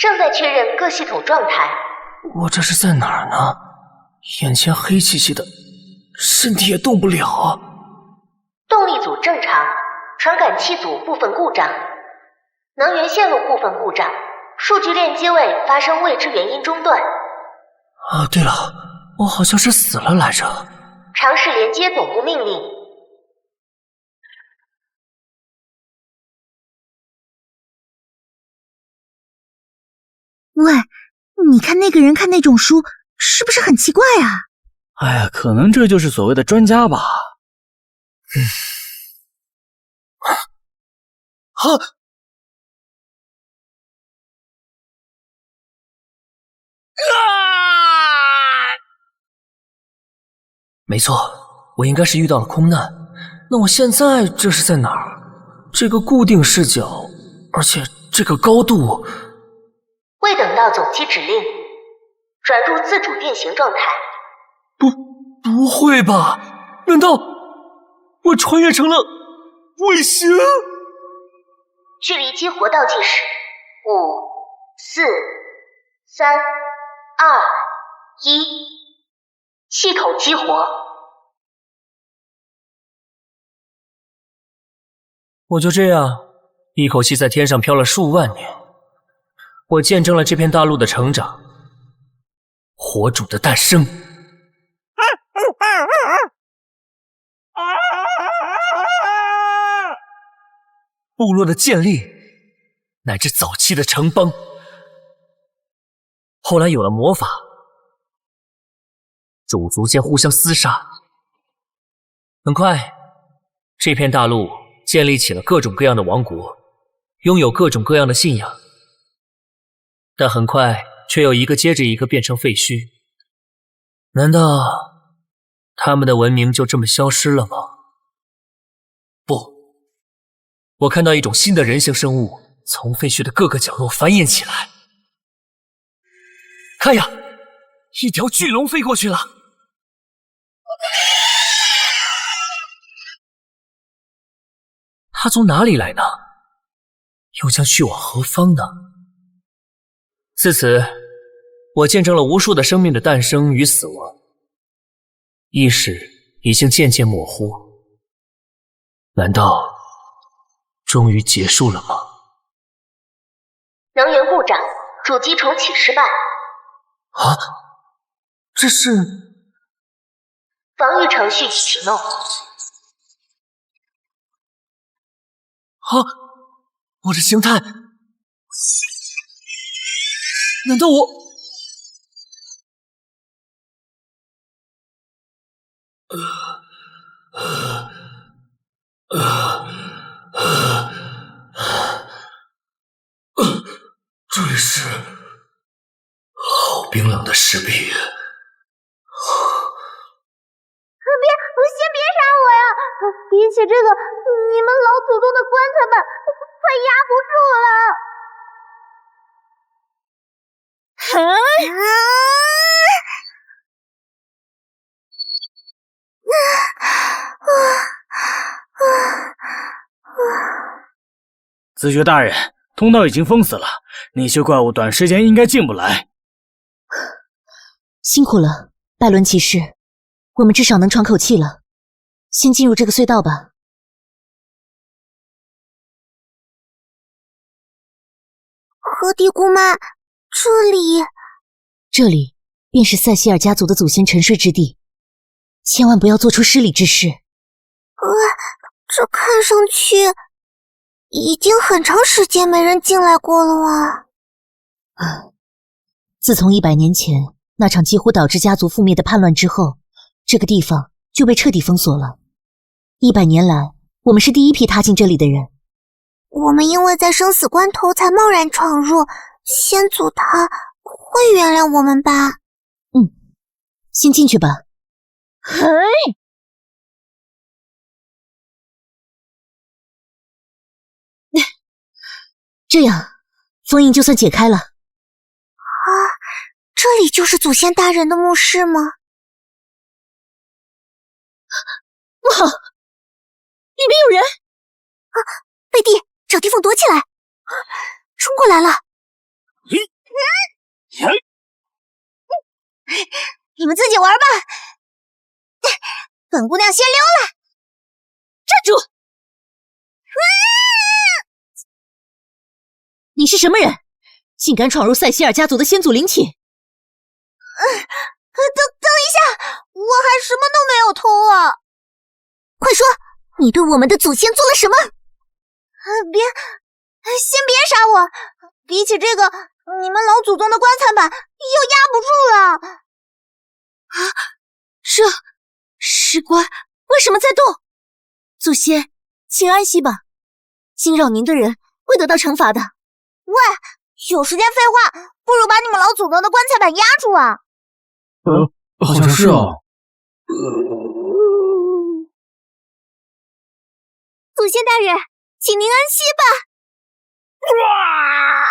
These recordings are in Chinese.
正在确认各系统状态。我这是在哪儿呢？眼前黑漆漆的，身体也动不了啊。动力组正常，传感器组部分故障，能源线路部分故障，数据链接位发生未知原因中断。啊，对了，我好像是死了来着。尝试连接总部命令。喂，你看那个人看那种书，是不是很奇怪啊？哎呀，可能这就是所谓的专家吧。没错，我应该是遇到了空难。那我现在这是在哪儿？这个固定视角，而且这个高度……未等到总机指令，转入自主运行状态。不会吧？难道我穿越成了卫星？距离激活倒计时5、4、3、2、1，系统激活。我就这样一口气在天上飘了数万年，我见证了这片大陆的成长，火种的诞生。部落的建立，乃至早期的城邦，后来有了魔法，种族间互相厮杀。很快，这片大陆建立起了各种各样的王国，拥有各种各样的信仰，但很快却又一个接着一个变成废墟。难道他们的文明就这么消失了吗？不。我看到一种新的人形生物从废墟的各个角落繁衍起来。看呀，一条巨龙飞过去了。它从哪里来呢？又将去往何方呢？自此，我见证了无数的生命的诞生与死亡，意识已经渐渐模糊。难道终于结束了吗？能源故障，主机重启失败。啊，这是防御程序启动。啊，我的形态，难道我……这里是好冰冷的石壁。先别杀我呀！比起这个，你们老祖宗的棺材板快压不住了。子爵大人，通道已经封死了，那些怪物短时间应该进不来。辛苦了，拜伦骑士，我们至少能喘口气了。先进入这个隧道吧。和迪姑妈，这里便是塞西尔家族的祖先沉睡之地，千万不要做出失礼之事。这看上去已经很长时间没人进来过了啊。自从100年前那场几乎导致家族覆灭的叛乱之后，这个地方就被彻底封锁了。100年来，我们是第一批踏进这里的人。我们因为在生死关头才贸然闯入，先祖他会原谅我们吧？先进去吧。这样，封印就算解开了。这里就是祖先大人的墓室吗？不好，里面有人！贝蒂，找地方躲起来！冲过来了！你们自己玩吧，本姑娘先溜了。站住！你是什么人？竟敢闯入塞西尔家族的先祖陵寝？等一下，我还什么都没有偷啊！快说，你对我们的祖先做了什么？先别杀我！比起这个，你们老祖宗的棺材板又压不住了。这石棺为什么在动？祖先，请安息吧，惊扰您的人会得到惩罚的。喂，有时间废话，不如把你们老祖宗的棺材板压住啊！好像是哦。祖先大人，请您安息吧。哇！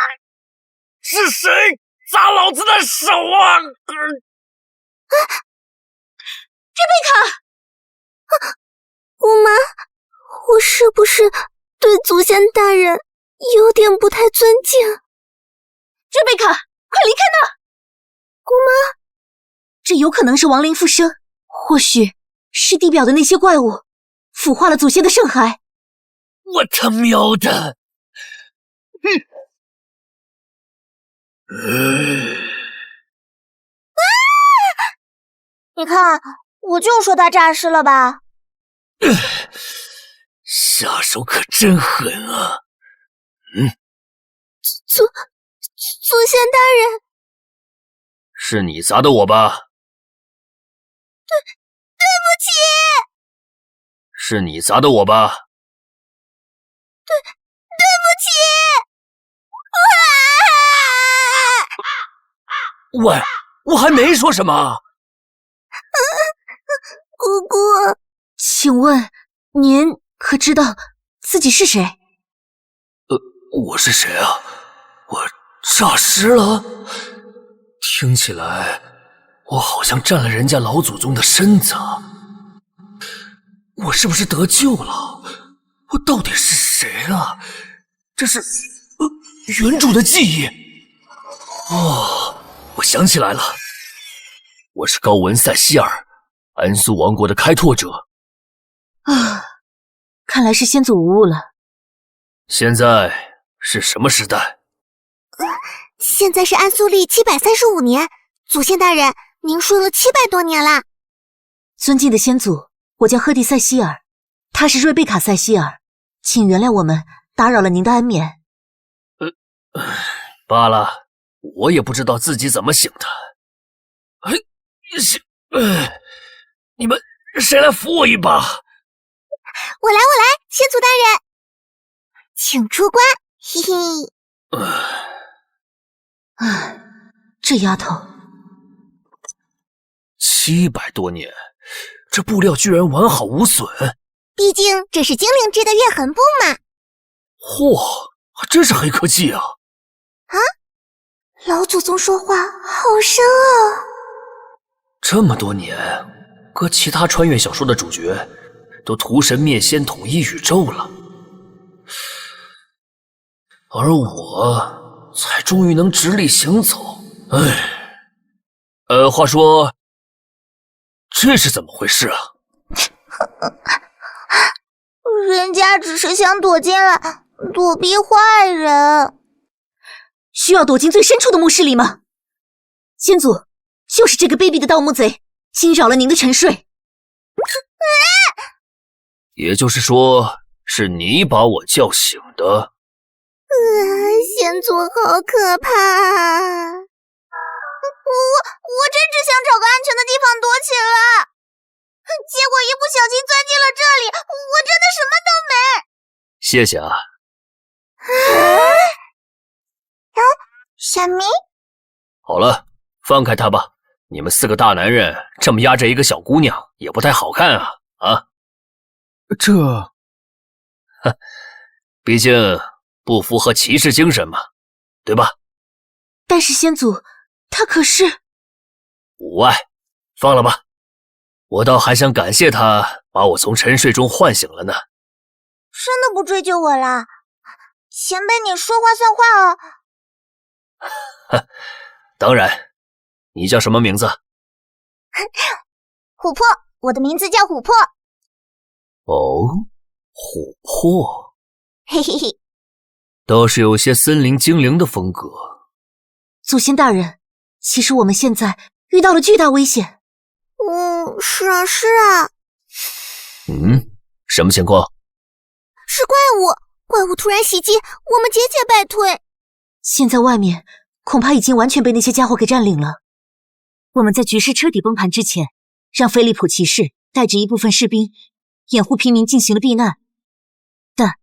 是谁砸老子的手啊？这贝卡，姑妈，我是不是对祖先大人有点不太尊敬？这贝卡，快离开那！姑妈，这有可能是亡灵附身，或许是地表的那些怪物腐化了祖先的圣骸。我他喵的！你看，我就说他诈尸了吧。下手可真狠啊！祖先大人，是你砸的我吧？对不起。是你砸的我吧？对不起。喂，我还没说什么。姑姑，请问您可知道自己是谁？我是谁啊？我诈尸了？听起来我好像占了人家老祖宗的身子。我是不是得救了？我到底是谁啊？这是原主的记忆。哦，我想起来了，我是高文塞希尔，安苏王国的开拓者。看来是先祖无误了。现在是什么时代？现在是安苏历735年，祖先大人，您睡了700多年了。尊敬的先祖，我叫赫蒂塞希尔，他是瑞贝卡塞希尔，请原谅我们打扰了您的安眠。罢了，我也不知道自己怎么醒的。你们谁来扶我一把？我来，先祖大人，请出关，嘿嘿。这丫头，700多年，这布料居然完好无损。毕竟这是精灵织的月痕布嘛。嚯，真是黑科技啊！老祖宗说话好深哦。这么多年，搁其他穿越小说的主角都屠神灭仙统一宇宙了，而我才终于能直立行走。话说，这是怎么回事啊？人家只是想躲进来，躲避坏人。需要躲进最深处的墓室里吗？先祖，就是这个卑鄙的盗墓贼惊扰了您的沉睡。也就是说，是你把我叫醒的。先祖好可怕啊！我真只想找个安全的地方躲起来，结果一不小心钻进了这里，我真的什么都没。谢谢啊。小明，好了，放开他吧。你们4个大男人这么压着一个小姑娘，也不太好看啊！毕竟不符合骑士精神嘛，对吧？但是先祖，他可是……无碍，放了吧。我倒还想感谢他把我从沉睡中唤醒了呢。真的不追究我啦？前辈你说话算话哦。当然，你叫什么名字？琥珀，我的名字叫琥珀。哦，琥珀，嘿嘿嘿。倒是有些森林精灵的风格。祖先大人，其实我们现在遇到了巨大危险。是啊是啊。什么情况？是怪物突然袭击，我们节节败退。现在外面恐怕已经完全被那些家伙给占领了。我们在局势彻底崩盘之前，让菲利普骑士带着一部分士兵掩护平民进行了避难，但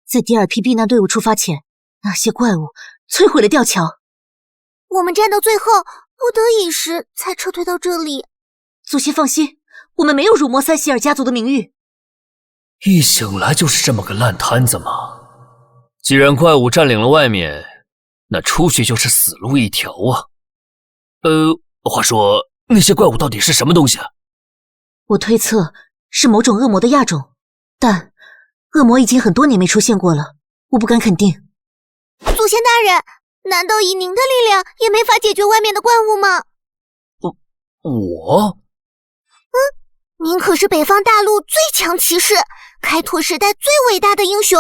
在第二批避难队伍出发前，那些怪物摧毁了吊桥。我们战到最后，不得已时才撤退到这里。祖先放心，我们没有辱没塞西尔家族的名誉。一醒来就是这么个烂摊子吗？既然怪物占领了外面，那出去就是死路一条啊。话说那些怪物到底是什么东西啊？我推测是某种恶魔的亚种，但恶魔已经很多年没出现过了，我不敢肯定。祖先大人，难道以您的力量也没法解决外面的怪物吗？我？您可是北方大陆最强骑士，开拓时代最伟大的英雄。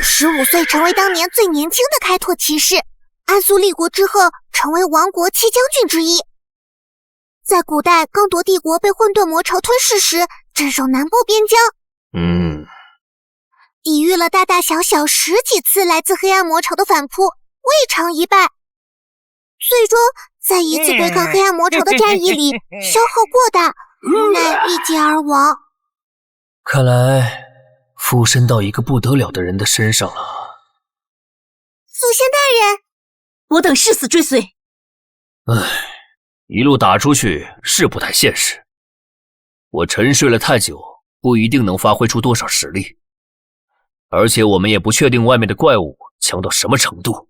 15岁成为当年最年轻的开拓骑士，安苏立国之后成为王国7将军之一。在古代刚铎帝国被混沌魔潮吞噬时，镇守南部边疆。抵御了大大小小10几次来自黑暗魔潮的反扑，未尝一败。最终在一次对抗黑暗魔潮的战役里消耗过大，无奈一劫而亡。看来附身到一个不得了的人的身上了。祖先大人，我等誓死追随。一路打出去是不太现实。我沉睡了太久，不一定能发挥出多少实力。而且我们也不确定外面的怪物强到什么程度。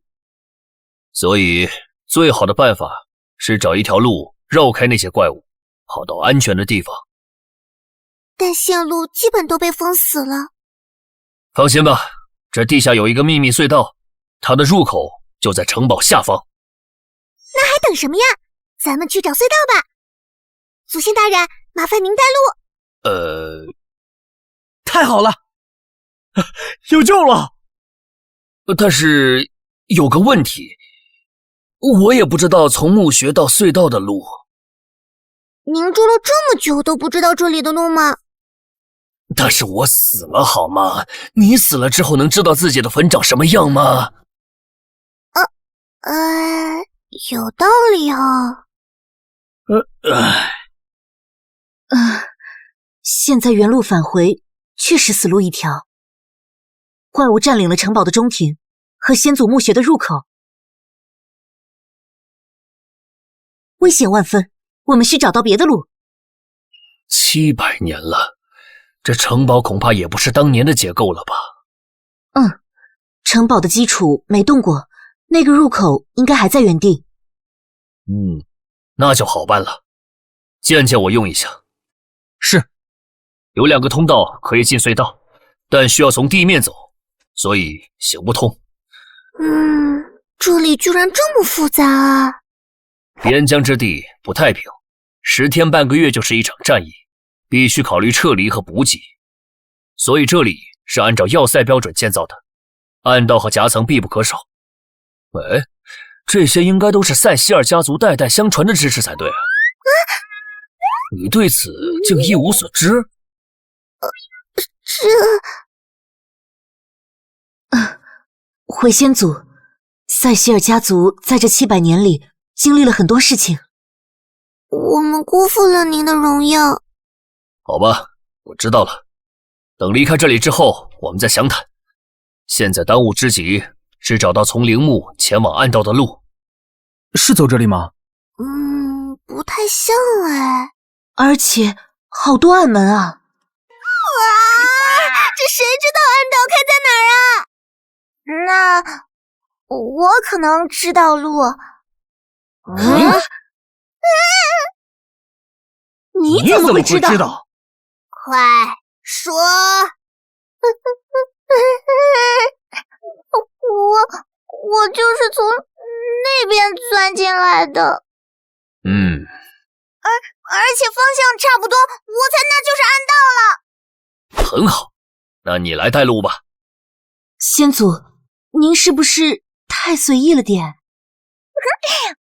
所以最好的办法是找一条路绕开那些怪物，跑到安全的地方。但线路基本都被封死了。放心吧，这地下有一个秘密隧道，它的入口就在城堡下方。那还等什么呀？咱们去找隧道吧。祖先大人，麻烦您带路。太好了，有救了。但是有个问题，我也不知道从墓穴到隧道的路。您住了这么久都不知道这里的路吗？但是我死了好吗？你死了之后能知道自己的坟长什么样吗？有道理哦。现在原路返回确实死路一条。怪物占领了城堡的中庭和先祖墓穴的入口，危险万分，我们需找到别的路。700年了，这城堡恐怕也不是当年的结构了吧？城堡的基础没动过，那个入口应该还在原地。那就好办了。借我用一下。是。有2个通道可以进隧道，但需要从地面走，所以行不通。这里居然这么复杂啊！边疆之地不太平，10天半个月就是一场战役，必须考虑撤离和补给。所以这里是按照要塞标准建造的，暗道和夹层必不可少。这些应该都是塞西尔家族代代相传的知识才对啊！你对此竟一无所知？回先祖，塞西尔家族在这700年里经历了很多事情，我们辜负了您的荣耀。好吧，我知道了。等离开这里之后，我们再详谈。现在当务之急是找到从陵墓前往暗道的路。是走这里吗？不太像哎。而且好多暗门啊！这谁知道暗道开在哪儿啊？那我可能知道路。你怎么会知道？快说！我就是从那边钻进来的。而且方向差不多，我猜那就是暗道了。很好，那你来带路吧。先祖，您是不是太随意了点？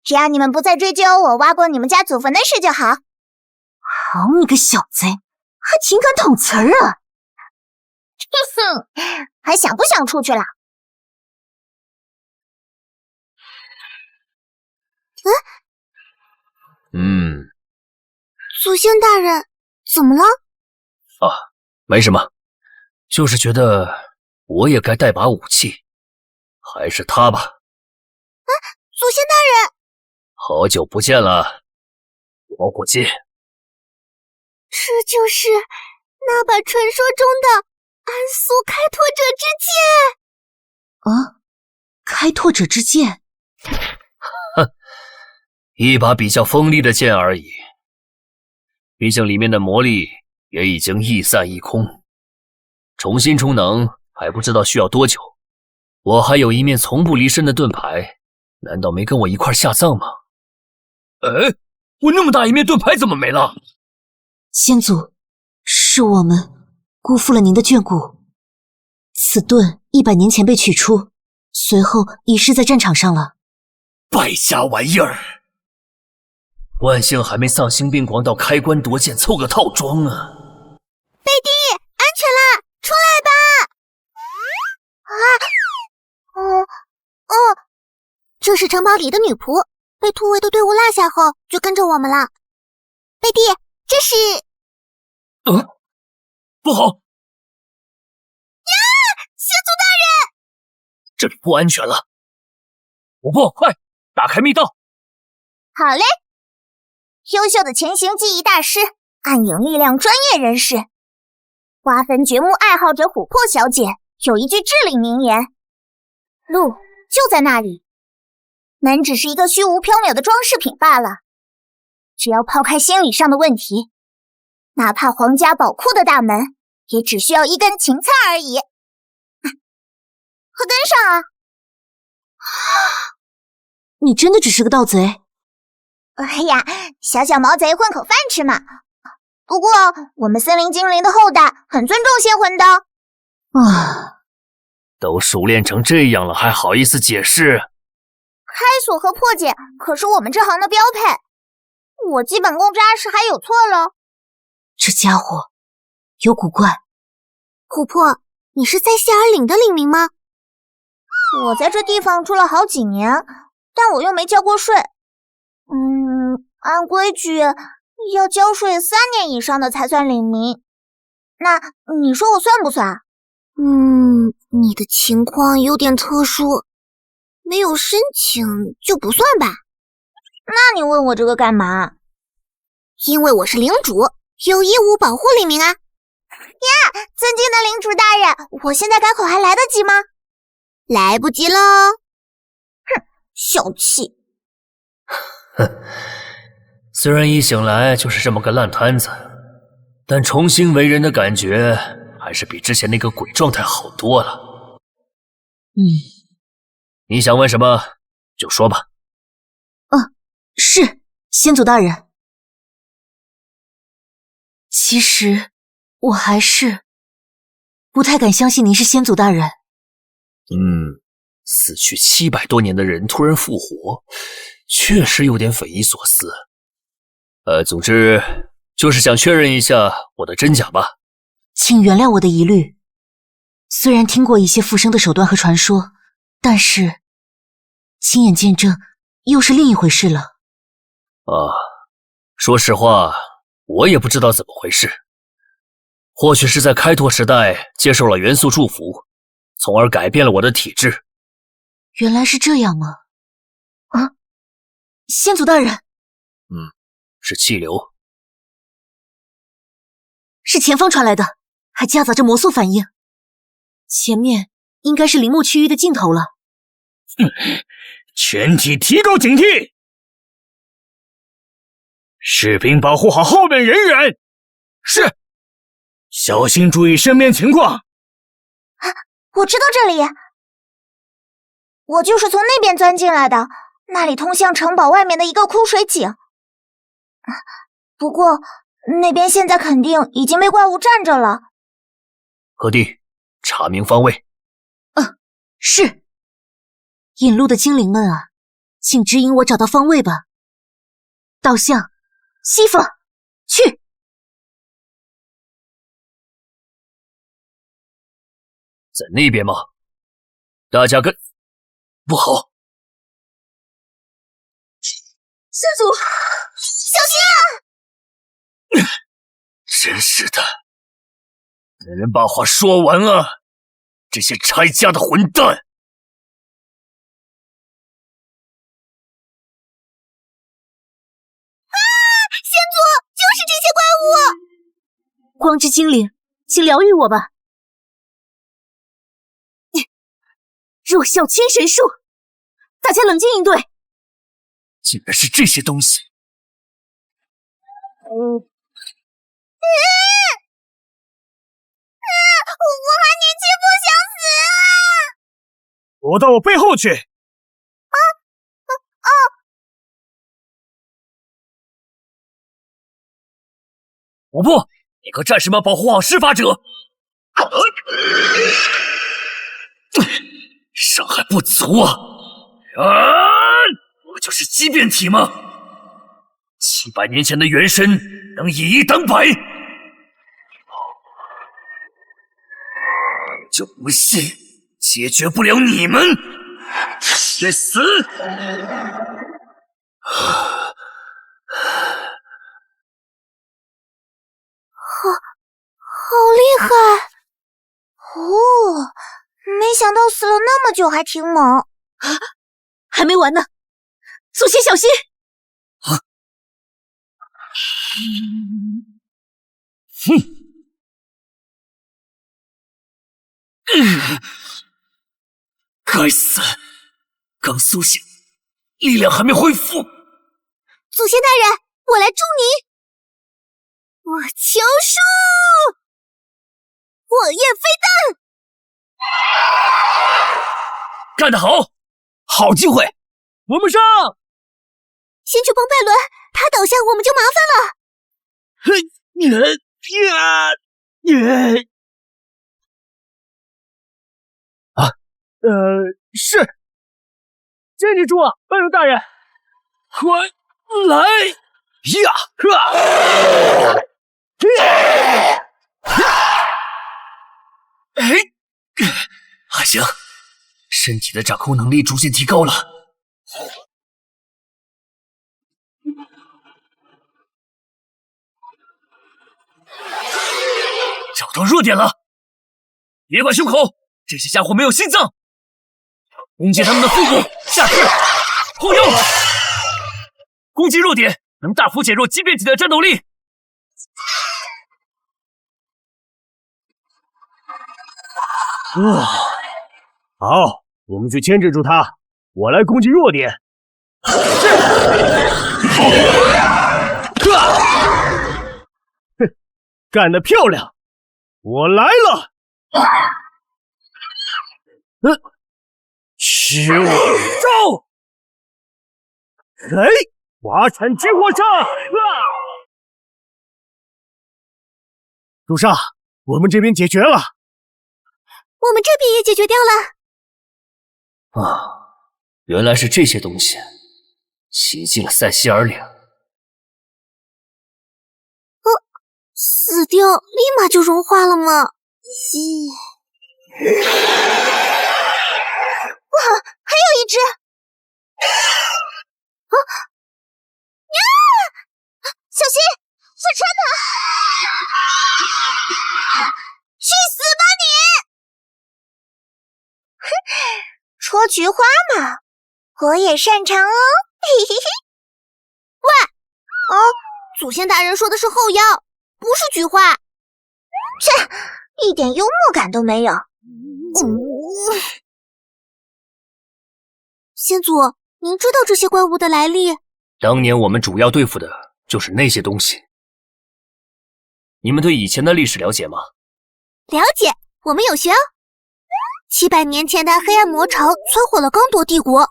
只要你们不再追究我挖过你们家祖坟的事就好。好你个小贼，还挺敢捅词儿啊！哼，还想不想出去了？祖先大人，怎么了？没什么，就是觉得我也该带把武器，还是他吧。祖先大人，好久不见了，老伙计。这就是那把传说中的安苏开拓者之剑。开拓者之剑？哼，一把比较锋利的剑而已。毕竟里面的魔力也已经一散一空，重新充能还不知道需要多久。我还有一面从不离身的盾牌，难道没跟我一块下葬吗？我那么大一面盾牌怎么没了？先祖，是我们辜负了您的眷顾。此盾100年前被取出，随后遗失在战场上了。败家玩意儿！万幸还没丧心病狂到开棺夺剑凑个套装啊！贝蒂，安全了，出来吧！这是城堡里的女仆，被突围的队伍落下后，就跟着我们了。贝蒂，这是……不好！呀，先祖大人！这里不安全了！琥珀，快打开密道！好嘞。优秀的潜行记忆大师，暗影力量专业人士，挖坟掘墓爱好者琥珀小姐有一句至理名言：路就在那里，门只是一个虚无缥缈的装饰品罢了。只要抛开心理上的问题，哪怕皇家宝库的大门，也只需要一根芹菜而已。快跟上啊！你真的只是个盗贼？哎呀，小小毛贼混口饭吃嘛。不过我们森林精灵的后代很尊重仙魂的。都熟练成这样了，还好意思解释？开锁和破解可是我们这行的标配，我基本功扎实，还有错了？这家伙有古怪。琥珀，你是在谢尔岭的领民吗？我在这地方住了好几年，但我又没交过税。按规矩要交税3年以上的才算领民。那你说我算不算？你的情况有点特殊，没有申请就不算吧。那你问我这个干嘛？因为我是领主，有义务保护领民啊。呀，尊敬的领主大人，我现在改口还来得及吗？来不及喽。哼，小气。虽然一醒来就是这么个烂摊子，但重新为人的感觉还是比之前那个鬼状态好多了。你想问什么就说吧。是先祖大人。其实我还是不太敢相信您是先祖大人。死去700多年的人突然复活，确实有点匪夷所思。总之就是想确认一下我的真假吧。请原谅我的疑虑，虽然听过一些复生的手段和传说，但是亲眼见证又是另一回事了。说实话，我也不知道怎么回事。或许是在开拓时代接受了元素祝福，从而改变了我的体质。原来是这样吗？先祖大人。是气流，是前方传来的，还夹杂着魔素反应。前面应该是陵墓区域的尽头了。全体提高警惕，士兵保护好后面人员。是，小心注意身边情况。我知道这里，我就是从那边钻进来的，那里通向城堡外面的一个枯水井。不过那边现在肯定已经被怪物占着了。何地，查明方位。是。引路的精灵们啊，请指引我找到方位吧。导向西方，去。在那边吗？大家跟……不好！师祖，小心啊！真是的，能人把话说完啊！这些拆家的混蛋！先祖，就是这些怪物！光之精灵，请疗愈我吧。弱小千神术，大家冷静应对。竟然是这些东西！我还年轻不想死啊！躲到我背后去！五步，你和战士们保护好施法者。伤害不足啊！我就是畸变体吗？700年前的元神能以一挡百，就不信解决不了你们！去死！好厉害！哦，没想到死了那么久还挺猛。还没完呢，祖先小心！该死，刚苏醒，力量还没恢复。祖先大人，我来助你！我求术！火焰飞弹！干得好！好机会，我们上！先去崩拜伦，他倒下我们就麻烦了。是。坚持住啊，拜伦大人！快来！还行，身体的掌控能力逐渐提高了。找到弱点了，别管胸口，这些家伙没有心脏。攻击他们的腹部、下肢、后腰，攻击弱点能大幅减弱畸变体的战斗力。好，我们去牵制住他，我来攻击弱点。哼，干得漂亮！我来了。使我招！华产激火枪！主上，我们这边解决了。我们这边也解决掉了。原来是这些东西袭击了塞西尔岭。死掉立马就融化了吗？哇，还有一只！小心，是真的！去死吧你！哼，戳菊花嘛，我也擅长哦。嘿嘿嘿。喂，祖先大人说的是后腰，不是菊花。切，一点幽默感都没有。先祖，您知道这些怪物的来历？当年我们主要对付的就是那些东西。你们对以前的历史了解吗？了解，我们有学哦。700年前的黑暗魔潮摧毁了刚铎帝国，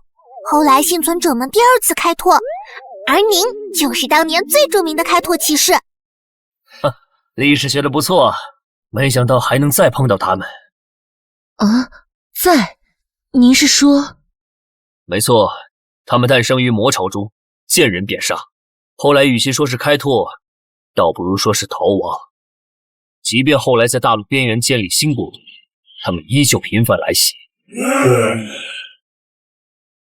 后来幸存者们第二次开拓，而您就是当年最著名的开拓骑士。历史学的不错，没想到还能再碰到他们。啊，您是说？没错，他们诞生于魔朝中，见人便杀。后来与其说是开拓，倒不如说是逃亡。即便后来在大陆边缘建立新国度，他们依旧频繁来袭。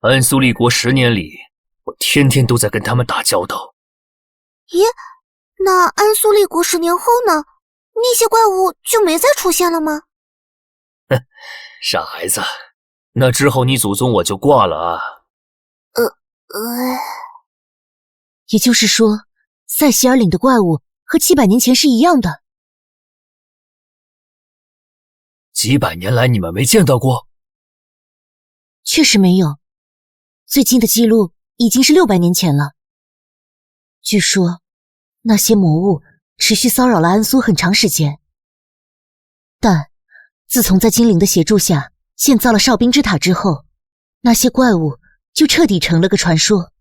安苏立国10年里，我天天都在跟他们打交道。咦，那安苏立国10年后呢？那些怪物就没再出现了吗？哼，傻孩子，那之后你祖宗我就挂了啊。也就是说，塞西尔岭的怪物和700年前是一样的。几百年来你们没见到过？确实没有，最近的记录已经是600年前了。据说，那些魔物持续骚扰了安苏很长时间，但自从在精灵的协助下建造了哨兵之塔之后，那些怪物就彻底成了个传说。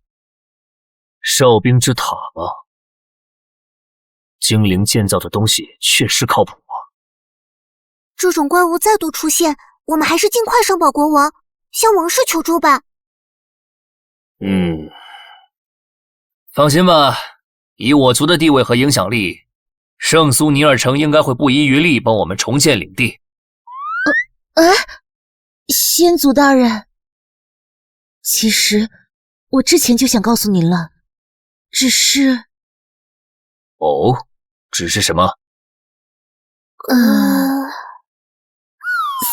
哨兵之塔吗？精灵建造的东西确实靠谱啊。这种怪物再度出现，我们还是尽快上报国王，向王室求助吧。放心吧，以我族的地位和影响力，圣苏尼尔城应该会不遗余力帮我们重建领地。先祖大人，其实我之前就想告诉您了，只是什么？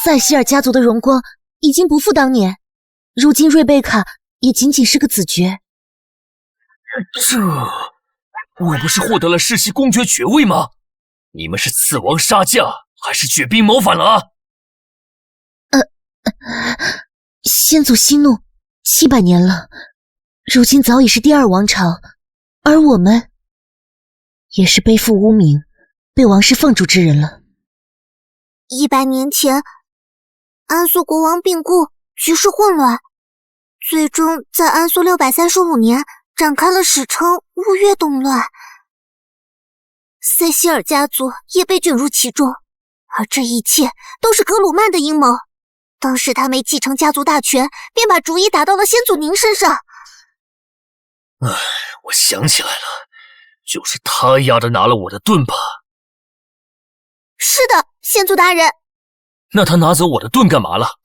塞西尔家族的荣光已经不复当年，如今瑞贝卡也仅仅是个子爵。我不是获得了世袭公爵爵位吗？你们是刺王杀驾，还是举兵谋反了啊？先祖息怒，700年了，如今早已是第2王朝，而我们也是背负污名，被王室放逐之人了。100年前，安苏国王病故，局势混乱，最终在安苏635年展开了史称雾月动乱，塞西尔家族也被卷入其中，而这一切都是格鲁曼的阴谋。当时他没继承家族大权，便把主意打到了先祖您身上。我想起来了，就是他丫的拿了我的盾吧？是的，先祖大人。那他拿走我的盾干嘛了？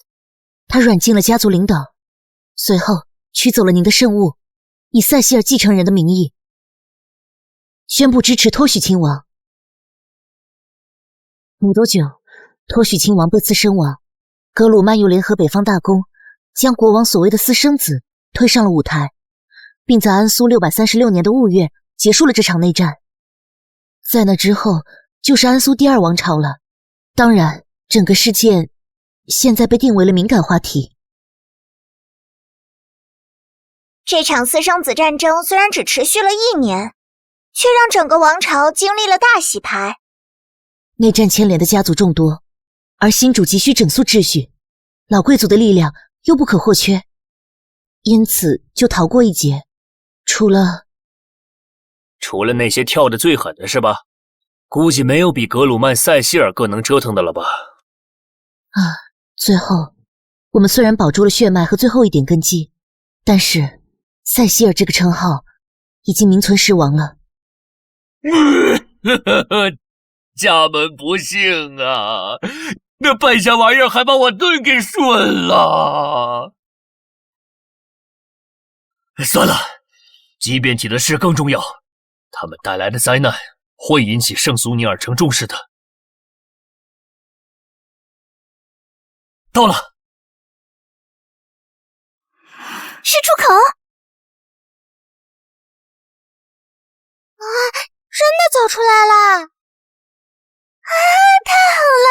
他软禁了家族领导，随后取走了您的圣物，以塞西尔继承人的名义宣布支持托许亲王。没多久，托许亲王被刺身亡，格鲁曼又联合北方大公，将国王所谓的私生子推上了舞台，并在安苏636年的雾月结束了这场内战。在那之后，就是安苏第2王朝了。当然，整个事件现在被定为了敏感话题。这场私生子战争虽然只持续了1年，却让整个王朝经历了大洗牌。内战牵连的家族众多，而新主急需整肃秩序，老贵族的力量又不可或缺，因此就逃过一劫。除了那些跳得最狠的是吧？估计没有比格鲁曼、塞西尔更能折腾的了吧？最后我们虽然保住了血脉和最后一点根基，但是塞西尔这个称号已经名存实亡了。家门不幸啊！那败家玩意儿还把我盾给顺了。算了，即便体的事更重要，他们带来的灾难会引起圣苏尼尔城重视的。到了，是出口。真的走出来了！太好了！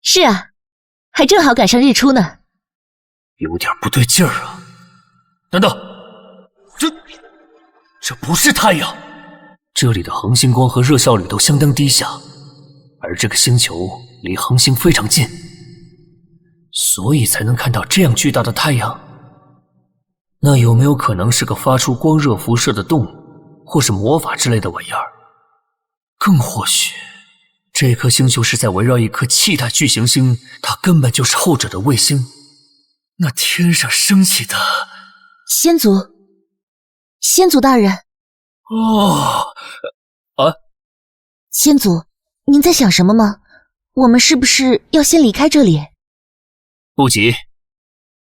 是啊，还正好赶上日出呢。有点不对劲儿啊！难道这不是太阳？这里的恒星光和热效率都相当低下，而这个星球离恒星非常近，所以才能看到这样巨大的太阳。那有没有可能是个发出光热辐射的洞，或是魔法之类的玩意儿？更或许，这颗星球是在围绕一颗气态巨行星，它根本就是后者的卫星。那天上升起的……仙族，仙族大人。仙族，您在想什么吗？我们是不是要先离开这里？不急，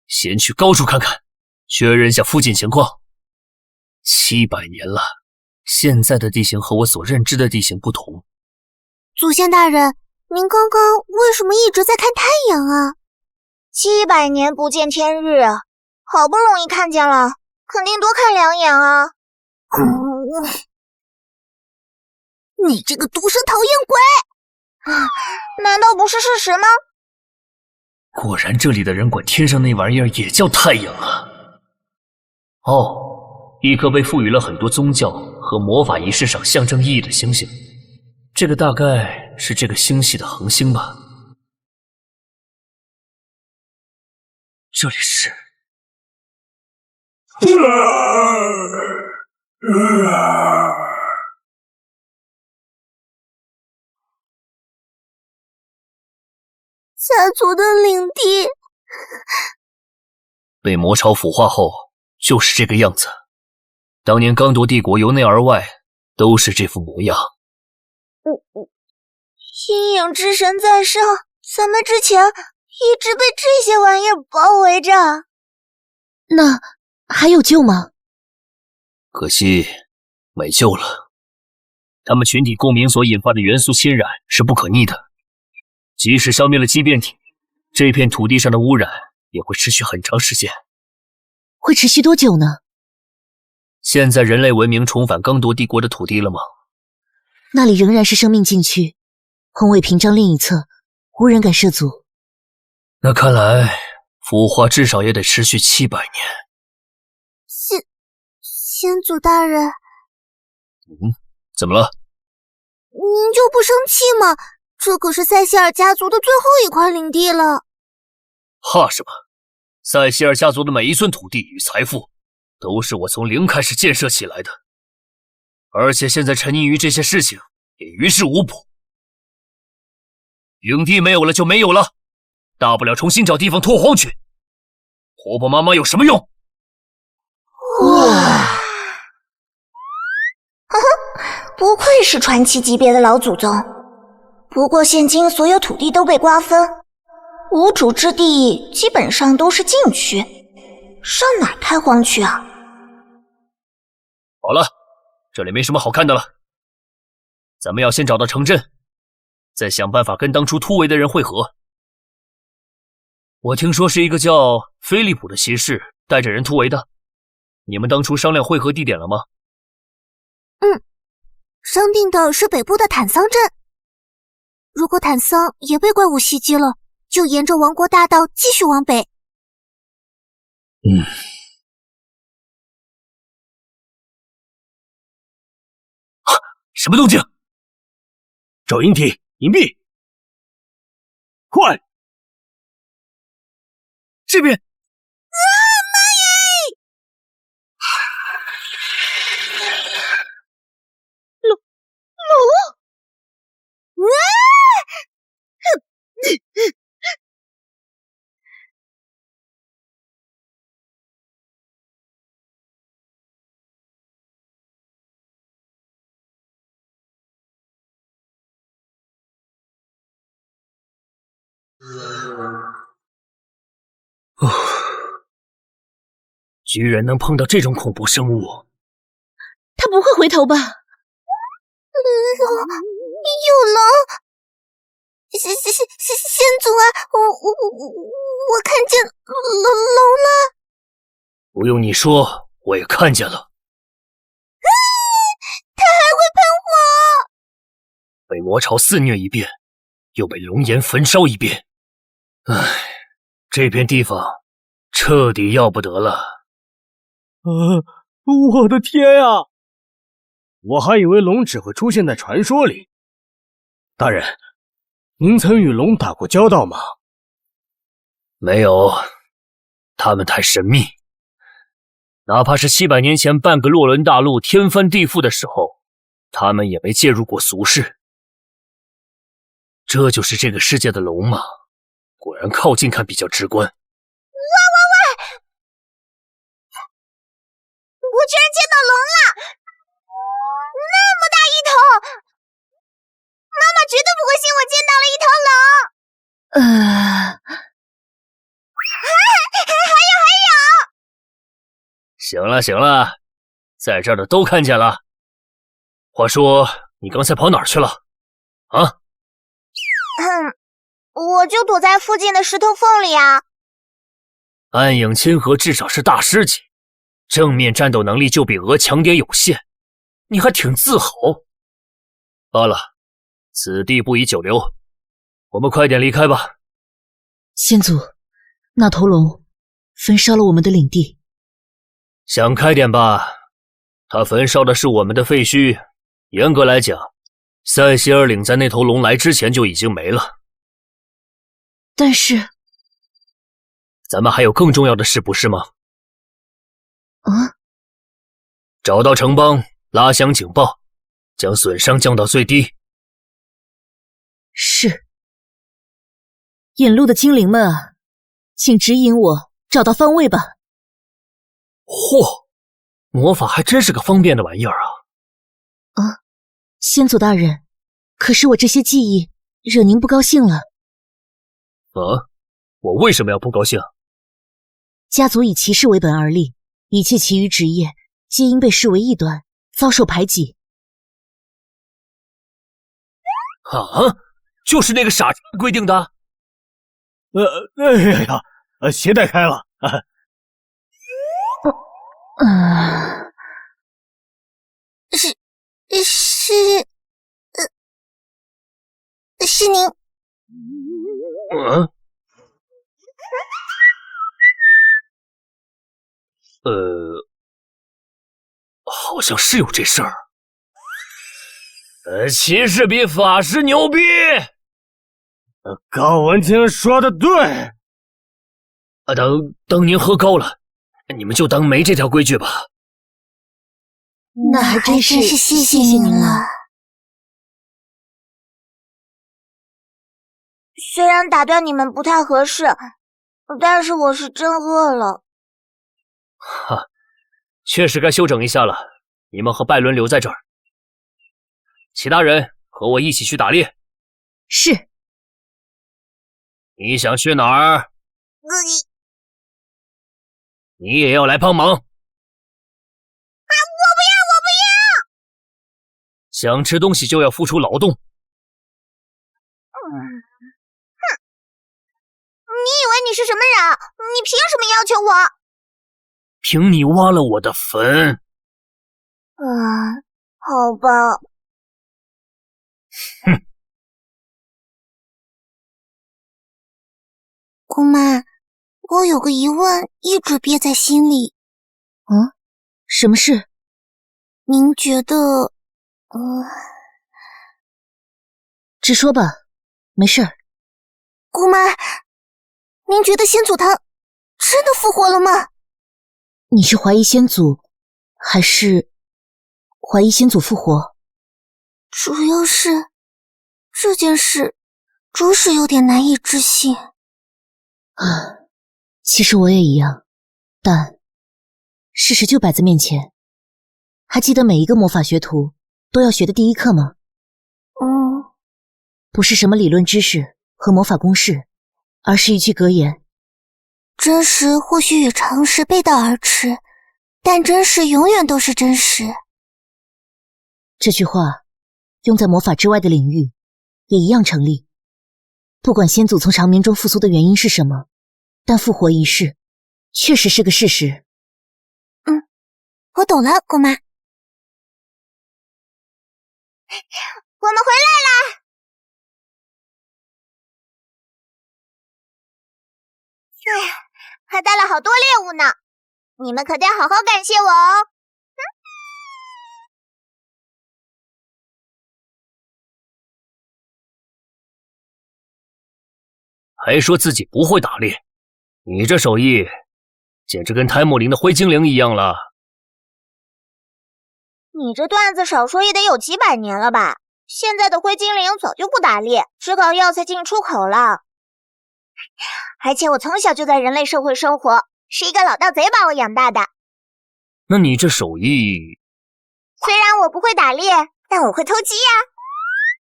先去高处看看，确认下附近情况。700年了，现在的地形和我所认知的地形不同。祖先大人，您刚刚为什么一直在看太阳啊？700年不见天日，好不容易看见了，肯定多看2眼啊！你这个毒舌讨厌鬼！难道不是事实吗？果然这里的人管天上那玩意儿也叫太阳啊！一颗被赋予了很多宗教和魔法仪式上象征意义的星星，这个大概是这个星系的恒星吧。这里是……家族的领地被魔潮腐化后就是这个样子。当年刚铎帝国由内而外都是这副模样。阴影之神在上，咱们之前一直被这些玩意儿包围着。那还有救吗？可惜没救了。他们群体共鸣所引发的元素侵染是不可逆的，即使消灭了畸变体，这片土地上的污染也会持续很长时间。会持续多久呢？现在人类文明重返刚铎帝国的土地了吗？那里仍然是生命禁区，宏伟屏障另一侧无人敢涉足。那看来腐化至少也得持续700年。先祖大人，怎么了？您就不生气吗？这可是塞西尔家族的最后一块领地了。怕什么？塞西尔家族的每一寸土地与财富，都是我从零开始建设起来的。而且现在沉溺于这些事情，也于事无补。领地没有了就没有了，大不了重新找地方拓荒去。婆婆妈妈有什么用？哇！不愧是传奇级别的老祖宗。不过现今所有土地都被瓜分，无主之地基本上都是禁区，上哪开荒去啊？好了，这里没什么好看的了，咱们要先找到城镇，再想办法跟当初突围的人会合。我听说是一个叫菲利普的骑士带着人突围的，你们当初商量会合地点了吗？商定的是北部的坦桑镇。如果坦桑也被怪物袭击了，就沿着王国大道继续往北。什么动静？找引体，隐蔽，快！这边！妈耶！龙！居然能碰到这种恐怖生物！他不会回头吧？有龙！先祖啊，我看见龙了！不用你说，我也看见了。它还会喷火！被魔潮肆虐一遍，又被龙炎焚烧一遍。唉，这片地方彻底要不得了。我的天呀！我还以为龙只会出现在传说里。大人，您曾与龙打过交道吗？没有，他们太神秘。哪怕是700年前半个洛伦大陆天翻地覆的时候，他们也没介入过俗世。这就是这个世界的龙吗？果然靠近看比较直观。喂！我居然见到龙了！那么大一头，妈妈绝对不会信我见到了一头龙。还有！行了行了，在这儿的都看见了。话说，你刚才跑哪儿去了？啊？我就躲在附近的石头缝里啊。暗影亲和至少是大师级，正面战斗能力就比鹅强点有限，你还挺自豪。罢了，此地不宜久留，我们快点离开吧。先祖，那头龙焚烧了我们的领地。想开点吧，它焚烧的是我们的废墟，严格来讲，塞西尔岭在那头龙来之前就已经没了。但是，咱们还有更重要的事，不是吗？找到城邦，拉响警报，将损伤降到最低。是。引路的精灵们啊，请指引我找到方位吧。嚯，魔法还真是个方便的玩意儿啊！先祖大人，可是我这些技艺惹您不高兴了。我为什么要不高兴？家族以骑士为本而立，一切其余职业皆因被视为异端，遭受排挤。就是那个傻叉规定的？哎呀，鞋带开了。是您。好像是有这事儿。骑士比法师牛逼。高文清说的对。等您喝高了，你们就当没这条规矩吧。那还真是谢谢您了。虽然打断你们不太合适，但是我是真饿了。确实该休整一下了。你们和拜伦留在这儿，其他人和我一起去打猎。是。你想去哪儿？你也要来帮忙？我不要！想吃东西就要付出劳动。你以为你是什么人？你凭什么要求我？凭你挖了我的坟。好吧。姑妈，我有个疑问一直憋在心里。什么事？您觉得，直说吧，没事儿。姑妈，您觉得先祖他真的复活了吗？你是怀疑先祖，还是怀疑先祖复活？主要是这件事着实有点难以置信。其实我也一样，但事实就摆在面前。还记得每一个魔法学徒都要学的第一课吗？不是什么理论知识和魔法公式，而是一句格言：真实或许与常识背道而驰，但真实永远都是真实。这句话用在魔法之外的领域也一样成立。不管先祖从长眠中复苏的原因是什么，但复活一事确实是个事实。我懂了，姑妈。我们回来啦！还带了好多猎物呢，你们可得好好感谢我哦。还说自己不会打猎，你这手艺简直跟泰莫林的灰精灵一样了。你这段子少说也得有几百年了吧？现在的灰精灵早就不打猎，只搞药材进出口了。而且我从小就在人类社会生活，是一个老盗贼把我养大的。那你这手艺……虽然我不会打猎，但我会偷鸡呀。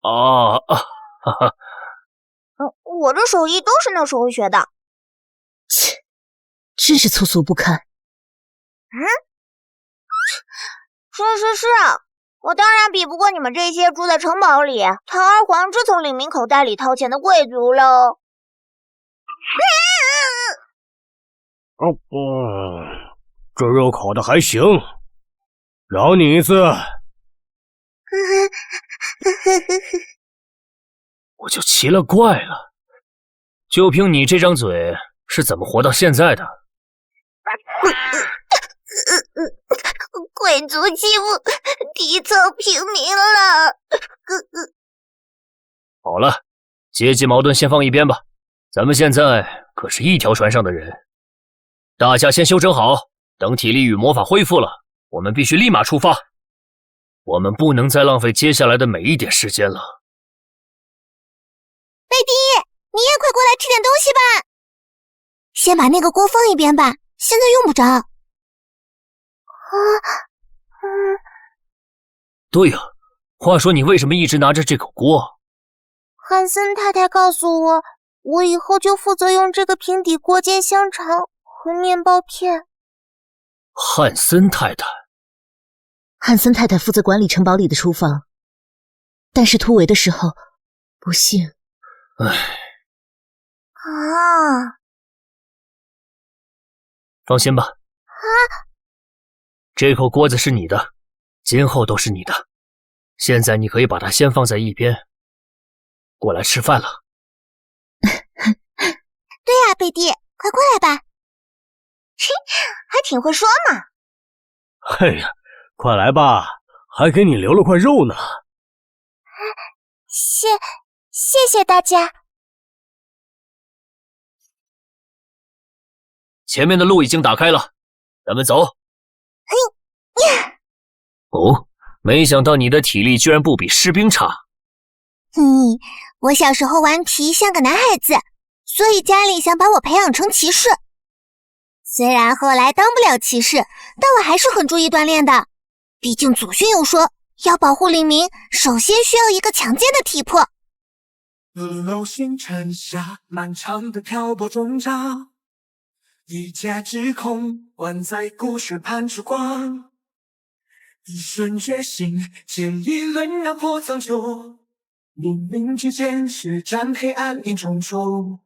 哈哈。我这手艺都是那时候学的。切，真是粗俗不堪。是，我当然比不过你们这些住在城堡里、堂而皇之从领民口袋里掏钱的贵族喽。这肉烤的还行，饶你一次。我就奇了怪了，就凭你这张嘴，是怎么活到现在的？贵族欺负底层平民了。好了，阶级矛盾先放一边吧，咱们现在可是一条船上的人。大家先休整好，等体力与魔法恢复了，我们必须立马出发。我们不能再浪费接下来的每一点时间了。贝蒂，你也快过来吃点东西吧。先把那个锅放一边吧，现在用不着。对呀，话说你为什么一直拿着这口锅？汉森太太告诉我，我以后就负责用这个平底锅煎香肠和面包片。汉森太太？汉森太太负责管理城堡里的厨房，但是突围的时候，不幸……放心吧。这口锅子是你的，今后都是你的。现在你可以把它先放在一边，过来吃饭了。对呀，贝蒂，快过来吧。还挺会说嘛。嘿呀，快来吧，还给你留了块肉呢。谢谢大家。前面的路已经打开了，咱们走。哦，没想到你的体力居然不比士兵差。我小时候顽皮像个男孩子，所以家里想把我培养成骑士。虽然后来当不了骑士，但我还是很注意锻炼的。毕竟祖训有说，要保护黎民，首先需要一个强健的体魄。楼星辰下，漫长的漂泊中长，一家之空，万载故事盼曙光。一瞬觉醒，剑意冷然破苍穹，冥冥之间施展黑暗影重重。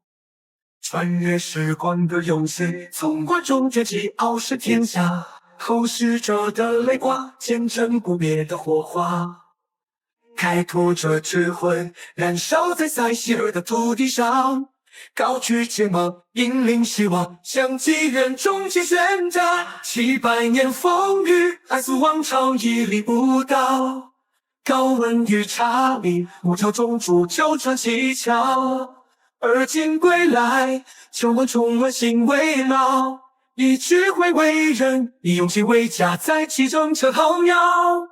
穿越时光的勇气，从关中崛起，傲视天下。后逝者的泪光，见证不灭的火花。开拓着智慧，燃烧在塞西尔的土地上。高举剑芒，引领希望，向继任终极宣战。700年风雨，艾斯王朝屹立不倒。高温与查理，魔朝中铸就传奇桥。而今归来，求问重温新未老。以智慧为人，以勇气为家，再起征程浩渺。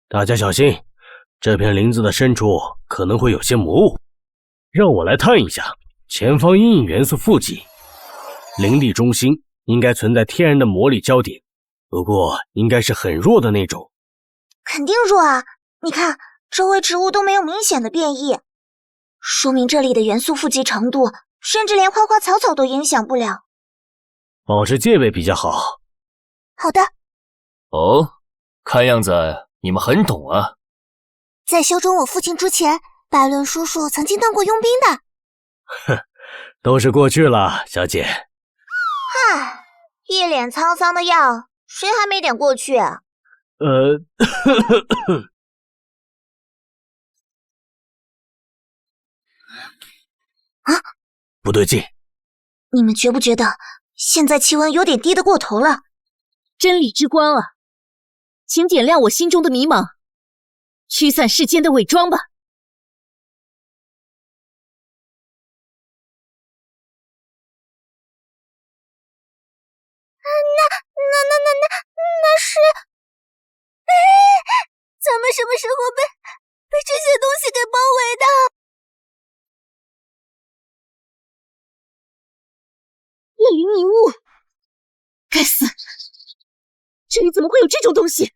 大家小心，这片林子的深处可能会有些魔物，让我来探一下。前方阴影元素附近，林地中心应该存在天然的魔力焦点，不过应该是很弱的那种。肯定弱啊！你看，周围植物都没有明显的变异，说明这里的元素富集程度，甚至连花花草草都影响不了。保持戒备比较好。好的。哦，看样子你们很懂啊。在修整我父亲之前，拜伦叔叔曾经当过佣兵的。都是过去了，小姐。嗨，一脸沧桑的样，谁还没点过去？啊，不对劲！你们觉不觉得现在气温有点低得过头了？真理之光啊，请点亮我心中的迷茫，驱散世间的伪装吧。那是，咱们什么时候被这些东西给包围的？夜灵迷雾，该死！这里怎么会有这种东西？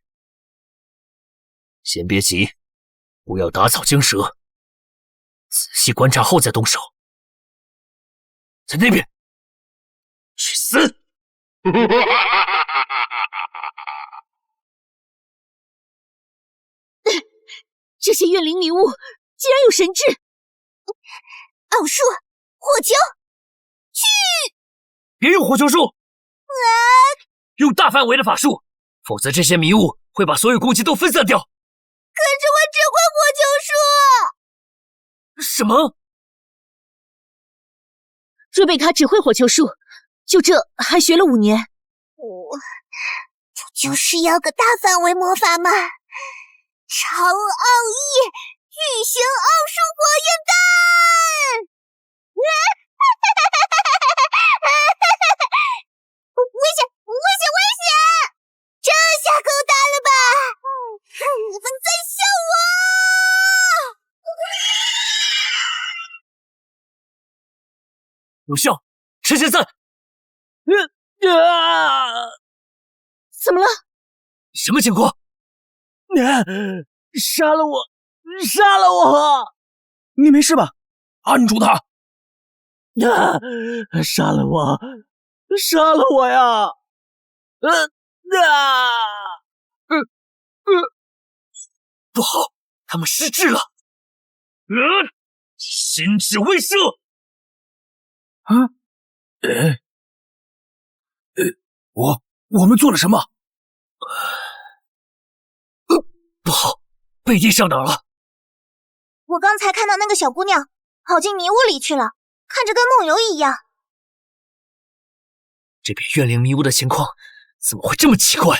先别急，不要打草惊蛇，仔细观察后再动手。在那边，去死！这些怨灵迷雾竟然有神智！奥数，火球，去！别用火球术，用大范围的法术，否则这些迷雾会把所有攻击都分散掉。可是我只会火球术。什么？瑞贝卡只会火球术，就这还学了5年。不就是要个大范围魔法吗？超奥义巨型奥数火焰弹！危险！危险！危险！这下够大了吧？你们在笑我！有效，吃现在！怎么了？什么情况？杀了我！杀了我！你没事吧？按住他！杀了我！杀了我呀！不好，他们失智了！心智威慑！啊？我们做了什么？不好，贝蒂上哪儿了？我刚才看到那个小姑娘跑进迷雾里去了，看着跟梦游一样。这片怨灵迷雾的情况怎么会这么奇怪？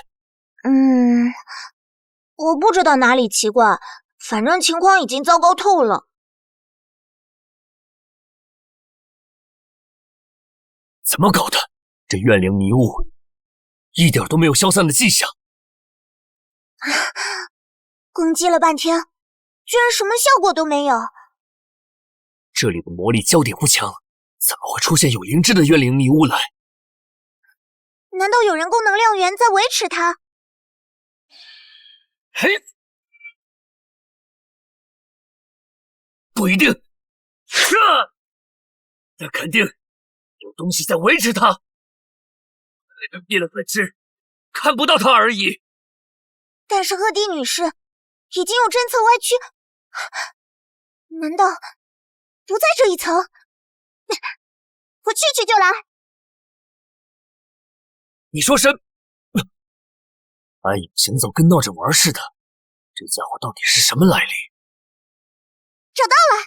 我不知道哪里奇怪，反正情况已经糟糕透了。怎么搞的？这怨灵迷雾一点都没有消散的迹象。攻击了半天，居然什么效果都没有。这里的魔力焦点不强，怎么会出现有灵智的怨灵迷雾来？难道有人工能量源在维持它？嘿，不一定。那肯定有东西在维持它。灭了本质，看不到它而已。但是赫蒂女士已经有侦测歪曲，难道不在这一层？我去就来。你说什么？暗影行走跟闹着玩似的，这家伙到底是什么来历？找到了，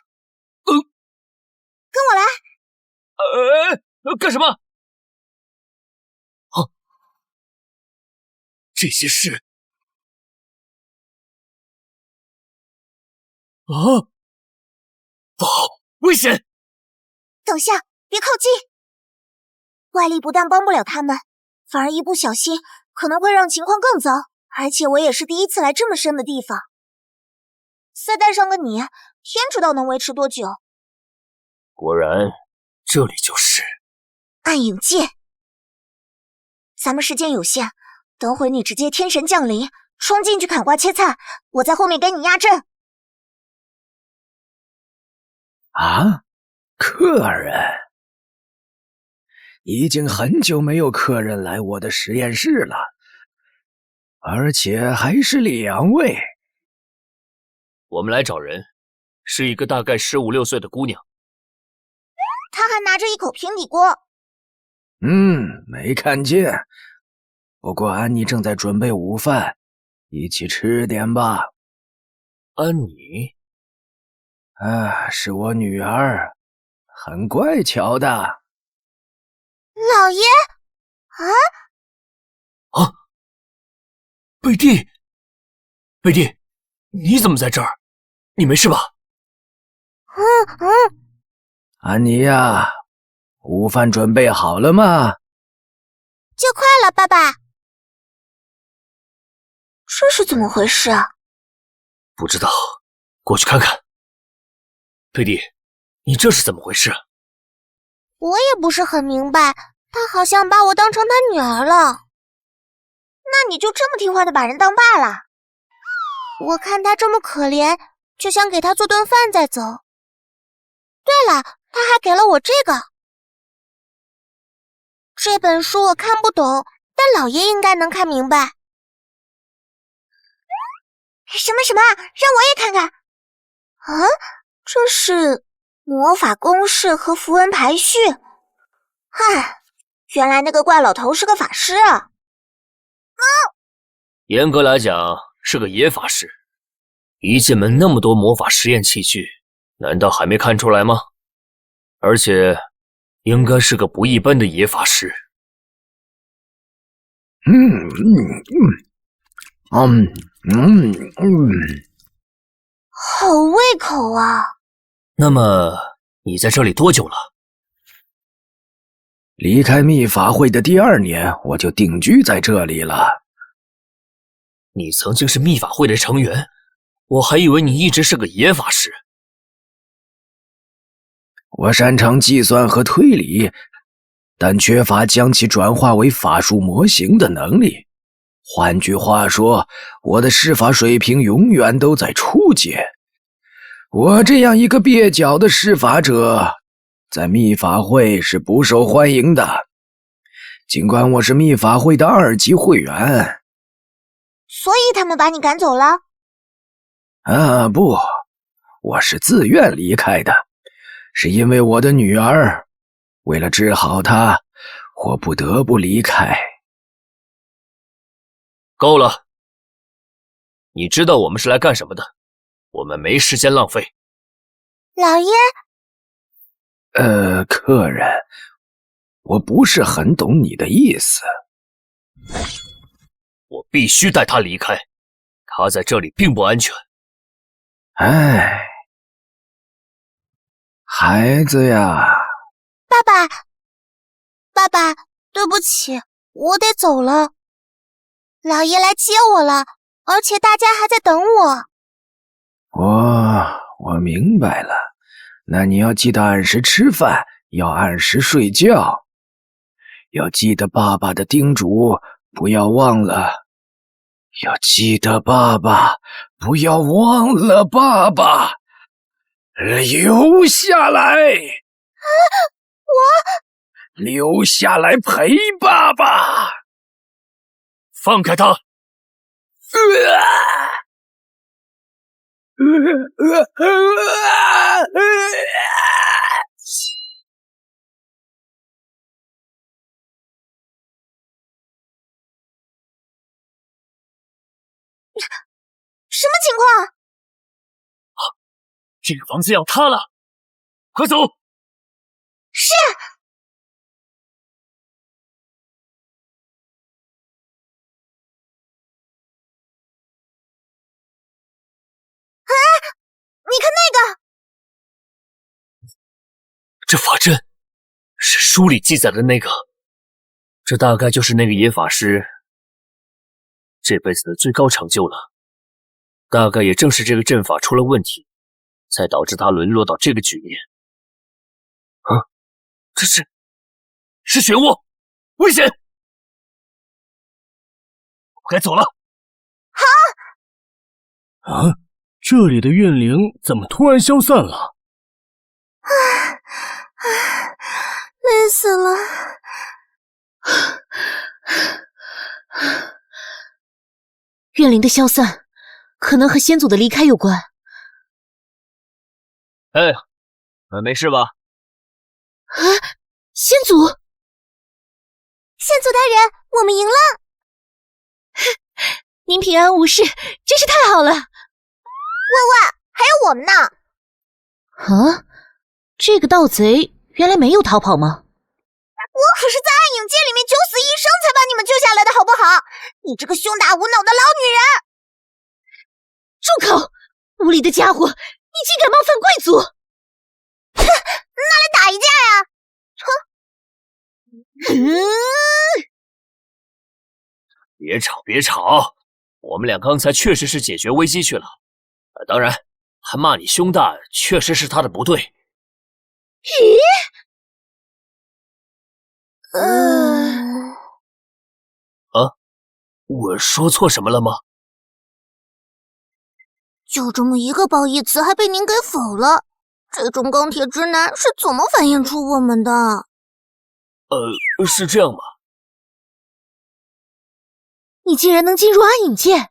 跟我来。干什么？这些是……不好，危险！等下，别靠近。外力不但帮不了他们，反而一不小心可能会让情况更糟。而且我也是第一次来这么深的地方，再带上个你，天知道能维持多久。果然，这里就是暗影界。咱们时间有限，等会你直接天神降临，冲进去砍瓜切菜，我在后面给你压阵。啊，客人？已经很久没有客人来我的实验室了，而且还是2位。我们来找人，是一个大概15、16岁的姑娘。她还拿着一口平底锅。没看见。不过安妮正在准备午饭，一起吃点吧。安妮？是我女儿，很乖巧的。老爷，贝蒂，贝蒂，你怎么在这儿？你没事吧？安妮呀，午饭准备好了吗？就快了，爸爸。这是怎么回事啊？不知道，过去看看。贝蒂，你这是怎么回事？我也不是很明白，他好像把我当成他女儿了。那你就这么听话的把人当爸了？我看他这么可怜，就想给他做顿饭再走。对了，他还给了我这个。这本书我看不懂，但老爷应该能看明白。什么？让我也看看。这是魔法公式和符文排序。原来那个怪老头是个法师啊。严格来讲是个野法师。一进门那么多魔法实验器具，难道还没看出来吗？而且应该是个不一般的野法师。好胃口啊。那么你在这里多久了？离开秘法会的第2年，我就定居在这里了。你曾经是秘法会的成员，我还以为你一直是个野法师。我擅长计算和推理，但缺乏将其转化为法术模型的能力。换句话说，我的施法水平永远都在初阶。我这样一个蹩脚的施法者，在秘法会是不受欢迎的。尽管我是秘法会的2级会员。所以他们把你赶走了？不，我是自愿离开的，是因为我的女儿，为了治好她，我不得不离开。够了，你知道我们是来干什么的，我们没时间浪费。老爷？客人，我不是很懂你的意思。我必须带他离开，他在这里并不安全。孩子呀。爸爸，对不起，我得走了。老爷来接我了，而且大家还在等我。我明白了，那你要记得按时吃饭，要按时睡觉，要记得爸爸的叮嘱，不要忘了。要记得爸爸，不要忘了爸爸。留下来。我留下来陪爸爸。放开他！什么情况？这个房子要塌了，快走！是。你看那个，这法阵是书里记载的那个，这大概就是那个野法师这辈子的最高成就了。大概也正是这个阵法出了问题，才导致他沦落到这个局面。这是漩涡，危险！我该走了。这里的怨灵怎么突然消散了？累死了。怨灵的消散可能和先祖的离开有关。没事吧？先祖！先祖大人，我们赢了！您平安无事，真是太好了。还有我们呢。啊，这个盗贼原来没有逃跑吗？我可是在暗影界里面九死一生才把你们救下来的，好不好？你这个胸大无脑的老女人！住口！无礼的家伙，你竟敢冒犯贵族！哼，拿来打一架呀！别吵，别吵！我们俩刚才确实是解决危机去了。当然，还骂你胸大，确实是他的不对。咦？我说错什么了吗？就这么一个褒义词，还被您给否了。这种钢铁直男是怎么繁衍出我们的？是这样吗？你竟然能进入暗影界？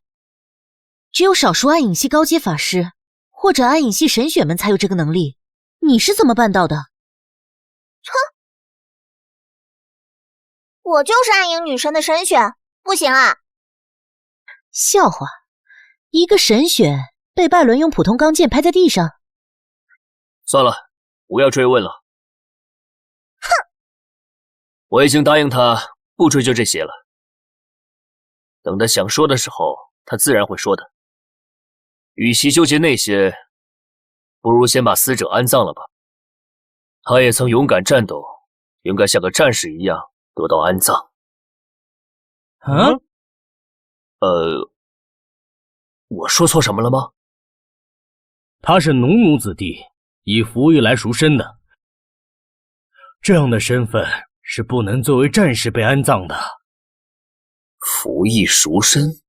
只有少数暗影系高阶法师或者暗影系神选们才有这个能力，你是怎么办到的？哼，我就是暗影女神的神选，不行啊？笑话，一个神选被拜伦用普通钢剑拍在地上。算了，不要追问了。哼，我已经答应他不追究这些了。等他想说的时候，他自然会说的。与其纠结那些，不如先把死者安葬了吧。他也曾勇敢战斗，应该像个战士一样得到安葬。我说错什么了吗？他是农奴子弟，以服役来赎身的，这样的身份是不能作为战士被安葬的。服役赎身？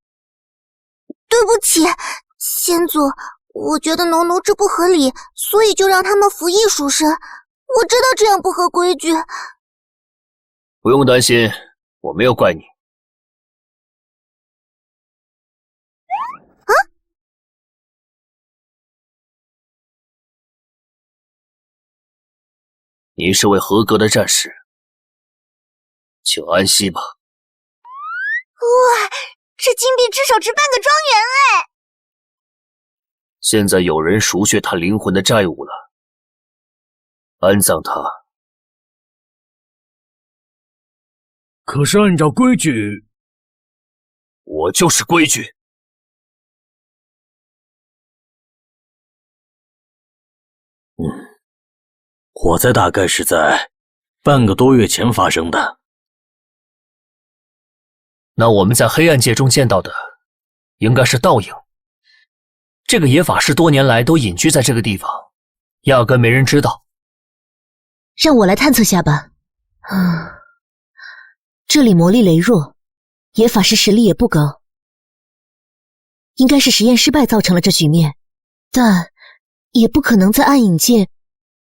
对不起，先祖，我觉得农奴制不合理，所以就让他们服役赎身。我知道这样不合规矩。不用担心，我没有怪你。你是位合格的战士，请安息吧。哇，这金币至少值半个庄园哎！现在有人赎却他灵魂的债务了，安葬他。可是按照规矩，我就是规矩。火灾大概是在半个多月前发生的。那我们在黑暗界中见到的，应该是倒影。这个野法师多年来都隐居在这个地方，压根没人知道。让我来探测下吧。这里魔力羸弱，野法师实力也不高，应该是实验失败造成了这局面，但也不可能在暗影界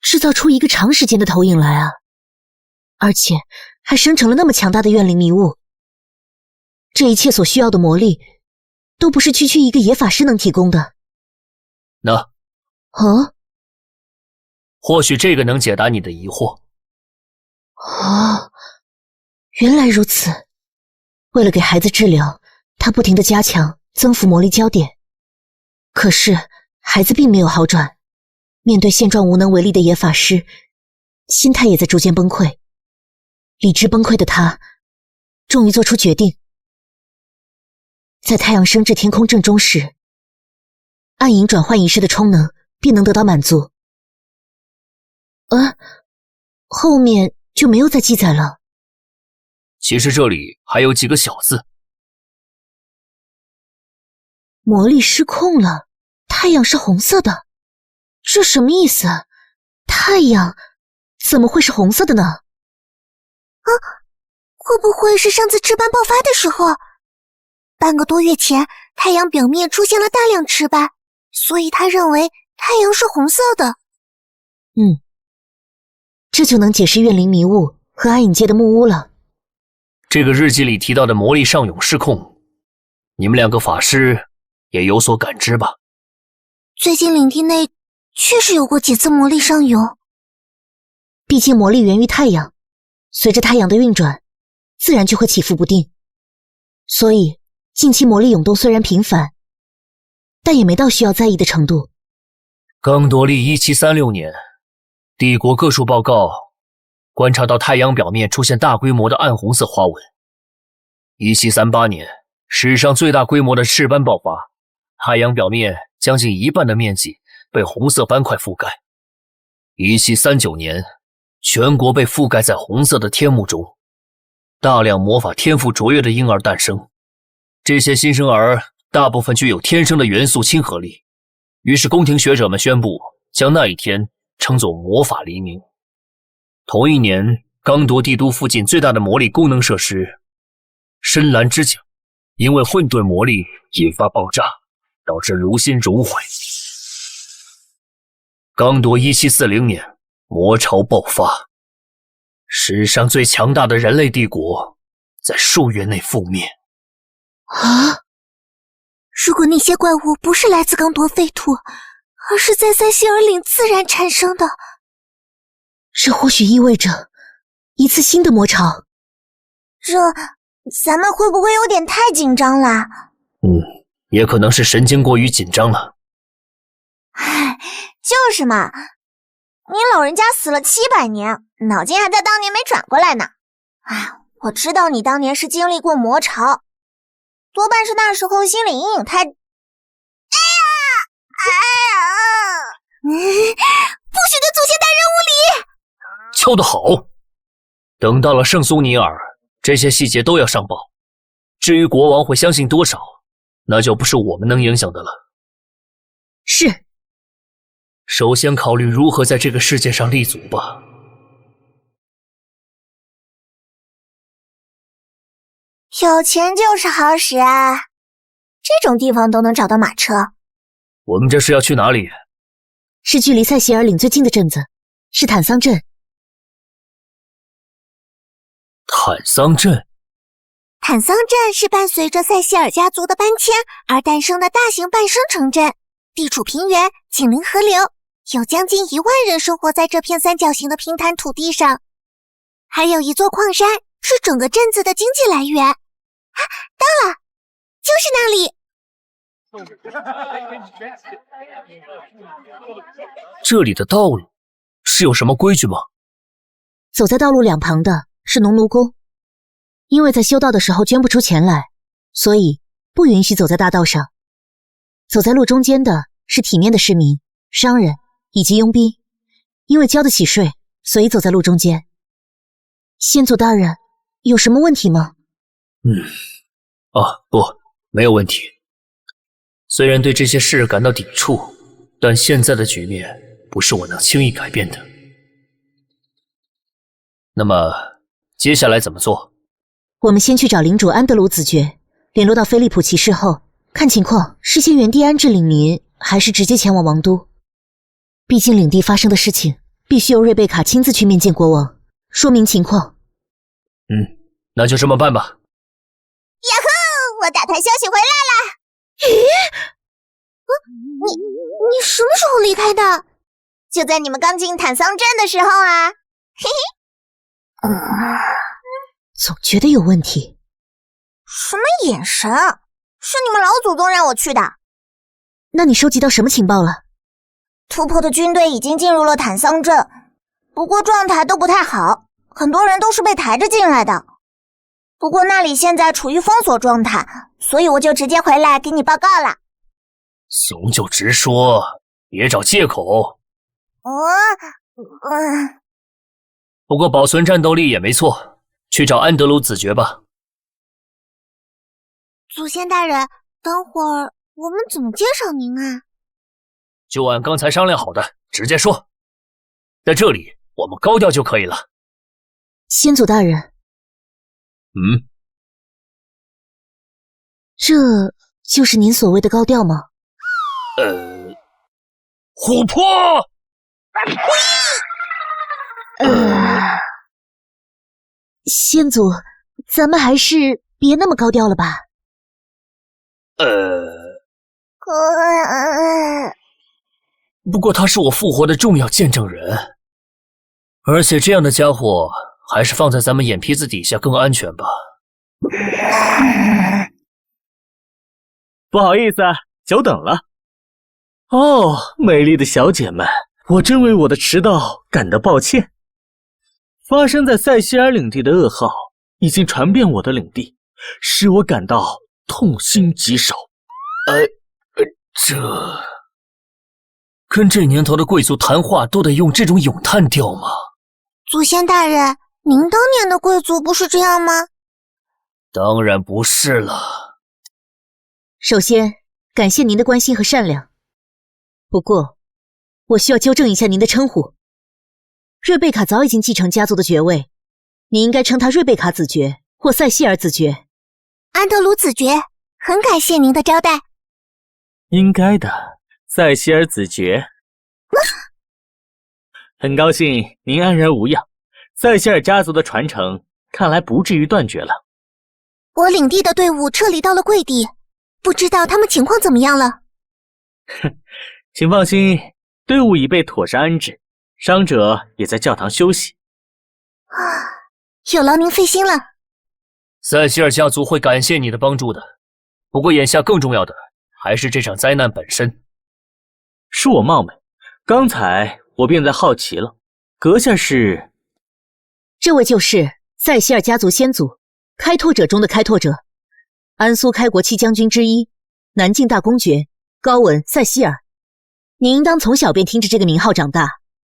制造出一个长时间的投影来啊！而且还生成了那么强大的怨灵迷雾，这一切所需要的魔力，都不是区区一个野法师能提供的。或许这个能解答你的疑惑。原来如此。为了给孩子治疗，他不停地加强增幅魔力焦点，可是孩子并没有好转。面对现状无能为力的野法师，心态也在逐渐崩溃。理智崩溃的他，终于做出决定。在太阳升至天空正中时，暗影转换仪式的充能便能得到满足。后面就没有再记载了。其实这里还有几个小字。魔力失控了，太阳是红色的。这什么意思？太阳怎么会是红色的呢？会不会是上次赤斑爆发的时候，半个多月前太阳表面出现了大量赤斑，所以他认为太阳是红色的。这就能解释怨灵迷雾和暗影界的木屋了。这个日记里提到的魔力上涌失控，你们两个法师也有所感知吧？最近领地内确实有过几次魔力上涌。毕竟魔力源于太阳，随着太阳的运转，自然就会起伏不定。所以近期魔力涌动虽然频繁，但也没到需要在意的程度。刚多利1736年，帝国各处报告观察到太阳表面出现大规模的暗红色花纹。1738年，史上最大规模的赤斑爆发，太阳表面将近一半的面积被红色斑块覆盖。1739年，全国被覆盖在红色的天幕中，大量魔法天赋卓越的婴儿诞生。这些新生儿大部分具有天生的元素亲和力，于是宫廷学者们宣布将那一天称作魔法黎明。同一年，刚铎帝都附近最大的魔力功能设施深蓝之井因为混沌魔力引发爆炸，导致炉心熔毁。刚铎1740年，魔潮爆发，史上最强大的人类帝国在数月内覆灭。啊！如果那些怪物不是来自刚铎废土，而是在塞西尔岭自然产生的，这或许意味着一次新的魔潮。咱们会不会有点太紧张了？也可能是神经过于紧张了。唉，就是嘛，您老人家死了700年，脑筋还在当年没转过来呢。唉，我知道你当年是经历过魔潮，多半是那时候心理阴影太……不许对祖先大人无礼！敲得好！等到了圣苏尼尔，这些细节都要上报。至于国王会相信多少，那就不是我们能影响的了。是。首先考虑如何在这个世界上立足吧。有钱就是好使啊，这种地方都能找到马车。我们这是要去哪里？是距离塞西尔岭最近的镇子，是坦桑镇。坦桑镇？坦桑镇是伴随着塞西尔家族的搬迁而诞生的大型半生城镇，地处平原，紧邻河流，有将近1万人生活在这片三角形的平坦土地上。还有一座矿山是整个镇子的经济来源。啊，到了，就是那里。这里的道路是有什么规矩吗？走在道路两旁的是农奴工，因为在修道的时候捐不出钱来，所以不允许走在大道上。走在路中间的是体面的市民、商人以及佣兵，因为交得起税，所以走在路中间。先祖大人，有什么问题吗？不，没有问题。虽然对这些事感到抵触，但现在的局面不是我能轻易改变的。那么接下来怎么做？我们先去找领主安德鲁子爵，联络到菲利普骑士后，看情况是先原地安置领民，还是直接前往王都。毕竟领地发生的事情，必须由瑞贝卡亲自去面见国王，说明情况。那就这么办吧。呀呵，我打探消息回来了。你什么时候离开的？就在你们刚进坦桑镇的时候啊。嘿嘿。总觉得有问题。什么眼神？是你们老祖宗让我去的。那你收集到什么情报了？突破的军队已经进入了坦桑镇，不过状态都不太好，很多人都是被抬着进来的。不过那里现在处于封锁状态，所以我就直接回来给你报告了。怂就直说，别找借口。不过保存战斗力也没错，去找安德鲁子爵吧。祖先大人，等会儿我们怎么介绍您啊？就按刚才商量好的，直接说。在这里，我们高调就可以了。先祖大人。这就是您所谓的高调吗？琥珀！先祖，咱们还是别那么高调了吧？不过他是我复活的重要见证人，而且这样的家伙还是放在咱们眼皮子底下更安全吧。不好意思，久等了。哦，美丽的小姐们，我真为我的迟到感到抱歉。发生在塞西尔领地的噩耗已经传遍我的领地，使我感到痛心疾首。这跟这年头的贵族谈话都得用这种咏叹调吗？祖先大人，您当年的贵族不是这样吗？当然不是了。首先，感谢您的关心和善良。不过，我需要纠正一下您的称呼。瑞贝卡早已经继承家族的爵位，你应该称她瑞贝卡子爵或塞西尔子爵。安德鲁子爵，很感谢您的招待。应该的，塞西尔子爵。很高兴您安然无恙，塞西尔家族的传承看来不至于断绝了。我领地的队伍撤离到了贵地，不知道他们情况怎么样了。请放心，队伍已被妥善安置，伤者也在教堂休息。有劳您费心了。塞西尔家族会感谢你的帮助的，不过眼下更重要的还是这场灾难本身。恕我冒昧，刚才我便在好奇了，阁下是？这位就是塞西尔家族先祖，开拓者中的开拓者，安苏开国7将军之一，南境大公爵高文·塞西尔。你应当从小便听着这个名号长大，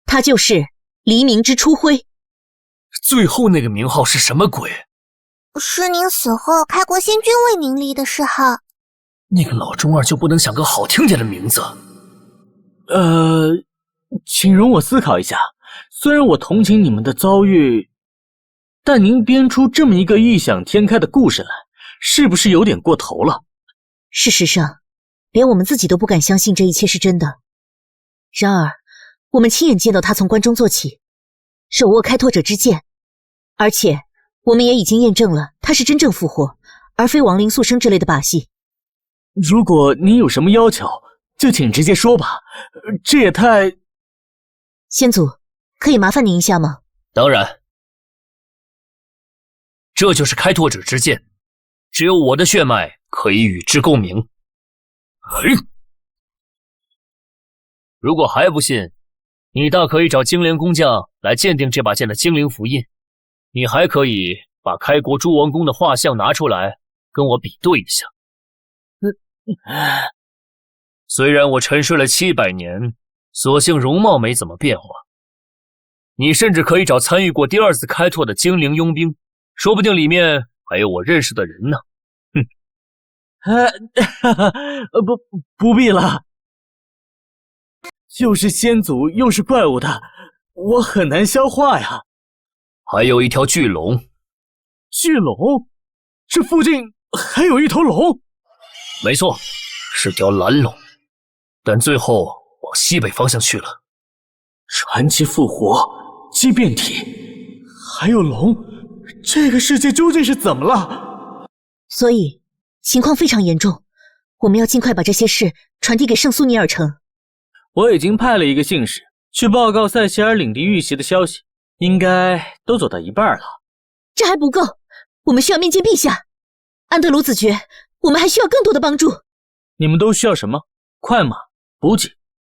他就是黎明之初晖。最后那个名号是什么鬼？是您死后开国先君为您立的谥号。那个老中二就不能想个好听点的名字？请容我思考一下。虽然我同情你们的遭遇，但您编出这么一个异想天开的故事来，是不是有点过头了？事实上，连我们自己都不敢相信这一切是真的。然而，我们亲眼见到他从关中做起，手握开拓者之剑，而且我们也已经验证了他是真正复活，而非亡灵速生之类的把戏。如果您有什么要求，就请直接说吧。这也太……先祖，可以麻烦您一下吗？当然，这就是开拓者之剑，只有我的血脉可以与之共鸣。如果还不信，你大可以找精灵工匠来鉴定这把剑的精灵符印。你还可以把开国诸王公的画像拿出来跟我比对一下。虽然我沉睡了700年，所幸容貌没怎么变化。你甚至可以找参与过第2次开拓的精灵佣兵，说不定里面还有我认识的人呢。不必了。又是先祖又是怪物的，我很难消化呀。还有一条巨龙。巨龙？这附近还有一头龙？没错，是条蓝龙，但最后往西北方向去了。传奇复活，畸变体，还有龙，这个世界究竟是怎么了？所以情况非常严重，我们要尽快把这些事传递给圣苏尼尔城。我已经派了一个信使去报告塞西尔领地遇袭的消息，应该都走到一半了。这还不够，我们需要面见陛下。安德鲁子爵，我们还需要更多的帮助。你们都需要什么？快马、补给、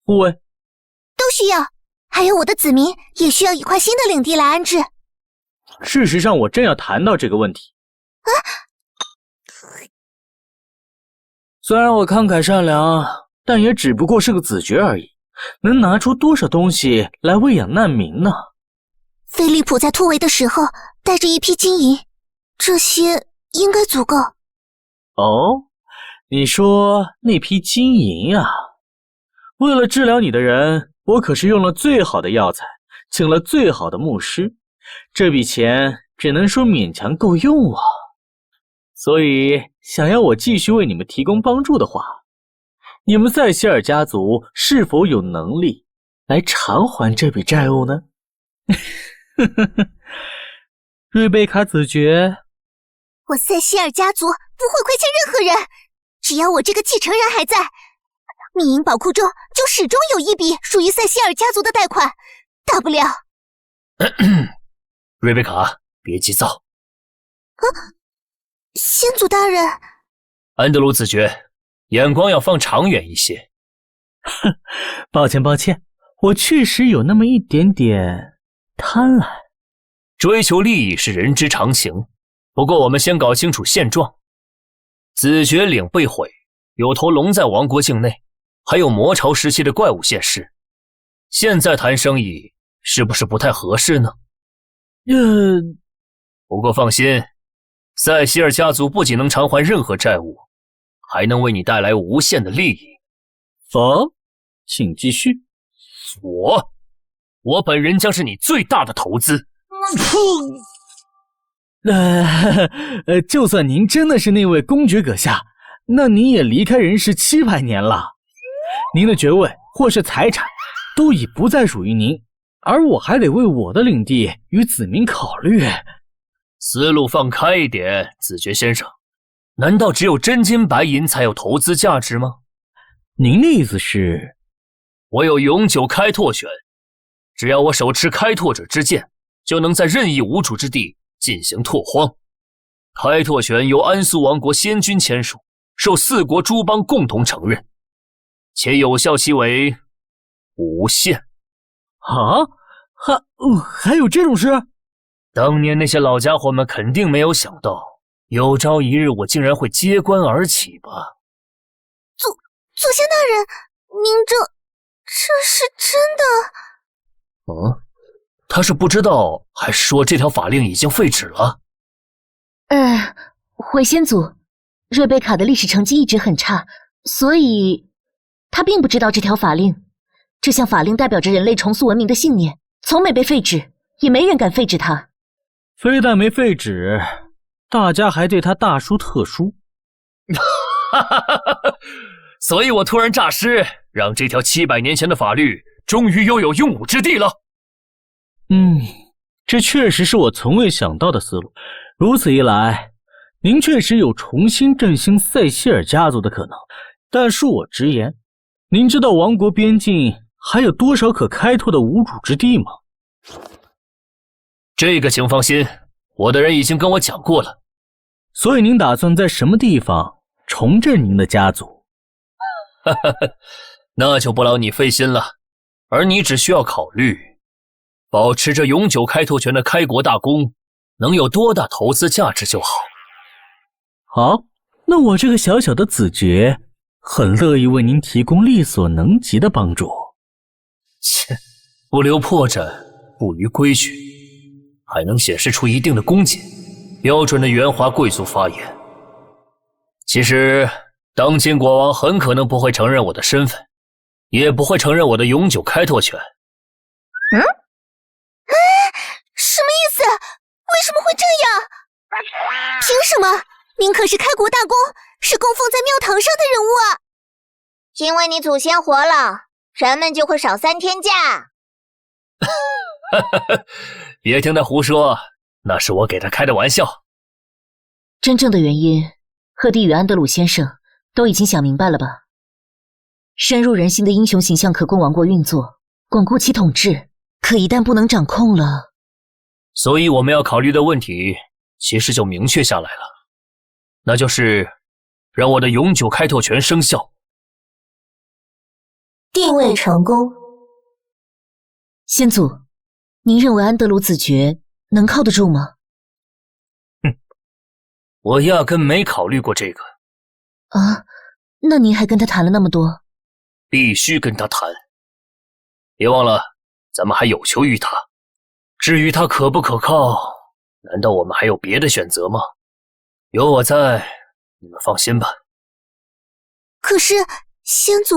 护卫？都需要，还有我的子民也需要一块新的领地来安置。事实上，我正要谈到这个问题。虽然我慷慨善良，但也只不过是个子爵而已，能拿出多少东西来喂养难民呢？菲利普在突围的时候带着一批金银，这些应该足够。哦，你说那批金银啊？为了治疗你的人，我可是用了最好的药材，请了最好的牧师，这笔钱只能说勉强够用啊。所以，想要我继续为你们提供帮助的话，你们塞西尔家族是否有能力来偿还这笔债务呢？瑞贝卡子爵，我塞西尔家族不会亏欠任何人，只要我这个继承人还在，秘银宝库中就始终有一笔属于塞西尔家族的贷款。大不了……瑞贝卡，别急躁。先祖大人，安德鲁子爵，眼光要放长远一些。抱歉，我确实有那么一点点贪婪。追求利益是人之常情，不过我们先搞清楚现状。紫绝岭被毁，有头龙在王国境内，还有魔潮时期的怪物现世。现在谈生意是不是不太合适呢？不过放心，塞西尔家族不仅能偿还任何债务，还能为你带来无限的利益。好，请继续。我本人将是你最大的投资。就算您真的是那位公爵阁下，那您也离开人世700年了，您的爵位或是财产都已不再属于您，而我还得为我的领地与子民考虑。思路放开一点，子爵先生，难道只有真金白银才有投资价值吗？您的意思是？我有永久开拓权，只要我手持开拓者之剑，就能在任意无主之地进行拓荒。开拓权由安苏王国先君签署，受4国诸邦共同承认，且有效期为无限。啊？还有这种事？当年那些老家伙们肯定没有想到，有朝一日我竟然会揭竿而起吧。祖先大人，您这是真的？他是不知道，还是说这条法令已经废止了？回先祖，瑞贝卡的历史成绩一直很差，所以他并不知道这条法令。这项法令代表着人类重塑文明的信念，从没被废止，也没人敢废止它。非但没废止，大家还对他大书特书。所以我突然诈尸，让这条700年前的法律终于又有用武之地了。这确实是我从未想到的思路。如此一来，您确实有重新振兴塞西尔家族的可能。但恕我直言，您知道王国边境还有多少可开拓的无主之地吗？这个请放心，我的人已经跟我讲过了。所以您打算在什么地方重振您的家族？那就不劳你费心了，而你只需要考虑，保持着永久开拓权的开国大功能有多大投资价值就好。好，那我这个小小的子爵很乐意为您提供力所能及的帮助。切，不留破绽，不逾规矩，还能显示出一定的恭谨，标准的圆滑贵族发言。其实当今国王很可能不会承认我的身份，也不会承认我的永久开拓权。什么意思？为什么会这样？凭什么？您可是开国大公，是供奉在庙堂上的人物啊！因为你祖先活了，人们就会少3天假。别听他胡说，那是我给他开的玩笑。真正的原因，赫蒂与安德鲁先生都已经想明白了吧？深入人心的英雄形象可供王国运作，巩固其统治，可一旦不能掌控了，所以我们要考虑的问题其实就明确下来了，那就是让我的永久开拓权生效。定位成功。先祖，您认为安德鲁子爵能靠得住吗？我压根没考虑过这个。啊，那您还跟他谈了那么多？必须跟他谈。别忘了，咱们还有求于他。至于他可不可靠，难道我们还有别的选择吗？有我在，你们放心吧。可是，先祖，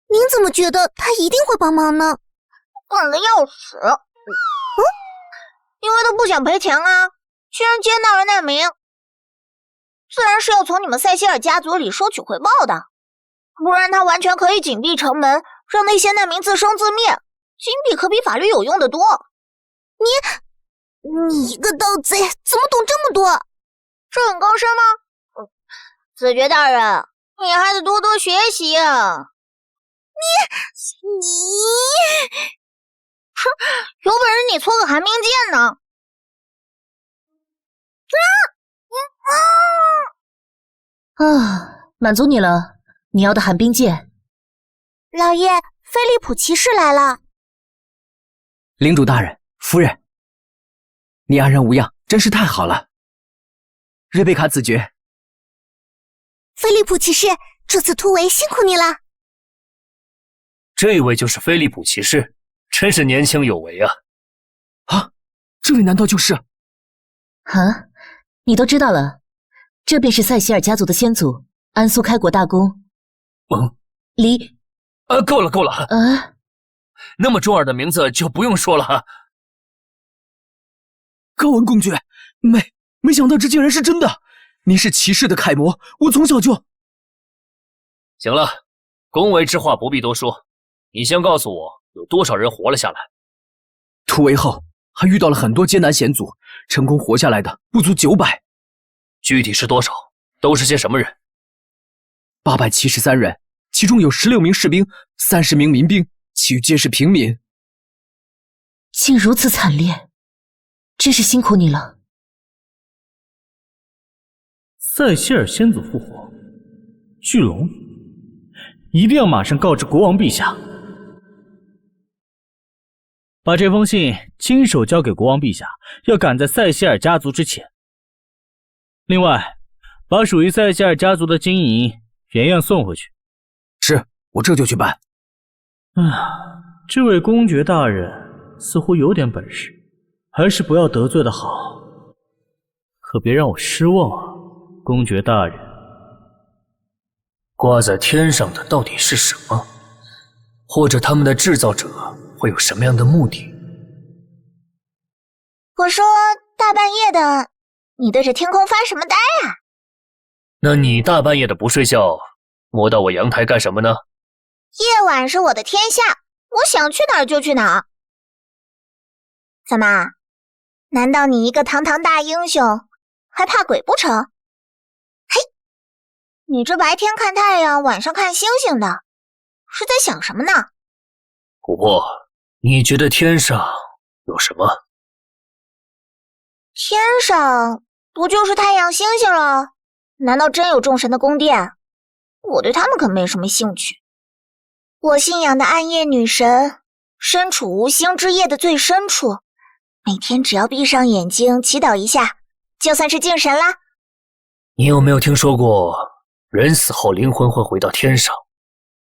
您怎么觉得他一定会帮忙呢？管得要死。因为他不想赔钱啊，居然接纳了难民。自然是要从你们塞西尔家族里收取回报的，不然他完全可以紧闭城门，让那些难民自生自灭，金币可比法律有用的多。你一个盗贼，怎么懂这么多？这很高深吗？子爵大人，你还得多多学习啊！你，哼，有本事你搓个寒冰剑呢！满足你了，你要的寒冰剑。老爷，菲利普骑士来了。领主大人，夫人，你安然无恙，真是太好了。瑞贝卡子爵，菲利普骑士，这次突围辛苦你了。这位就是菲利普骑士，真是年轻有为啊！啊，这位难道就是？啊，你都知道了，这便是塞西尔家族的先祖安苏开国大公。离，够了够了，那么重耳的名字就不用说了。高文公爵，没想到这竟然是真的，您是骑士的楷模，我从小就……行了，恭维之话不必多说，你先告诉我有多少人活了下来。突围后还遇到了很多艰难险阻，成功活下来的不足900。具体是多少？都是些什么人？873人，其中有16名士兵，30名民兵，其余皆是平民。竟如此惨烈，真是辛苦你了。塞西尔先祖复活，巨龙，一定要马上告知国王陛下，把这封信亲手交给国王陛下，要赶在塞西尔家族之前。另外，把属于塞西尔家族的金银原样送回去。是，我这就去办。这位公爵大人似乎有点本事，还是不要得罪的好。可别让我失望啊，公爵大人。挂在天上的到底是什么？或者他们的制造者会有什么样的目的？我说大半夜的，你对着天空发什么呆啊？那你大半夜的不睡觉，摸到我阳台干什么呢？夜晚是我的天下，我想去哪儿就去哪儿。怎么？难道你一个堂堂大英雄，还怕鬼不成？嘿，你这白天看太阳，晚上看星星的，是在想什么呢？琥珀，你觉得天上有什么？天上不就是太阳星星了？难道真有众神的宫殿？我对他们可没什么兴趣。我信仰的暗夜女神，身处无星之夜的最深处，每天只要闭上眼睛祈祷一下，就算是敬神啦。你有没有听说过，人死后灵魂会回到天上，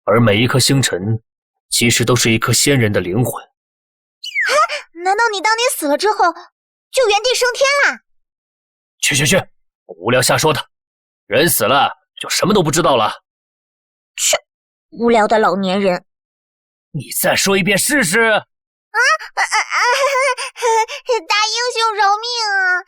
而每一颗星辰其实都是一颗仙人的灵魂？难道你当你死了之后就原地升天啦？去，无聊瞎说的，人死了就什么都不知道了。去，无聊的老年人。你再说一遍试试。大英雄饶命啊！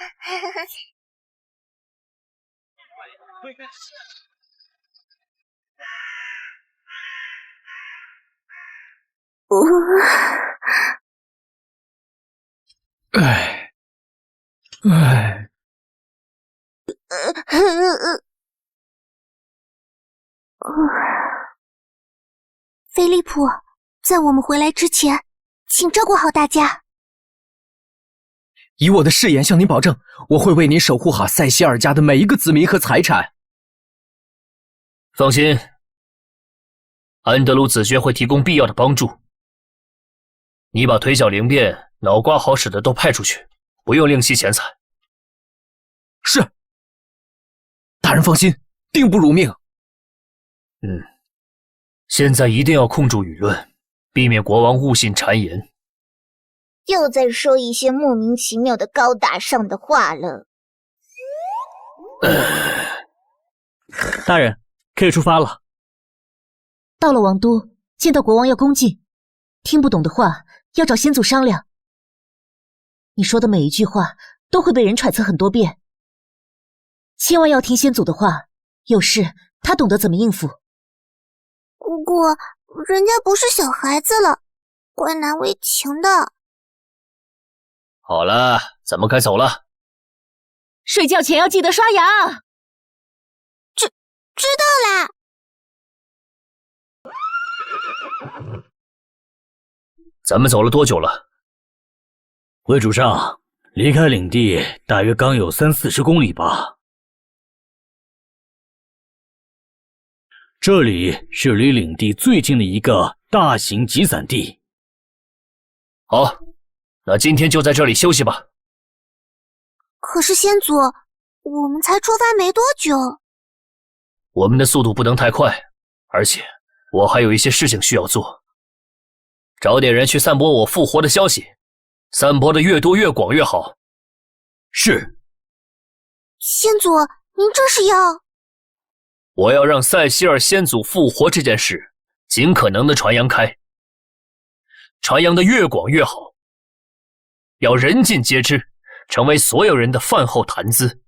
菲利普，在我们回来之前，请照顾好大家。以我的誓言向您保证，我会为您守护好塞西尔家的每一个子民和财产。放心，安德鲁子爵会提供必要的帮助。你把腿脚灵便、脑瓜好使的都派出去，不用另惜钱财。是，大人放心，定不辱命。现在一定要控住舆论，避免国王误信谗言。又在说一些莫名其妙的高大上的话了。大人，可以出发了。到了王都，见到国王要恭敬，听不懂的话要找先祖商量。你说的每一句话都会被人揣测很多遍，千万要听先祖的话，有事他懂得怎么应付。不过人家不是小孩子了，怪难为情的。好了，咱们该走了。睡觉前要记得刷牙。知道啦。咱们走了多久了？魏主上，离开领地大约刚有30-40公里吧。这里是离领地最近的一个大型集散地。好，那今天就在这里休息吧。可是先祖，我们才出发没多久。我们的速度不能太快，而且我还有一些事情需要做。找点人去散播我复活的消息，散播的越多越广越好。是。先祖，您这是要……我要让塞西尔先祖复活这件事尽可能的传扬开，传扬的越广越好，要人尽皆知，成为所有人的饭后谈资，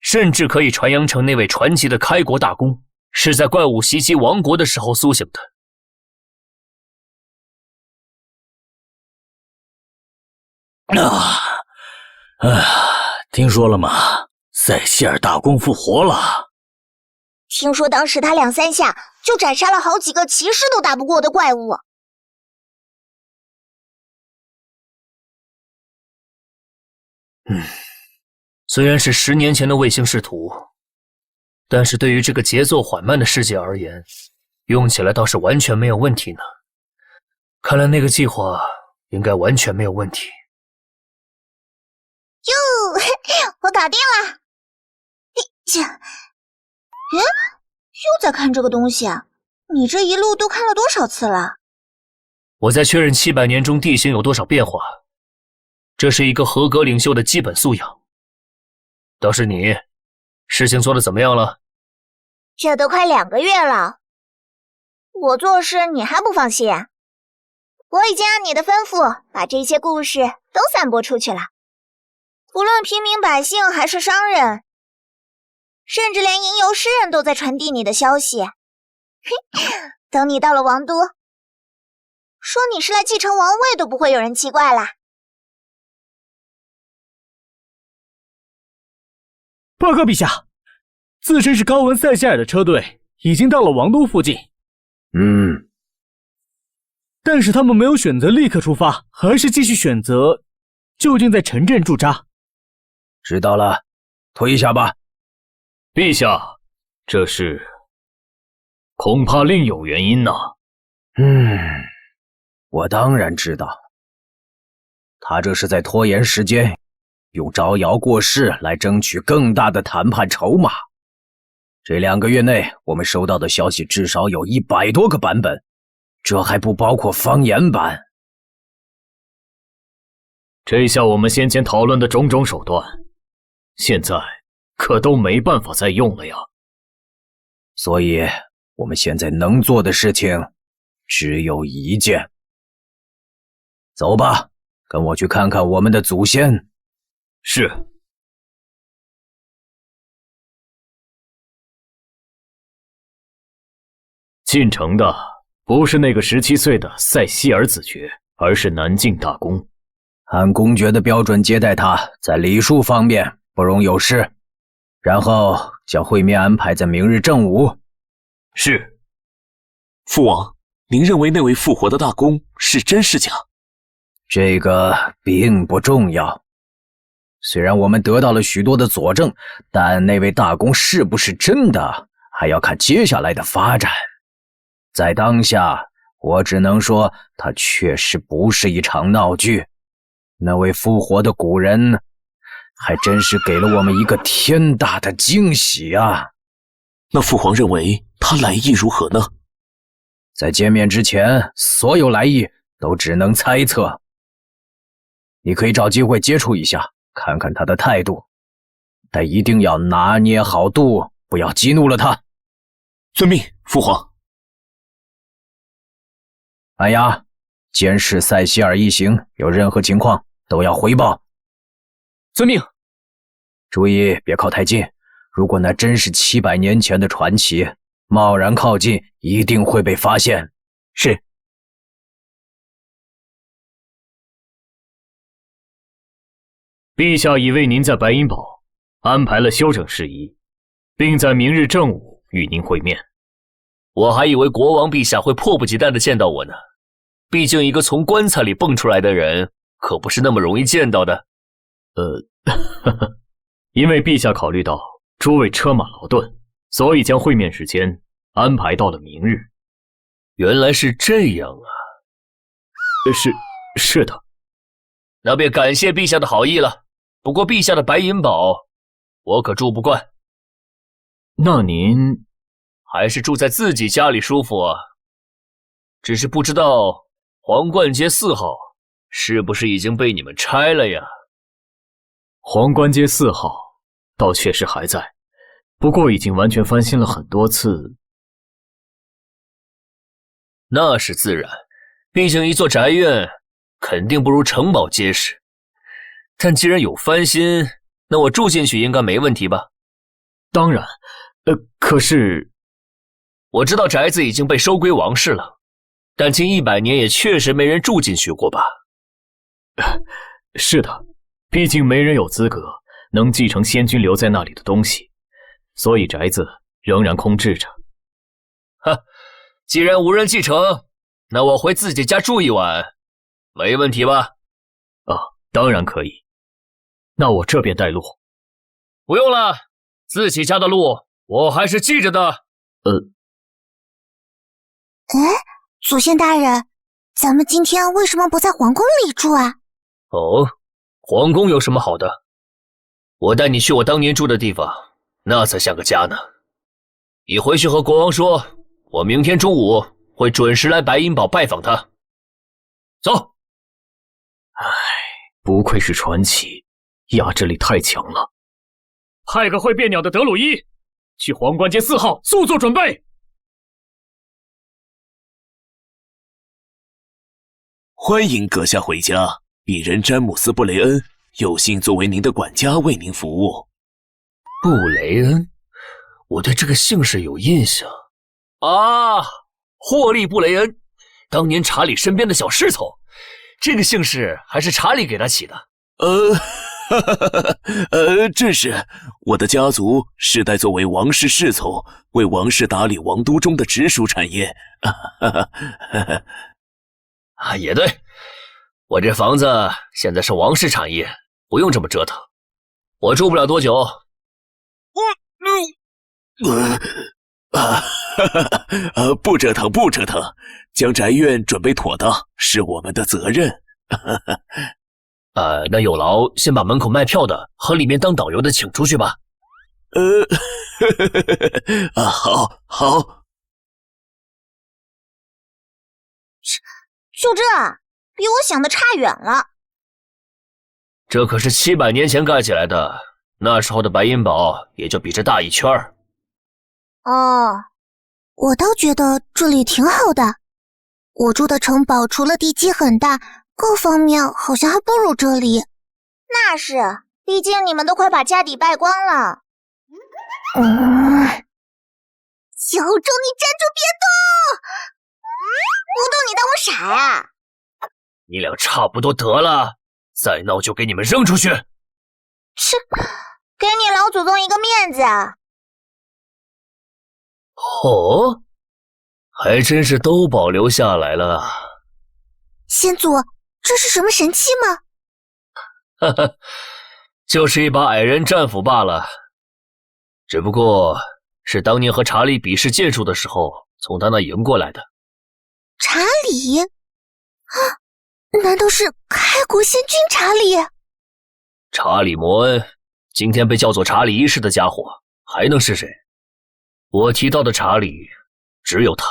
甚至可以传扬成那位传奇的开国大公是在怪物袭击王国的时候苏醒的。听说了吗？塞西尔大公复活了。听说当时他2、3下就斩杀了好几个骑士都打不过的怪物。虽然是10年前的卫星视图，但是对于这个节奏缓慢的世界而言，用起来倒是完全没有问题呢。看来那个计划应该完全没有问题。哟，我搞定了！又在看这个东西啊？你这一路都看了多少次了？我在确认700年中地形有多少变化，这是一个合格领袖的基本素养。倒是你，事情做得怎么样了？这都快2个月了，我做事你还不放心？我已经按你的吩咐，把这些故事都散播出去了。无论平民百姓还是商人，甚至连吟游诗人都在传递你的消息。等你到了王都，说你是来继承王位都不会有人奇怪啦。报告陛下，自称是高文塞西尔的车队已经到了王都附近。但是他们没有选择立刻出发，而是继续选择就近在城镇驻扎。知道了，退下吧。陛下，这是恐怕另有原因呢。我当然知道，他这是在拖延时间，用招摇过市来争取更大的谈判筹码。这2个月内，我们收到的消息至少有100多个版本，这还不包括方言版。这下我们先前讨论的种种手段，现在可都没办法再用了呀。所以，我们现在能做的事情只有一件。走吧，跟我去看看我们的祖先。是。进城的不是那个17岁的塞西尔子爵，而是南境大公。按公爵的标准接待他，在礼数方面不容有失，然后将会面安排在明日正午。是。父王，您认为那位复活的大公是真是假？这个并不重要。虽然我们得到了许多的佐证，但那位大公是不是真的，还要看接下来的发展。在当下，我只能说他确实不是一场闹剧。那位复活的古人还真是给了我们一个天大的惊喜啊！那父皇认为他来意如何呢？在见面之前，所有来意都只能猜测。你可以找机会接触一下，看看他的态度，但一定要拿捏好度，不要激怒了他。遵命，父皇。安雅，监视塞西尔一行，有任何情况都要回报。遵命。注意别靠太近，如果那真是700年前的传奇，贸然靠近一定会被发现。是。陛下已为您在白银堡安排了休整事宜，并在明日正午与您会面。我还以为国王陛下会迫不及待地见到我呢，毕竟一个从棺材里蹦出来的人可不是那么容易见到的。因为陛下考虑到诸位车马劳顿，所以将会面时间安排到了明日。原来是这样啊！是的。那便感谢陛下的好意了。不过陛下的白银堡，我可住不惯。那您还是住在自己家里舒服啊。只是不知道皇冠街4号是不是已经被你们拆了呀？皇冠街4号倒确实还在，不过已经完全翻新了很多次。那是自然，毕竟一座宅院肯定不如城堡结实。但既然有翻新，那我住进去应该没问题吧？当然，可是我知道宅子已经被收归王室了，但近100年也确实没人住进去过吧？是的，毕竟没人有资格能继承先君留在那里的东西，所以宅子仍然空置着。既然无人继承，那我回自己家住一晚，没问题吧？当然可以。那我这边带路。不用了，自己家的路我还是记着的。祖先大人，咱们今天为什么不在皇宫里住啊？哦，皇宫有什么好的？我带你去我当年住的地方，那才像个家呢。你回去和国王说，我明天中午会准时来白银堡拜访他。走。不愧是传奇，压制力太强了。派个会变鸟的德鲁伊去皇冠街4号速做准备。欢迎阁下回家，鄙人詹姆斯·布雷恩有幸作为您的管家为您服务。布雷恩，我对这个姓氏有印象啊，霍利·布雷恩，当年查理身边的小侍从。这个姓氏还是查理给他起的。正是，我的家族世代作为王室侍从，为王室打理王都中的直属产业。也对，我这房子现在是王室产业，不用这么折腾，我住不了多久。不折腾，不折腾，将宅院准备妥当是我们的责任。那有劳先把门口卖票的和里面当导游的请出去吧。好。就这，比我想的差远了。这可是700年前盖起来的，那时候的白银堡也就比这大一圈儿。我倒觉得这里挺好的。我住的城堡除了地基很大，各方面好像还不如这里。那是，毕竟你们都快把家底败光了。小周，你站住，别动！不动你当我傻呀？你俩差不多得了，再闹就给你们扔出去。给你老祖宗一个面子啊！哦，还真是都保留下来了。先祖，这是什么神器吗？就是一把矮人战斧罢了，只不过是当年和查理比试剑术的时候从他那赢过来的。查理？难道是开国先君查理？查理·摩恩，今天被叫做查理一世的家伙还能是谁？我提到的查理只有他。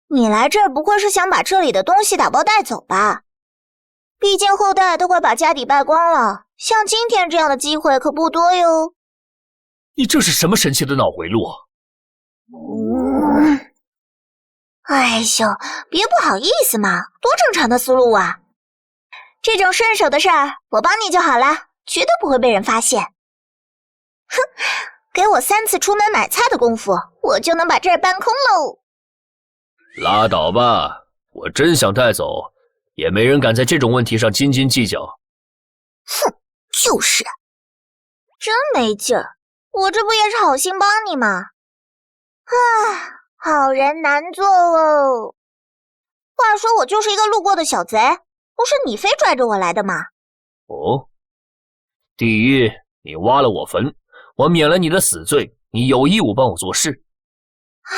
你来这儿不会是想把这里的东西打包带走吧？毕竟后代都快把家底败光了，像今天这样的机会可不多哟。你这是什么神奇的脑回路啊？哎呦，别不好意思嘛，多正常的思路啊！这种顺手的事儿，我帮你就好了，绝对不会被人发现。哼，给我3次出门买菜的功夫，我就能把这儿搬空喽。拉倒吧，我真想带走，也没人敢在这种问题上斤斤计较。哼，就是，真没劲儿，我这不也是好心帮你吗？好人难做哦。话说我就是一个路过的小贼，不是你非拽着我来的吗？哦，第一，你挖了我坟，我免了你的死罪，你有义务帮我做事。啊？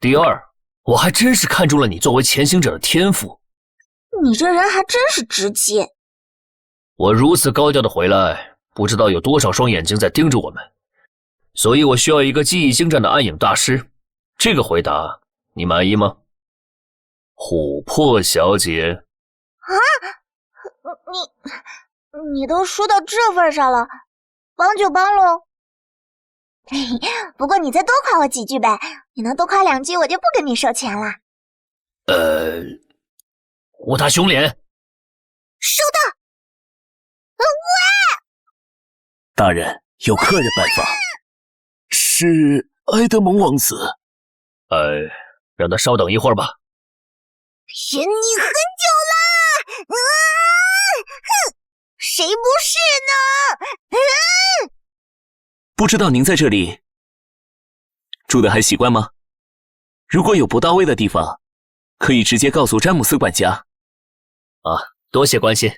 第二，我还真是看中了你作为前行者的天赋。你这人还真是直接。我如此高调的回来，不知道有多少双眼睛在盯着我们，所以我需要一个技艺精湛的暗影大师。这个回答你满意吗？琥珀小姐。啊？你都说到这份上了，帮就帮喽。不过你再多夸我几句呗，你能多夸2句，我就不跟你收钱了。无他熊脸。收到。喂！大人，有客人拜访，是埃德蒙王子。让他稍等一会儿吧。寻你很久啦！哼，谁不是呢？不知道您在这里住的还习惯吗？如果有不到位的地方，可以直接告诉詹姆斯管家。多谢关心，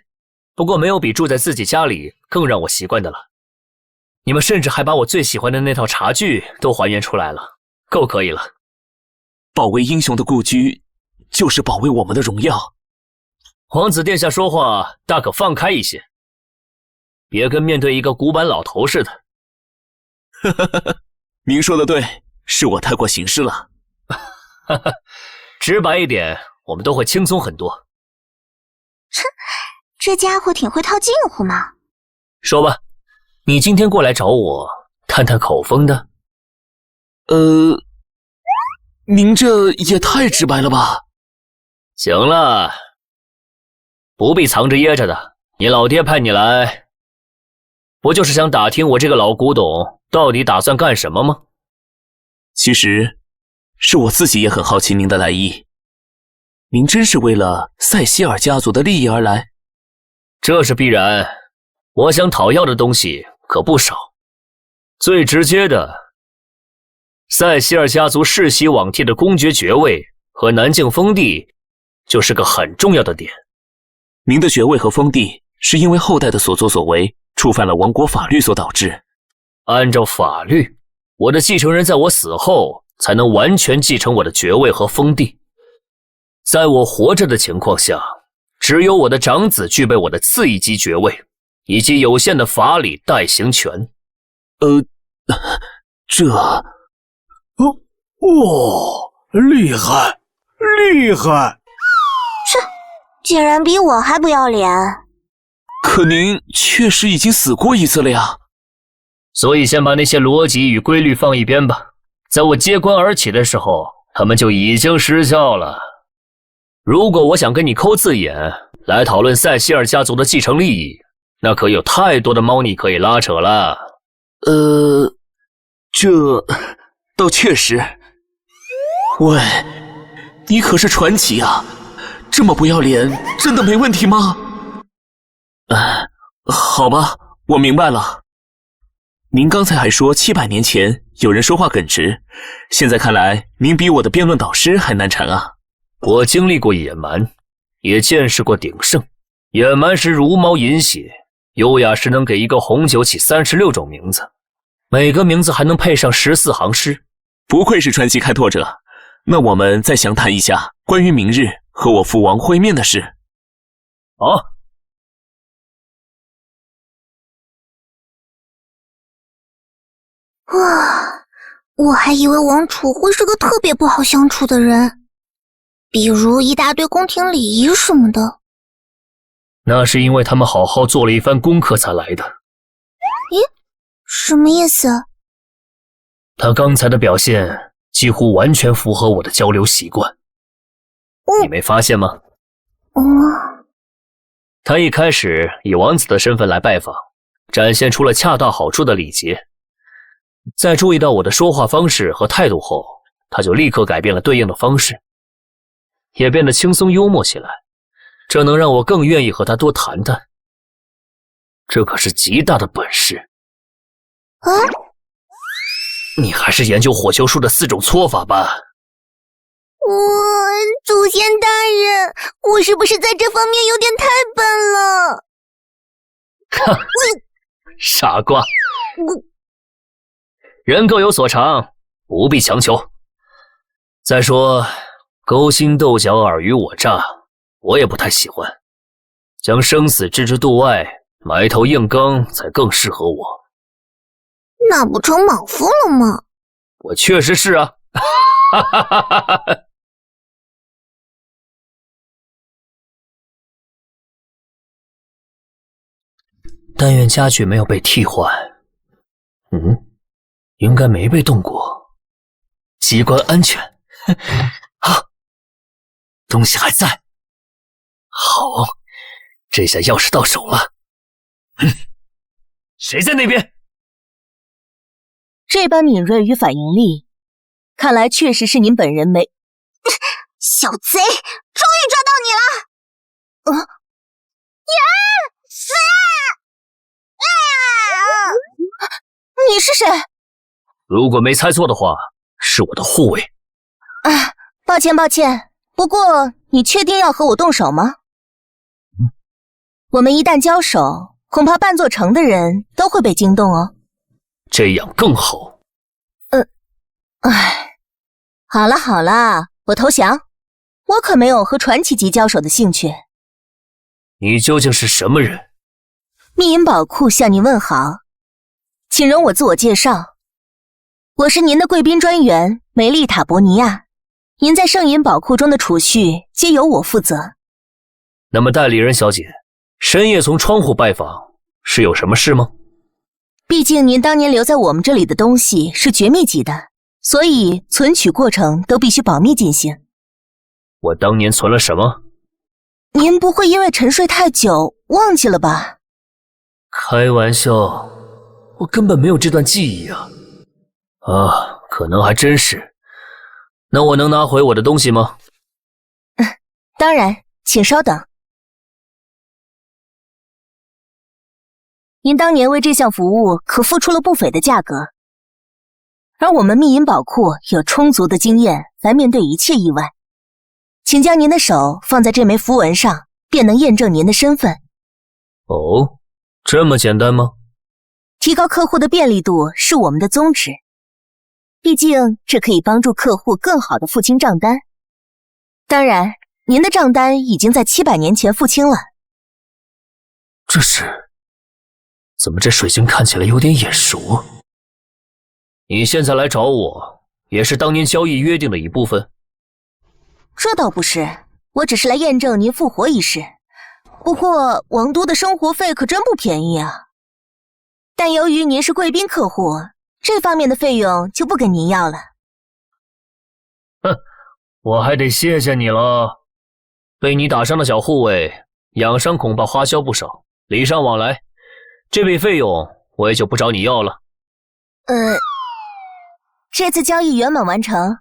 不过没有比住在自己家里更让我习惯的了。你们甚至还把我最喜欢的那套茶具都还原出来了，够可以了。保卫英雄的故居，就是保卫我们的荣耀。皇子殿下说话大可放开一些，别跟面对一个古板老头似的。您说的对，是我太过行事了。直白一点，我们都会轻松很多。这家伙挺会套近乎嘛。说吧，你今天过来找我探探口风的？您这也太直白了吧。行了，不必藏着掖着的。你老爹派你来，不就是想打听我这个老古董到底打算干什么吗？其实，是我自己也很好奇您的来意。您真是为了塞西尔家族的利益而来？这是必然。我想讨要的东西可不少。最直接的，塞西尔家族世袭罔替的公爵爵位和南境封地，就是个很重要的点。您的爵位和封地是因为后代的所作所为触犯了王国法律所导致。按照法律，我的继承人在我死后才能完全继承我的爵位和封地。在我活着的情况下，只有我的长子具备我的次一级爵位，以及有限的法理代行权。厉害，厉害！竟然比我还不要脸。可您确实已经死过一次了呀。所以先把那些逻辑与规律放一边吧。在我揭棺而起的时候，他们就已经失效了。如果我想跟你抠字眼来讨论塞西尔家族的继承利益，那可有太多的猫腻可以拉扯了。这倒确实。喂，你可是传奇啊，这么不要脸，真的没问题吗？好吧，我明白了。您刚才还说700年前有人说话耿直，现在看来您比我的辩论导师还难缠啊。我经历过野蛮，也见识过鼎盛。野蛮时茹毛饮血，优雅时能给一个红酒起36种名字，每个名字还能配上14行诗。不愧是传奇开拓者。那我们再详谈一下关于明日和我父王会面的事。好。哇，我还以为王储会是个特别不好相处的人，比如一大堆宫廷礼仪什么的。那是因为他们好好做了一番功课才来的。咦，什么意思？他刚才的表现几乎完全符合我的交流习惯。你没发现吗？他一开始以王子的身份来拜访，展现出了恰到好处的礼节。在注意到我的说话方式和态度后，他就立刻改变了对应的方式，也变得轻松幽默起来。这能让我更愿意和他多谈谈。这可是极大的本事。你还是研究火球术的4种搓法吧。祖先大人，我是不是在这方面有点太笨了？傻瓜。人各有所长，不必强求。再说，勾心斗角、尔虞我诈，我也不太喜欢。将生死置之度外，埋头硬刚才更适合我。那不成莽夫了吗？我确实是啊。哈哈哈哈哈哈！但愿家具没有被替换。应该没被动过。机关安全。啊，东西还在。好，这下钥匙到手了。谁在那边？这般敏锐与反应力，看来确实是您本人没……小贼，终于抓到你了！你是谁？如果没猜错的话，是我的护卫。抱歉，不过你确定要和我动手吗？我们一旦交手，恐怕半座城的人都会被惊动哦。这样更好。好了，我投降。我可没有和传奇级交手的兴趣。你究竟是什么人？密银宝库向您问好，请容我自我介绍。我是您的贵宾专员梅丽塔·伯尼亚，您在圣银宝库中的储蓄皆由我负责。那么代理人小姐，深夜从窗户拜访是有什么事吗？毕竟您当年留在我们这里的东西是绝密级的，所以存取过程都必须保密进行。我当年存了什么？您不会因为沉睡太久忘记了吧？开玩笑，我根本没有这段记忆啊！可能还真是。那我能拿回我的东西吗？当然，请稍等。您当年为这项服务可付出了不菲的价格，而我们密银宝库有充足的经验来面对一切意外。请将您的手放在这枚符文上，便能验证您的身份。哦，这么简单吗？提高客户的便利度是我们的宗旨，毕竟这可以帮助客户更好地付清账单。当然，您的账单已经在700年前付清了。这是……怎么这水晶看起来有点眼熟？你现在来找我，也是当年交易约定的一部分？这倒不是，我只是来验证您复活一事。不过王都的生活费可真不便宜啊。但由于您是贵宾客户，这方面的费用就不跟您要了。我还得谢谢你了。被你打伤的小护卫，养伤恐怕花销不少，礼尚往来。这笔费用我也就不找你要了。这次交易圆满完成，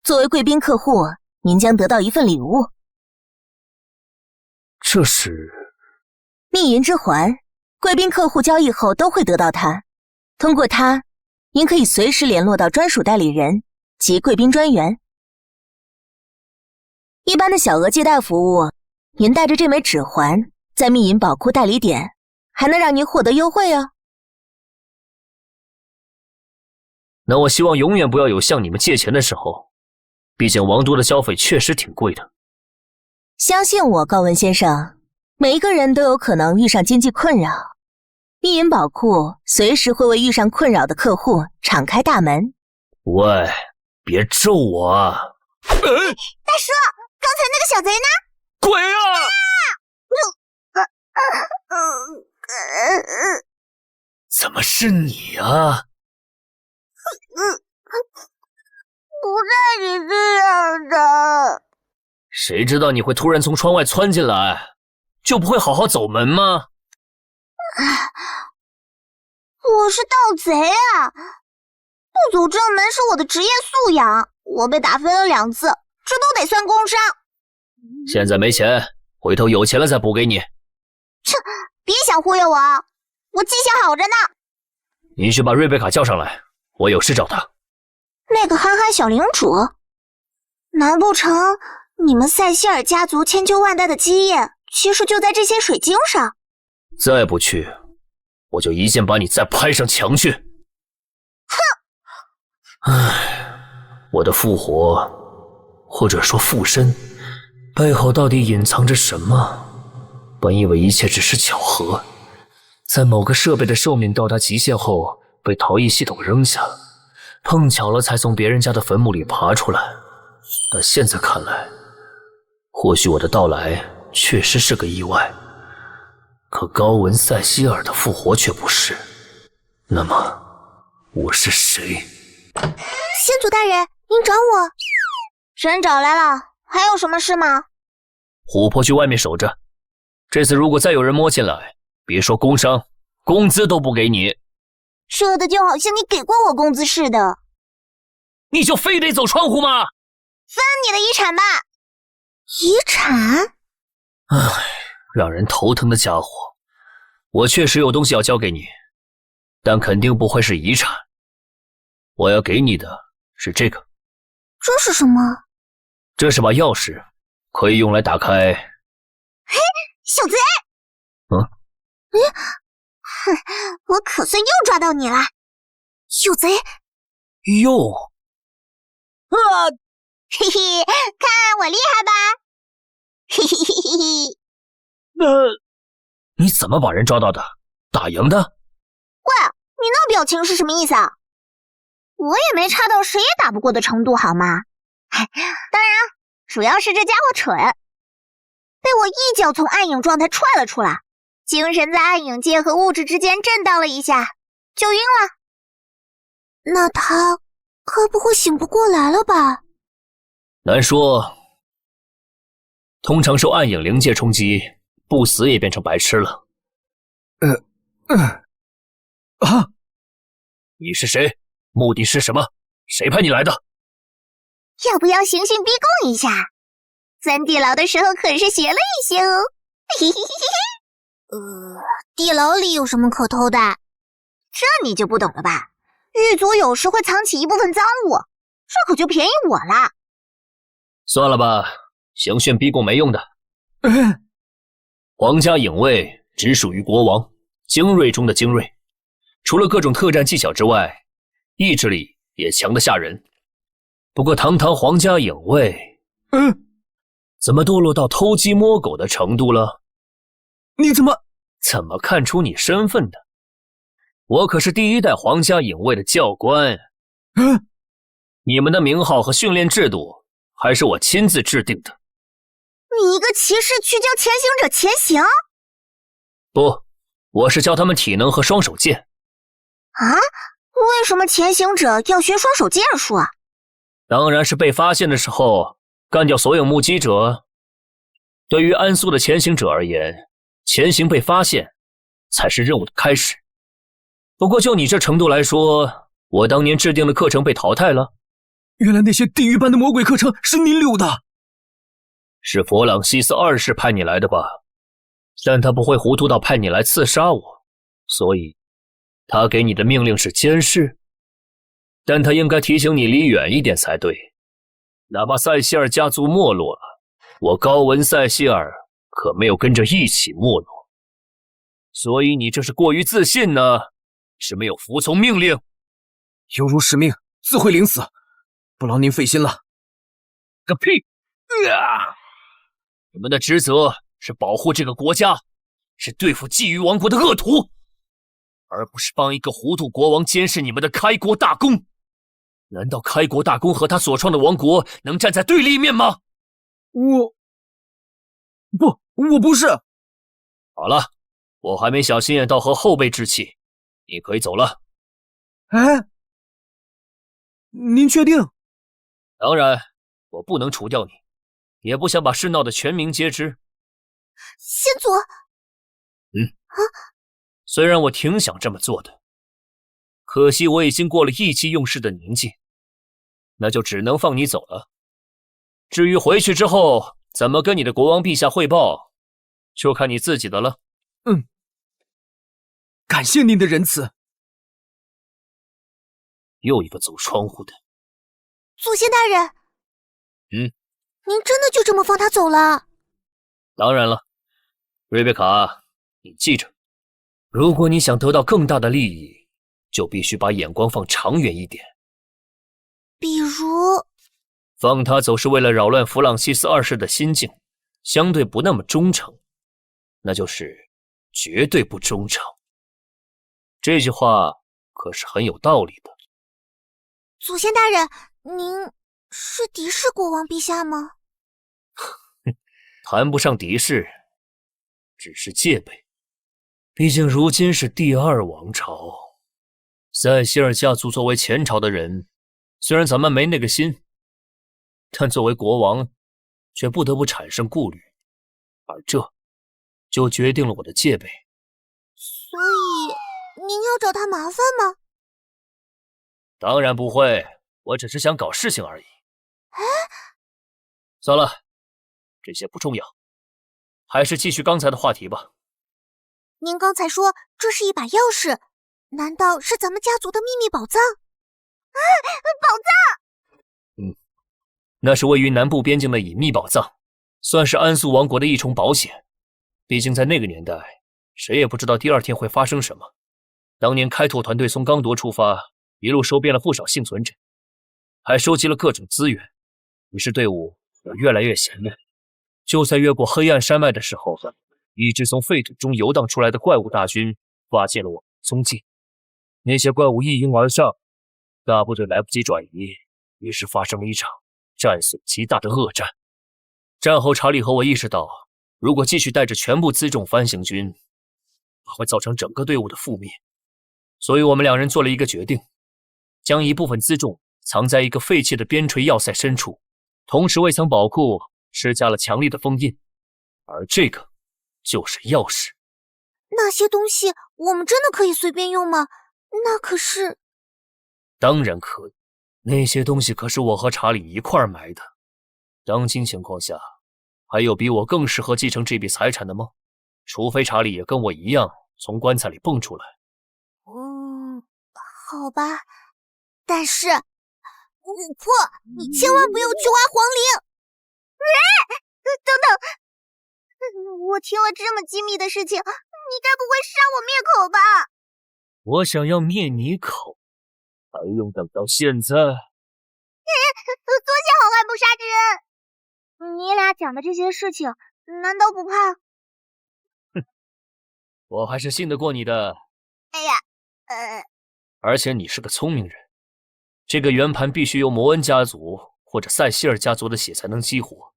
作为贵宾客户，您将得到一份礼物。这是密银之环，贵宾客户交易后都会得到它。通过它，您可以随时联络到专属代理人及贵宾专员。一般的小额借贷服务，您带着这枚指环，在密银宝库代理点，还能让您获得优惠哦。那我希望永远不要有向你们借钱的时候，毕竟王都的消费确实挺贵的。相信我，高文先生，每一个人都有可能遇上经济困扰。密银宝库随时会为遇上困扰的客户敞开大门。喂，别咒我啊！大叔，刚才那个小贼呢？鬼啊！怎么是你啊？不带你这样的。谁知道你会突然从窗外窜进来，就不会好好走门吗？我是盗贼啊！不走正门是我的职业素养，我被打飞了2次，这都得算工伤。现在没钱，回头有钱了再补给你。切，别想忽悠我，我记性好着呢。你去把瑞贝卡叫上来，我有事找她。那个憨憨小领主，难不成你们塞西尔家族千秋万代的基业，其实就在这些水晶上？再不去，我就一剑把你再拍上墙去。我的复活，或者说附身，背后到底隐藏着什么？本以为一切只是巧合，在某个设备的寿命到达极限后被逃逸系统扔下，碰巧了才从别人家的坟墓里爬出来。但现在看来，或许我的到来确实是个意外，可高文塞希尔的复活却不是。那么，我是谁？先祖大人，您找我？神找来了，还有什么事吗？琥珀去外面守着，这次如果再有人摸进来，别说工伤，工资都不给你。说的就好像你给过我工资似的。你就非得走窗户吗？分你的遗产吧。遗产？唉，让人头疼的家伙。我确实有东西要交给你，但肯定不会是遗产。我要给你的是这个。这是什么？这是把钥匙，可以用来打开。嘿，小贼！哼，我可算又抓到你了，小贼！哟，嘿嘿，看我厉害吧！嘿嘿嘿嘿嘿。你怎么把人抓到的？打赢的？喂，你那表情是什么意思啊？我也没差到谁也打不过的程度，好吗？当然，主要是这家伙蠢，被我一脚从暗影状态踹了出来，精神在暗影界和物质之间震荡了一下，就晕了。那他该不会醒不过来了吧？难说，通常受暗影灵界冲击，不死也变成白痴了。你是谁？目的是什么？谁派你来的？要不要刑讯逼供一下？钻地牢的时候可是学了一些哦。嘿嘿嘿嘿。地牢里有什么可偷的？这你就不懂了吧？狱卒有时会藏起一部分赃物，这可就便宜我了。算了吧，刑讯逼供没用的。皇家影卫只属于国王，精锐中的精锐，除了各种特战技巧之外，意志力也强得吓人。不过堂堂皇家影卫，怎么堕落到偷鸡摸狗的程度了？你怎么看出你身份的？我可是第一代皇家影卫的教官。你们的名号和训练制度还是我亲自制定的。你一个骑士去教前行者前行？不，我是教他们体能和双手剑。啊？为什么前行者要学双手剑术啊？当然是被发现的时候干掉所有目击者。对于安苏的前行者而言，前行被发现才是任务的开始。不过就你这程度来说，我当年制定的课程被淘汰了。原来那些地狱般的魔鬼课程是您留的。是弗朗西斯二世派你来的吧？但他不会糊涂到派你来刺杀我，所以他给你的命令是监视。但他应该提醒你离远一点才对。哪怕塞西尔家族没落了，我高文塞西尔可没有跟着一起没落。所以你这是过于自信呢，是没有服从命令？犹如使命，自会领死，不劳您费心了。个屁！你们的职责是保护这个国家，是对付觊觎王国的恶徒，而不是帮一个糊涂国王监视你们的开国大功。难道开国大功和他所创的王国能站在对立面吗？我不是。好了，我还没小心眼到和后辈置气，你可以走了。哎，您确定？当然，我不能除掉你，也不想把事闹得全民皆知。先祖。虽然我挺想这么做的，可惜我已经过了意气用事的年纪，那就只能放你走了。至于回去之后怎么跟你的国王陛下汇报，就看你自己的了。感谢您的仁慈。又一个走窗户的。祖先大人。您真的就这么放他走了？当然了，瑞贝卡，你记着，如果你想得到更大的利益，就必须把眼光放长远一点。比如，放他走是为了扰乱弗朗西斯二世的心境，相对不那么忠诚，那就是绝对不忠诚。这句话可是很有道理的。祖先大人，您是敌视国王陛下吗？谈不上敌视，只是戒备。毕竟如今是第二王朝，塞西尔家族作为前朝的人，虽然咱们没那个心，但作为国王，却不得不产生顾虑，而这就决定了我的戒备。所以，您要找他麻烦吗？当然不会，我只是想搞事情而已。算了，这些不重要，还是继续刚才的话题吧。您刚才说这是一把钥匙，难道是咱们家族的秘密宝藏？宝藏！那是位于南部边境的隐秘宝藏，算是安素王国的一重保险。毕竟在那个年代，谁也不知道第二天会发生什么。当年开拓团队从刚铎出发，一路收编了不少幸存者，还收集了各种资源，于是队伍也越来越闲了。就在越过黑暗山脉的时候，一支从废土中游荡出来的怪物大军发现了我们的踪迹。那些怪物一拥而上，大部队来不及转移，于是发生了一场战损极大的恶战。战后查理和我意识到，如果继续带着全部辎重翻行军，会造成整个队伍的覆灭。所以我们两人做了一个决定，将一部分辎重藏在一个废弃的边陲要塞深处，同时为藏宝库施加了强力的封印，而这个就是钥匙。那些东西我们真的可以随便用吗？那可是……当然可以，那些东西可是我和查理一块儿埋的。当今情况下，还有比我更适合继承这笔财产的吗？除非查理也跟我一样从棺材里蹦出来。好吧，但是琥珀，你千万不要去挖皇陵！等等，我听了这么机密的事情，你该不会杀我灭口吧？我想要灭你口，还用等到现在？多谢好汉不杀之恩。你俩讲的这些事情，难道不怕？我还是信得过你的。哎呀，而且你是个聪明人，这个圆盘必须由摩恩家族或者塞西尔家族的血才能激活。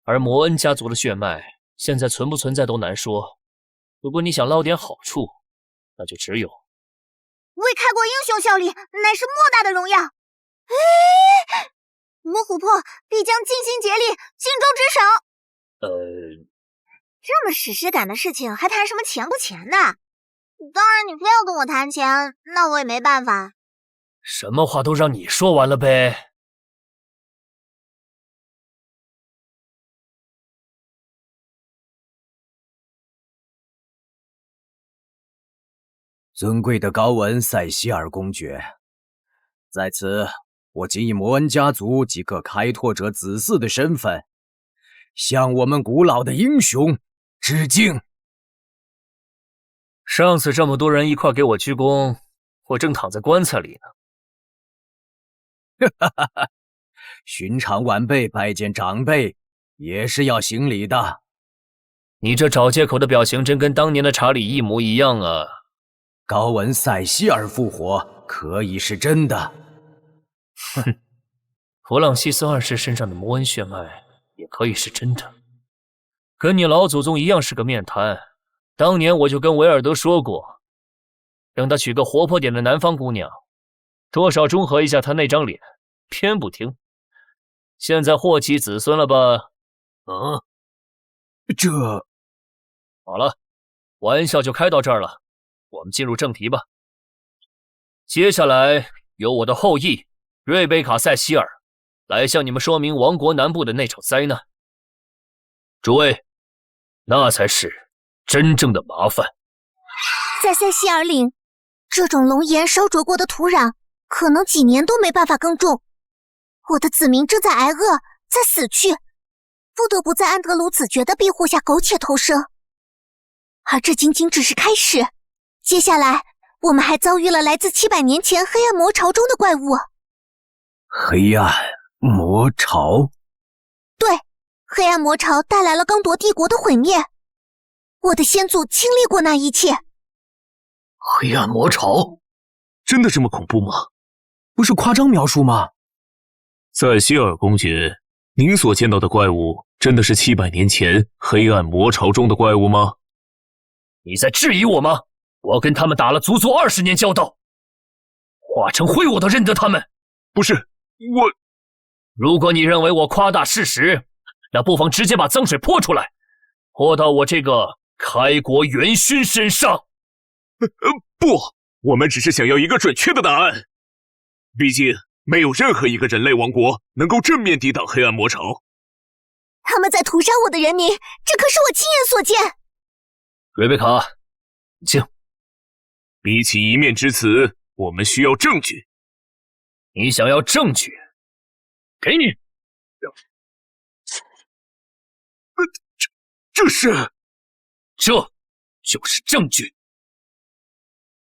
而摩恩家族的血脉现在存不存在都难说。如果你想捞点好处，那就只有为开国英雄效力，乃是莫大的荣耀。我琥珀必将尽心竭力，尽忠职守。这么史诗感的事情，还谈什么钱不钱的？当然，你非要跟我谈钱，那我也没办法。什么话都让你说完了呗。尊贵的高文塞西尔公爵，在此，我谨以摩恩家族及各开拓者子嗣的身份，向我们古老的英雄致敬。上次这么多人一块给我鞠躬，我正躺在棺材里呢。寻常晚辈拜见长辈，也是要行礼的。你这找借口的表情真跟当年的查理一模一样啊。高文塞西尔复活可以是真的。哼，弗朗西斯二世身上的摩恩血脉也可以是真的。跟你老祖宗一样是个面瘫。当年我就跟维尔德说过，等他娶个活泼点的南方姑娘，多少中和一下他那张脸，偏不听。现在祸及子孙了吧？这……好了，玩笑就开到这儿了，我们进入正题吧。接下来由我的后裔瑞贝卡·塞西尔来向你们说明王国南部的那场灾难。诸位，那才是真正的麻烦。在塞西尔岭，这种龙岩烧灼过的土壤，可能几年都没办法耕种。我的子民正在挨饿，在死去，不得不在安德鲁子爵的庇护下苟且偷生。而这仅仅只是开始，接下来我们还遭遇了来自700年前黑暗魔潮中的怪物。黑暗魔潮？对，黑暗魔潮带来了刚铎帝国的毁灭。我的先祖经历过那一切。黑暗魔潮？真的这么恐怖吗？不是夸张描述吗？塞西尔公爵，您所见到的怪物真的是700年前黑暗魔潮中的怪物吗？你在质疑我吗？我跟他们打了足足20年交道，化成灰我都认得他们。不是，如果你认为我夸大事实，那不妨直接把脏水泼出来，泼到我这个开国元勋身上。不，我们只是想要一个准确的答案。毕竟没有任何一个人类王国能够正面抵挡黑暗魔潮。他们在屠杀我的人民，这可是我亲眼所见。瑞贝卡，静。比起一面之词，我们需要证据。你想要证据？给你。这就是证据。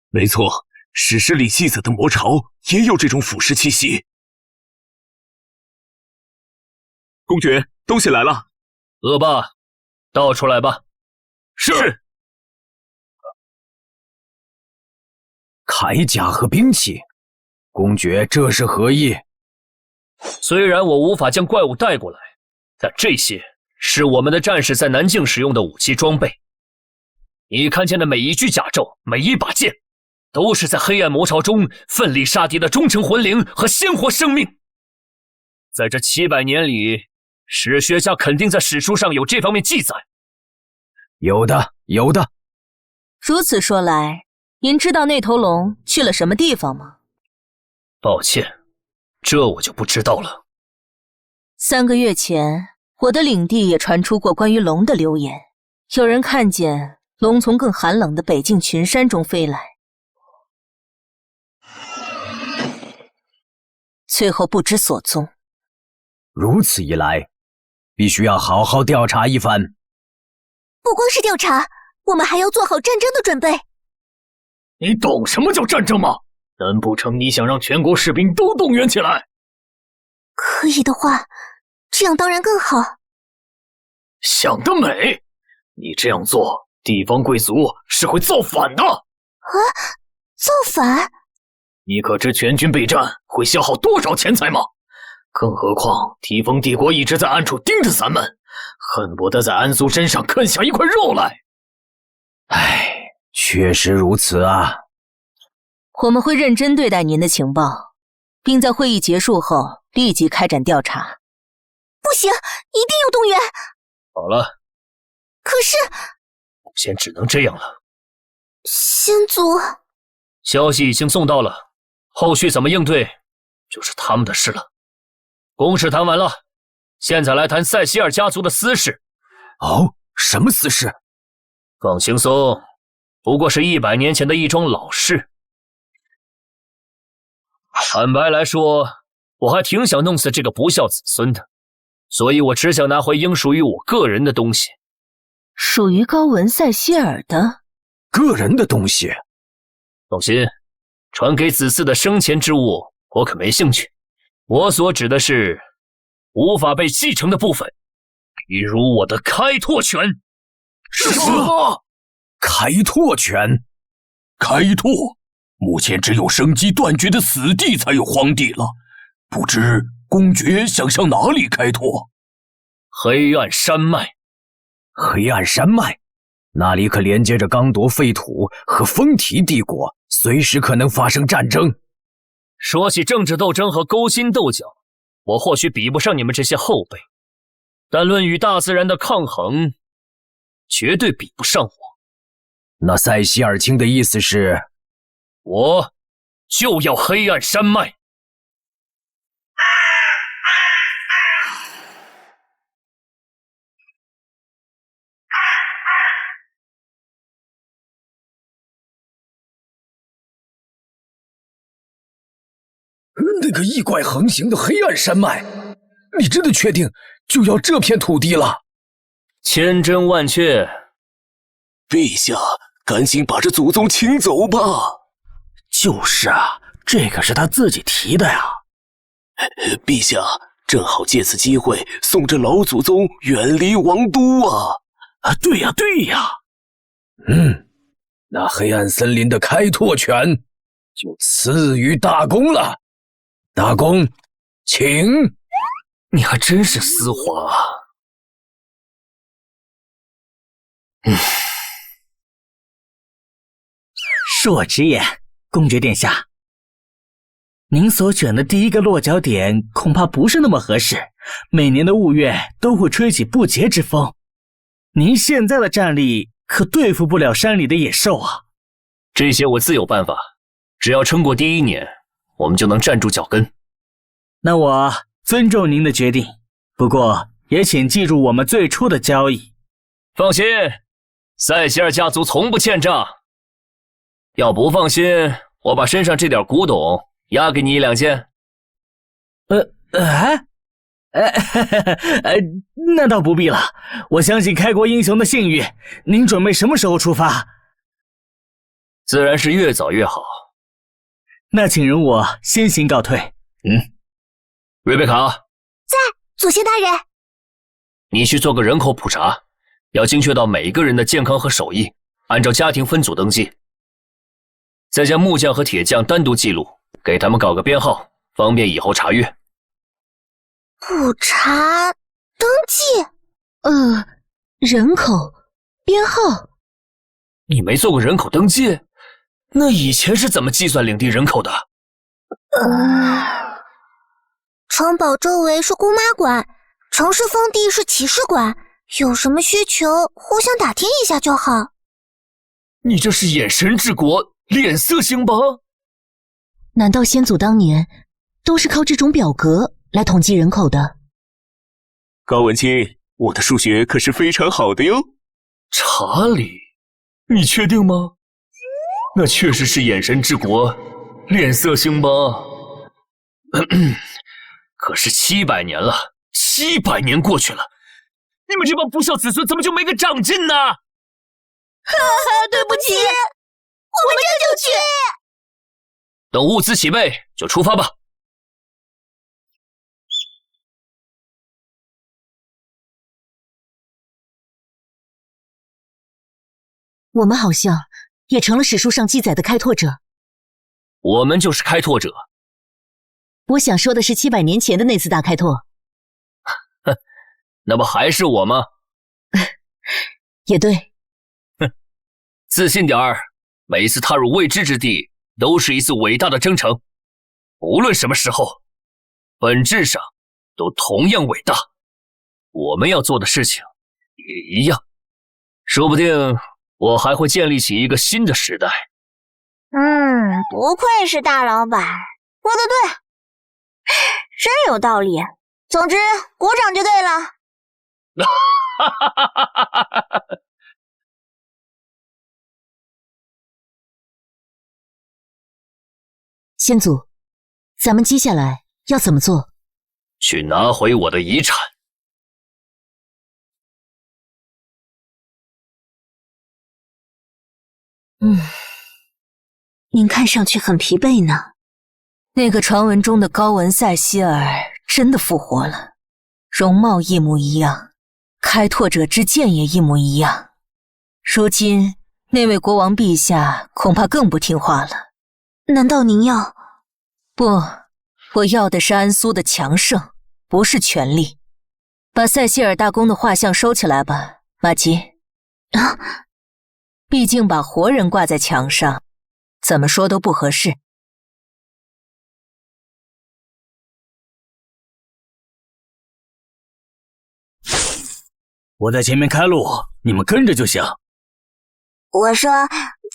没错，史诗里记载的魔潮也有这种腐蚀气息。公爵，东西来了。恶霸，倒出来吧。是。铠甲和兵器，公爵这是何意？虽然我无法将怪物带过来，但这些是我们的战士在南境使用的武器装备。你看见的每一具甲胄，每一把剑，都是在黑暗魔潮中奋力杀敌的忠诚魂灵和鲜活生命。在这700年里，史学家肯定在史书上有这方面记载。有的，有的。如此说来，您知道那头龙去了什么地方吗？抱歉，这我就不知道了。3个月前，我的领地也传出过关于龙的流言，有人看见龙从更寒冷的北境群山中飞来，最后不知所踪。如此一来，必须要好好调查一番。不光是调查，我们还要做好战争的准备。你懂什么叫战争吗？难不成你想让全国士兵都动员起来？可以的话，这样当然更好。想得美！你这样做，地方贵族是会造反的。造反？你可知全军备战会消耗多少钱财吗？更何况提丰帝国一直在暗处盯着咱们，恨不得在安苏身上啃下一块肉来。唉，确实如此啊。我们会认真对待您的情报，并在会议结束后立即开展调查。不行，一定要动员。好了，可是目前只能这样了。先祖，消息已经送到了，后续怎么应对就是他们的事了。公事谈完了，现在来谈塞西尔家族的私事。哦，什么私事？放轻松，不过是100年前的一桩老事。坦白来说，我还挺想弄死这个不孝子孙的，所以我只想拿回应属于我个人的东西。属于高文塞西尔的个人的东西？放心，传给子嗣的生前之物，我可没兴趣。我所指的是无法被继承的部分，比如我的开拓权。是什么？开拓权？开拓？目前只有生机断绝的死地才有荒地了，不知公爵想向哪里开拓？黑暗山脉。黑暗山脉？那里可连接着刚铎废土和丰提帝国，随时可能发生战争。说起政治斗争和勾心斗角，我或许比不上你们这些后辈，但论与大自然的抗衡，绝对比不上我。那塞西尔卿的意思是，我就要黑暗山脉。那个异怪横行的黑暗山脉，你真的确定就要这片土地了？千真万确。陛下，赶紧把这祖宗请走吧。就是啊，这可是他自己提的呀。陛下，正好借此机会送这老祖宗远离王都啊！对呀，对呀。那黑暗森林的开拓权就赐予大公了。大公，请。你还真是丝滑啊。恕我直言，公爵殿下，您所选的第一个落脚点恐怕不是那么合适，每年的雾月都会吹起不洁之风。您现在的战力可对付不了山里的野兽啊。这些我自有办法，只要撑过第1年，我们就能站住脚跟。那我尊重您的决定，不过也请记住我们最初的交易。放心，塞西尔家族从不欠账。要不放心，我把身上这点古董押给你1-2件。那倒不必了，我相信开国英雄的信誉。您准备什么时候出发？自然是越早越好。那请容我先行告退。瑞贝卡，在，祖先大人。你去做个人口普查，要精确到每一个人的健康和手艺，按照家庭分组登记。再将木匠和铁匠单独记录，给他们搞个编号，方便以后查阅。普查登记？人口编号？你没做过人口登记？那以前是怎么计算领地人口的？城堡周围是姑妈馆，城市封地是骑士馆，有什么需求互相打听一下就好。你这是眼神治国，脸色兴邦？难道先祖当年都是靠这种表格来统计人口的？高文清，我的数学可是非常好的哟。查理，你确定吗？那确实是眼神治国，脸色兴邦。可是700年了，700年过去了，你们这帮不孝子孙怎么就没个长进呢？对不起，我们这就去。等物资齐备就出发吧。我们好像也成了史书上记载的开拓者。我们就是开拓者。我想说的是700年前的那次大开拓。那不还是我吗？也对。自信点儿，每一次踏入未知之地都是一次伟大的征程，无论什么时候，本质上都同样伟大。我们要做的事情也一样，说不定我还会建立起一个新的时代。不愧是大老板，说得对，真有道理。总之，鼓掌就对了。先祖，咱们接下来要怎么做？去拿回我的遗产。您看上去很疲惫呢。那个传闻中的高文塞希尔真的复活了，容貌一模一样，开拓者之剑也一模一样。如今那位国王陛下恐怕更不听话了。难道您要？不，我要的是安苏的强盛，不是权力。把塞西尔大公的画像收起来吧，马吉。毕竟把活人挂在墙上，怎么说都不合适。我在前面开路，你们跟着就行。我说，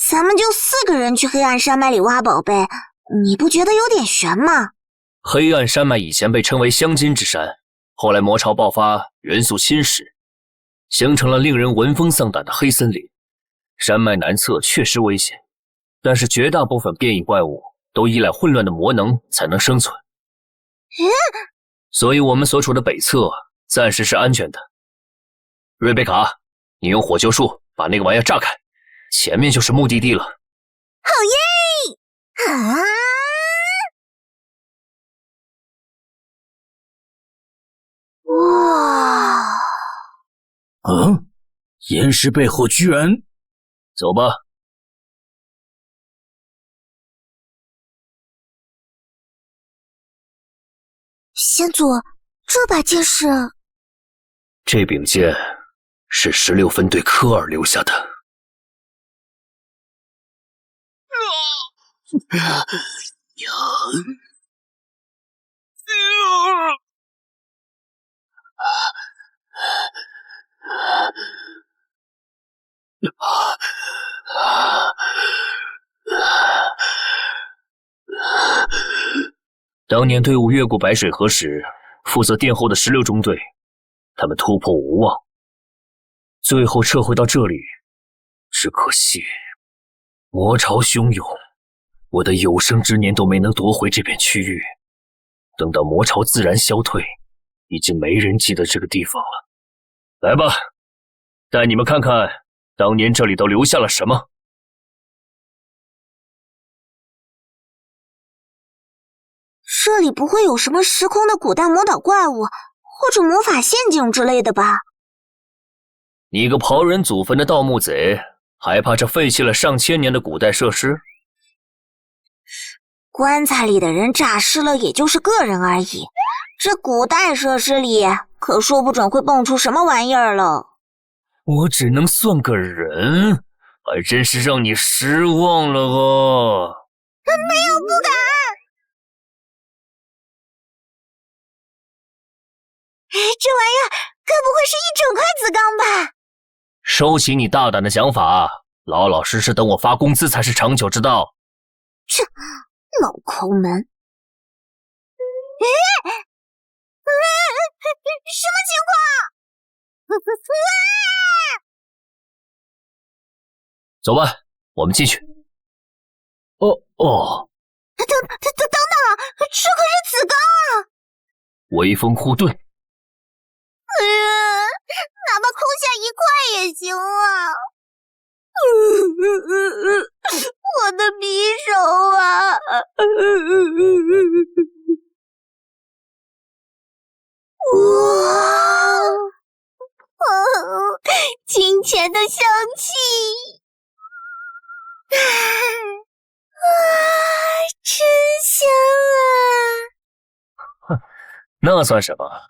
咱们就4个人去黑暗山脉里挖宝贝，你不觉得有点悬吗？黑暗山脉以前被称为香金之山，后来魔潮爆发，元素侵蚀，形成了令人闻风丧胆的黑森林。山脉南侧确实危险，但是绝大部分变异怪物都依赖混乱的魔能才能生存。所以我们所处的北侧暂时是安全的。瑞贝卡，你用火救术把那个玩意炸开，前面就是目的地了。好耶！哇！岩石背后居然……走吧。先祖，这把剑是……这柄剑是16分队科尔留下的。当年队伍越过白水河时，负责殿后的16中队，他们突破无望，最后撤回到这里。只可惜魔潮汹涌，我的有生之年都没能夺回这片区域。等到魔潮自然消退，已经没人记得这个地方了。来吧，带你们看看当年这里都留下了什么。这里不会有什么时空的古代魔导怪物，或者魔法陷阱之类的吧？你个刨人祖坟的盗墓贼，还怕这废弃了上千年的古代设施？棺材里的人诈尸了，也就是个人而已。这古代设施里，可说不准会蹦出什么玩意儿了。我只能算个人，还真是让你失望了啊！没有，不敢。这玩意儿该不会是一整块紫钢吧？收起你大胆的想法，老老实实等我发工资才是长久之道。这老抠门！什么情况？走吧，我们进去。等等，这可是紫钢啊！微风护盾。哪怕抠下一块也行啊！我的匕首啊！哇！金钱的香气！真香啊！那算什么？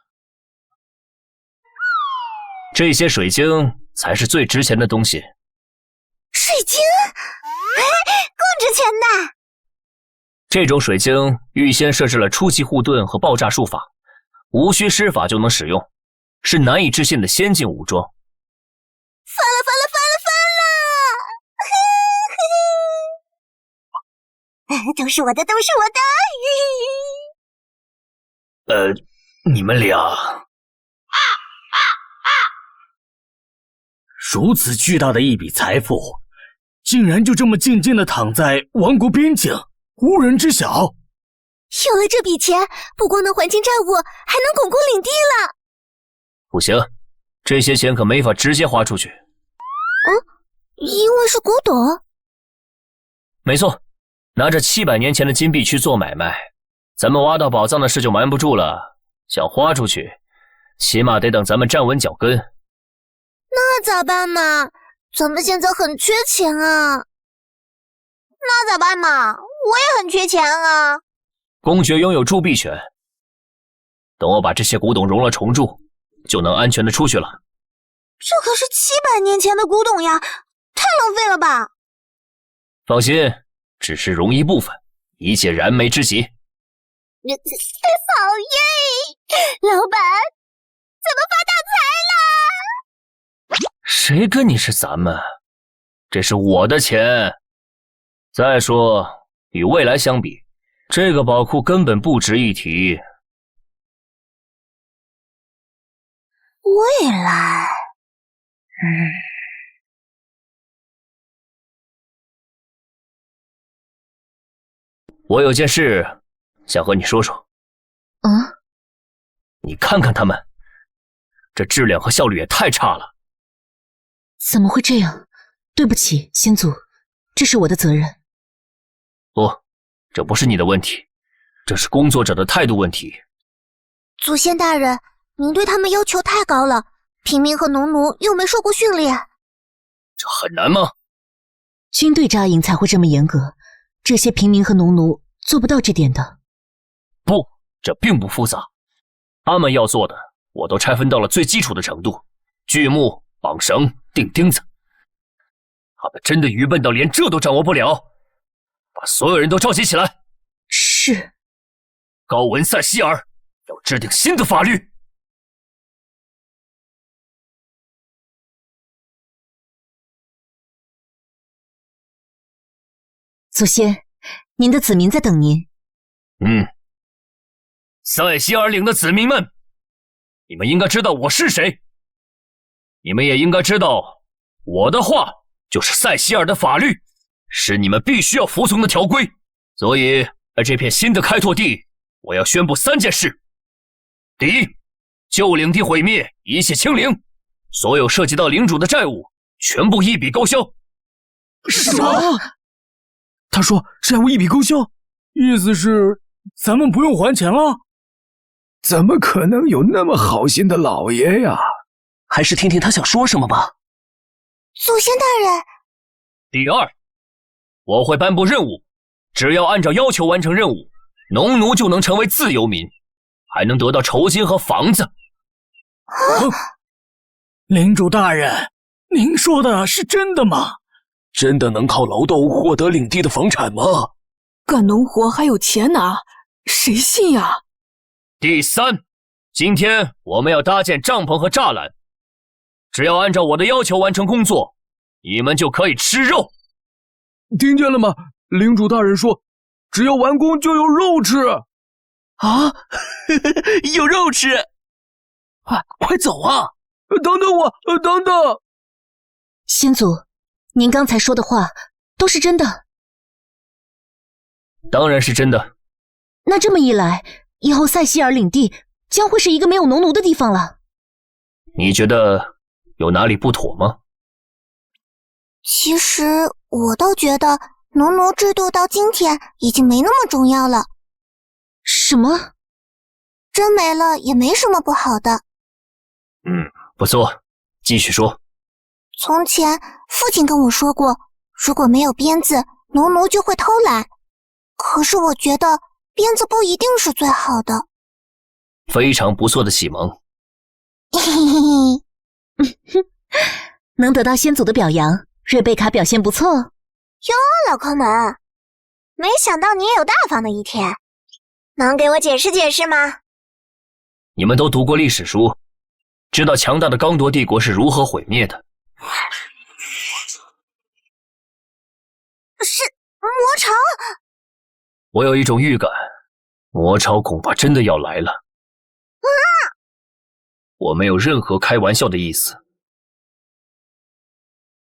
这些水晶才是最值钱的东西。水晶？够值钱的！这种水晶预先设置了初级护盾和爆炸术法，无需施法就能使用，是难以置信的先进武装。翻了！都是我的！你们俩如此巨大的一笔财富，竟然就这么静静地躺在王国边境，无人知晓。有了这笔钱，不光能还清债务，还能巩固领地了。不行，这些钱可没法直接花出去。因为是古董。没错，拿着700年前的金币去做买卖，咱们挖到宝藏的事就瞒不住了。想花出去，起码得等咱们站稳脚跟。那咋办嘛？咱们现在很缺钱啊。那咋办嘛？我也很缺钱啊。公爵拥有铸币权，等我把这些古董熔了重铸，就能安全的出去了。这可是700年前的古董呀，太浪费了吧？放心，只是熔一部分，一切燃眉之急。好耶！老板，咱们发大财了！谁跟你是咱们？这是我的钱。再说，与未来相比，这个宝库根本不值一提。未来，我有件事想和你说说。你看看他们，这质量和效率也太差了。怎么会这样？对不起，先祖，这是我的责任。不，这不是你的问题，这是工作者的态度问题。祖先大人，您对他们要求太高了，平民和农奴又没受过训练。这很难吗？军队扎营才会这么严格，这些平民和农奴做不到这点的。不，这并不复杂，他们要做的我都拆分到了最基础的程度，锯木、绑绳、钉钉子。他们真的愚笨到连这都掌握不了，把所有人都召集起来。是。高文塞希尔要制定新的法律。祖先，您的子民在等您。塞希尔岭的子民们，你们应该知道我是谁，你们也应该知道我的话就是塞希尔的法律，是你们必须要服从的条规。所以在这片新的开拓地，我要宣布3件事。第一，旧领地毁灭，一切清零，所有涉及到领主的债务全部一笔勾销。什么？他说债务一笔勾销，意思是咱们不用还钱了？怎么可能有那么好心的老爷呀？还是听听他想说什么吧。祖先大人。第二，我会颁布任务，只要按照要求完成任务，农奴就能成为自由民，还能得到酬金和房子。领主大人，您说的是真的吗？真的能靠劳动获得领地的房产吗？干农活还有钱拿，谁信呀？第三，今天我们要搭建帐篷和栅栏，只要按照我的要求完成工作，你们就可以吃肉。听见了吗？领主大人说，只要完工就有肉吃。啊，有肉吃！快走啊！等等我，等等！先祖，您刚才说的话都是真的？当然是真的。那这么一来，以后塞希尔领地将会是一个没有农奴的地方了。你觉得有哪里不妥吗？其实我倒觉得农奴制度到今天已经没那么重要了。什么？真没了也没什么不好的。不错，继续说。从前父亲跟我说过，如果没有鞭子，农奴就会偷懒。可是我觉得鞭子不一定是最好的。非常不错的启蒙。能得到先祖的表扬，瑞贝卡表现不错。哟，老抠门，没想到你也有大方的一天，能给我解释解释吗？你们都读过历史书，知道强大的刚铎帝国是如何毁灭的。是魔潮。我有一种预感，魔潮恐怕真的要来了。我没有任何开玩笑的意思。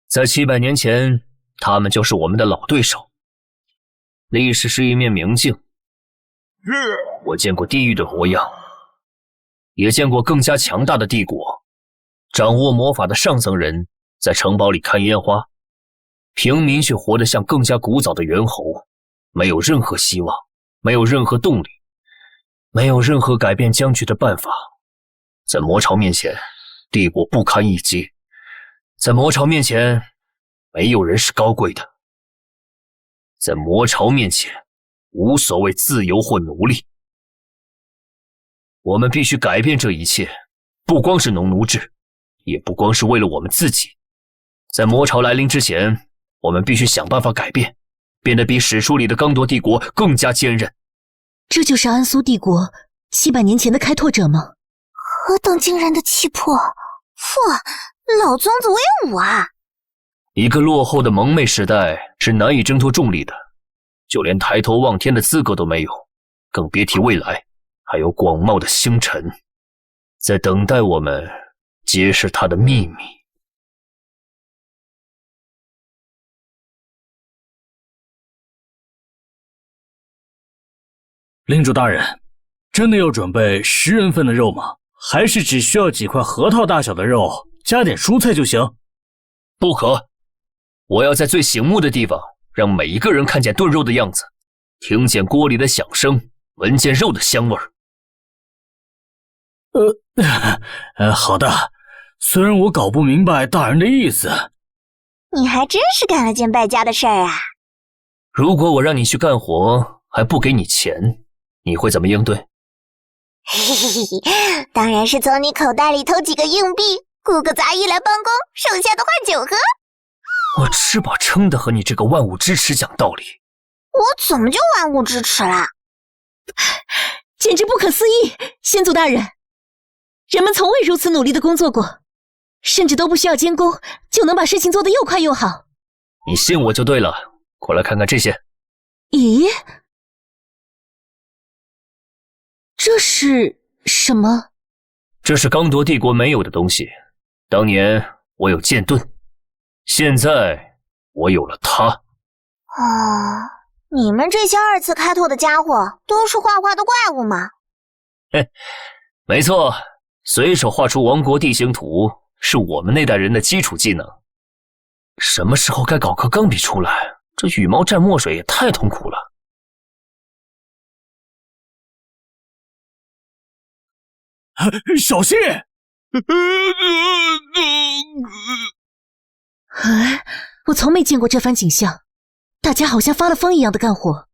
在700年前，他们就是我们的老对手。历史是一面明镜，我见过地狱的模样，也见过更加强大的帝国。掌握魔法的上层人在城堡里看烟花，平民却活得像更加古早的猿猴，没有任何希望，没有任何动力，没有任何改变僵局的办法。在魔潮面前，帝国不堪一击。在魔潮面前，没有人是高贵的。在魔潮面前，无所谓自由或奴隶。我们必须改变这一切，不光是农奴制，也不光是为了我们自己。在魔潮来临之前，我们必须想办法改变，变得比史书里的刚铎帝国更加坚韧。这就是安苏帝国700年前的开拓者吗？何等惊人的气魄！哇，老宗子威武啊！一个落后的蒙昧时代是难以挣脱重力的，就连抬头望天的资格都没有，更别提未来还有广袤的星辰在等待我们揭示它的秘密。领主大人，真的要准备10人份的肉吗？还是只需要几块核桃大小的肉，加点蔬菜就行？不可，我要在最醒目的地方让每一个人看见炖肉的样子，听见锅里的响声，闻见肉的香味儿。好的。虽然我搞不明白大人的意思，你还真是干了件败家的事儿啊！如果我让你去干活，还不给你钱，你会怎么应对？嘿嘿嘿，当然是从你口袋里偷几个硬币，雇个杂役来帮工，剩下的换酒喝。我吃饱撑的和你这个万物之耻讲道理。我怎么就万物之耻了？简直不可思议！先祖大人，人们从未如此努力的工作过，甚至都不需要监工，就能把事情做得又快又好。你信我就对了。过来看看这些。咦，这是什么？这是刚铎帝国没有的东西。当年我有剑盾，现在我有了它。哦，你们这些二次开拓的家伙都是画画的怪物吗？嘿，没错，随手画出王国地形图是我们那代人的基础技能。什么时候该搞颗钢笔出来？这羽毛蘸墨水也太痛苦了。小心！我从没见过这番景象，大家好像发了疯一样的干活。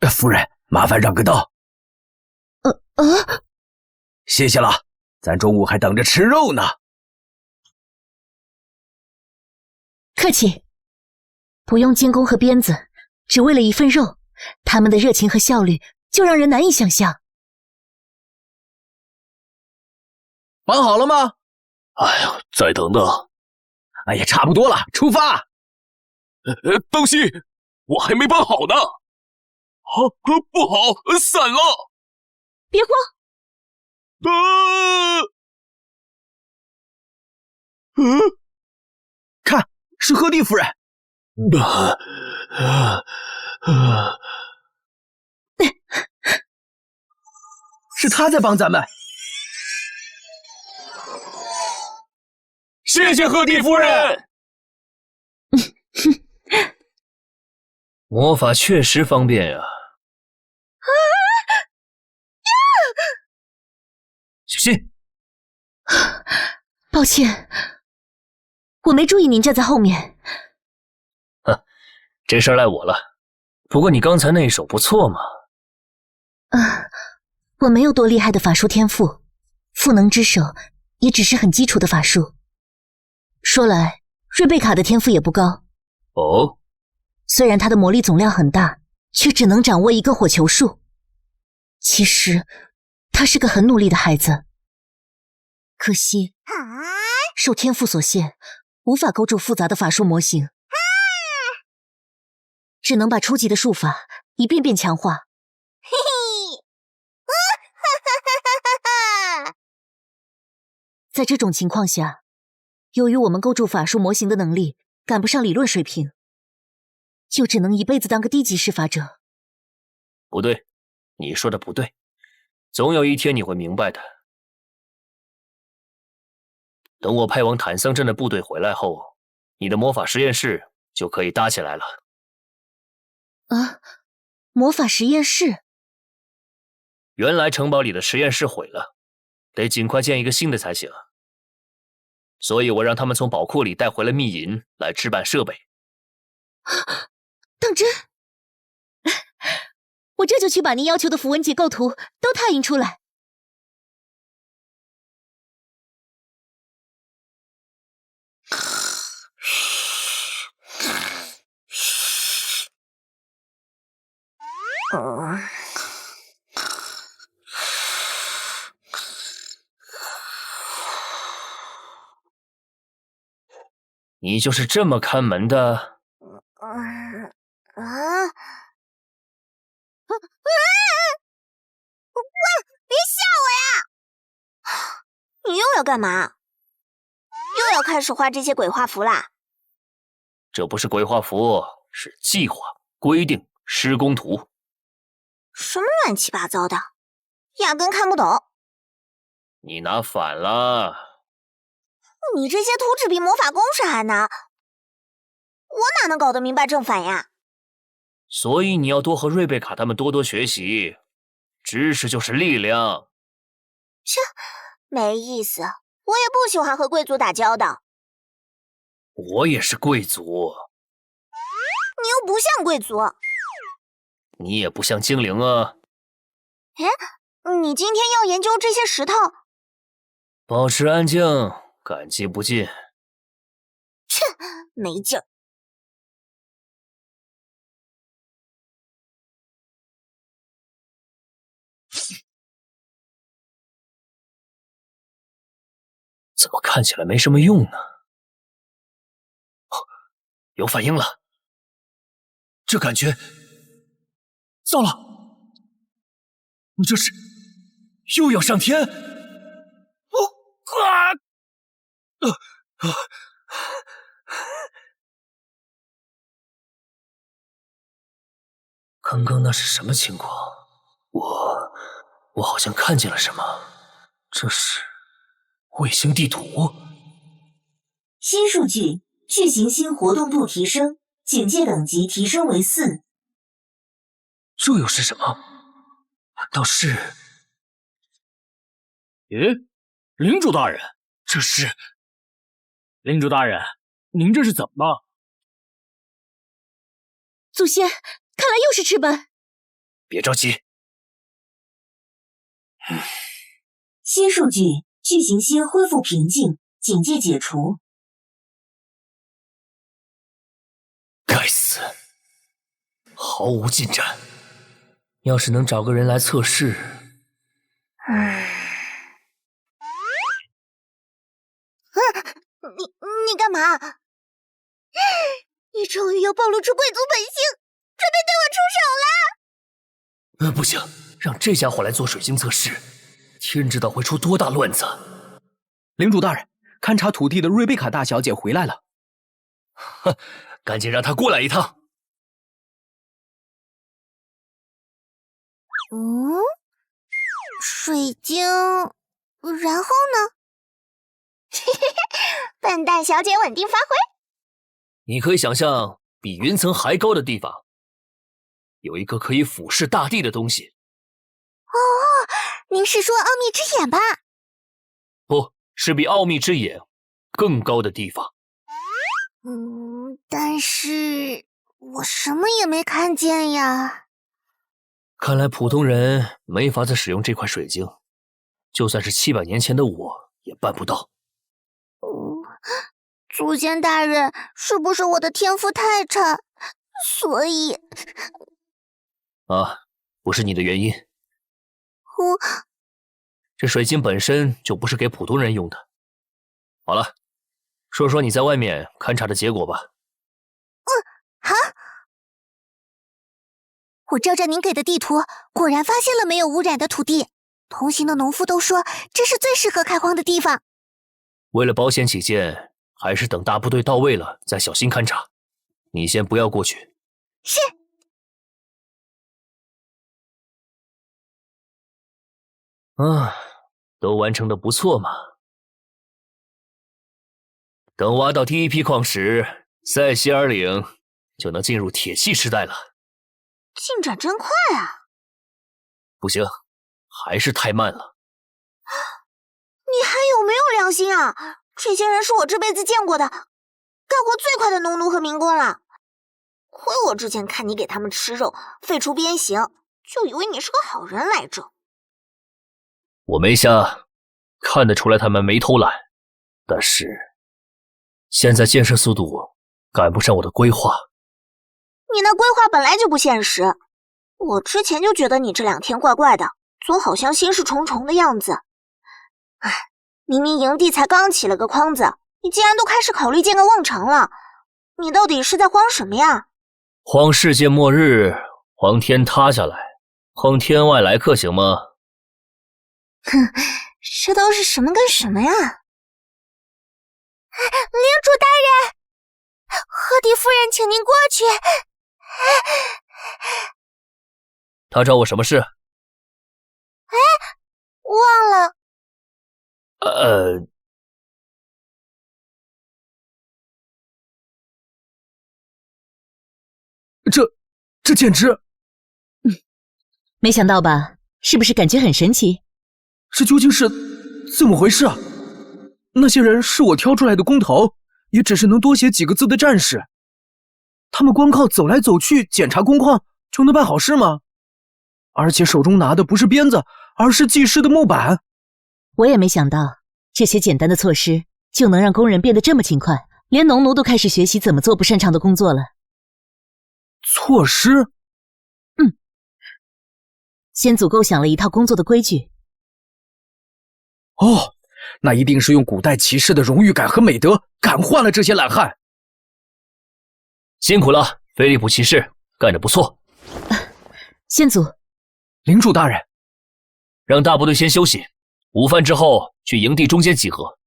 夫人，麻烦让个道。谢谢了，咱中午还等着吃肉呢。客气。不用监工和鞭子，只为了一份肉，他们的热情和效率就让人难以想象。绑好了吗？哎呀，再等等。哎呀，差不多了，出发。当心，我还没绑好呢。不好，散了。别慌。看，是鹤棣夫人。是他在帮咱们。谢谢鹤棣夫人。魔法确实方便呀。小心！抱歉，我没注意您站在后面。这事儿赖我了。不过你刚才那一手不错嘛。我没有多厉害的法术天赋，赋能之手也只是很基础的法术。说来，瑞贝卡的天赋也不高。哦，虽然他的魔力总量很大，却只能掌握一个火球术。其实，他是个很努力的孩子。可惜，受天赋所限，无法构筑复杂的法术模型。只能把初级的术法一遍遍强化。嘿嘿，在这种情况下，由于我们构筑法术模型的能力赶不上理论水平，就只能一辈子当个低级施法者。不对，你说的不对，总有一天你会明白的。等我派往坦桑镇的部队回来后，你的魔法实验室就可以搭起来了。魔法实验室？原来城堡里的实验室毁了，得尽快建一个新的才行。所以我让他们从宝库里带回了秘银来置办设备。当真？我这就去把您要求的符文结构图都拓印出来。你就是这么看门的？别吓我呀！你又要干嘛？又要开始画这些鬼画符啦？这不是鬼画符，是计划、规定、施工图。什么乱七八糟的，压根看不懂。你拿反了。你这些图纸比魔法公式还难，我哪能搞得明白正反呀？所以你要多和瑞贝卡他们多多学习，知识就是力量。切，没意思，我也不喜欢和贵族打交道。我也是贵族。你又不像贵族。你也不像精灵啊。哎，你今天要研究这些石头？保持安静，感激不尽。切，没劲儿。怎么看起来没什么用呢？有反应了，这感觉……糟了，你这是又要上天？刚刚那是什么情况？我好像看见了什么，这是卫星地图。新数据：巨行星活动度提升，警戒等级提升为4。这又是什么？难道是……咦，领主大人，这是……领主大人，您这是怎么了？祖先，看来又是赤斑。别着急。新数据：巨行星恢复平静，警戒解除。该死，毫无进展。要是能找个人来测试……你干嘛？你终于要暴露出贵族本性，准备对我出手了！不行，让这家伙来做水晶测试，天知道会出多大乱子。领主大人，勘察土地的瑞贝卡大小姐回来了。哼，赶紧让她过来一趟。水晶，然后呢？笨蛋小姐稳定发挥。你可以想象，比云层还高的地方，有一个可以俯视大地的东西。哦，您是说奥秘之眼吧？不是比奥秘之眼更高的地方。但是我什么也没看见呀。看来普通人没法子使用这块水晶，就算是700年前的我也办不到。祖先大人，是不是我的天赋太差，所以……啊，不是你的原因。这水晶本身就不是给普通人用的。好了，说说你在外面勘察的结果吧。好。我照着您给的地图，果然发现了没有污染的土地。同行的农夫都说，这是最适合开荒的地方。为了保险起见，还是等大部队到位了再小心勘察。你先不要过去。是。都完成的不错嘛。等挖到第一批矿石，塞西尔岭就能进入铁器时代了。进展真快啊！不行，还是太慢了。你还有没有良心啊？这些人是我这辈子见过的干活最快的农奴和民工了。亏我之前看你给他们吃肉，废除鞭刑，就以为你是个好人来着。我没瞎，看得出来他们没偷懒，但是现在建设速度赶不上我的规划。你那规划本来就不现实，我之前就觉得你这2天怪怪的，总好像心事重重的样子。明明营地才刚起了个筐子，你竟然都开始考虑建个瓮城了，你到底是在慌什么呀？慌世界末日，慌天塌下来，慌天外来客行吗？这都是什么跟什么呀？领主大人，赫迪夫人请您过去。他找我什么事？忘了。这简直……没想到吧？是不是感觉很神奇？这究竟是怎么回事啊？那些人是我挑出来的工头，也只是能多写几个字的战士。他们光靠走来走去检查工况就能办好事吗？而且手中拿的不是鞭子，而是记事的木板。我也没想到，这些简单的措施就能让工人变得这么勤快，连农奴都开始学习怎么做不擅长的工作了。措施？先祖构想了一套工作的规矩。哦，那一定是用古代骑士的荣誉感和美德感化了这些懒汉。辛苦了，菲利普骑士，干得不错。先祖，领主大人，让大部队先休息，午饭之后去营地中间集合，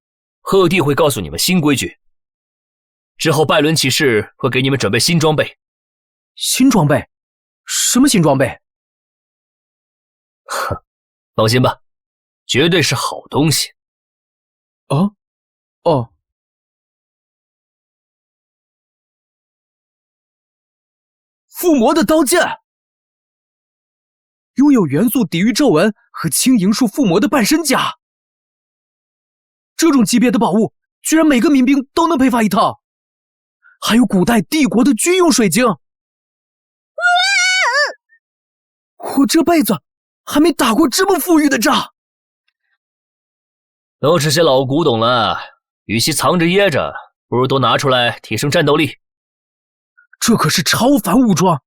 赫帝会告诉你们新规矩。之后拜伦骑士会给你们准备新装备。新装备？什么新装备？哼，放心吧，绝对是好东西。哦，附魔的刀剑，拥有元素抵御皱纹和轻盈术附魔的半身甲，这种级别的宝物，居然每个民兵都能配发一套。还有古代帝国的军用水晶，我这辈子还没打过这么富裕的仗。都是些老古董了，与其藏着掖着，不如都拿出来提升战斗力。这可是超凡武装，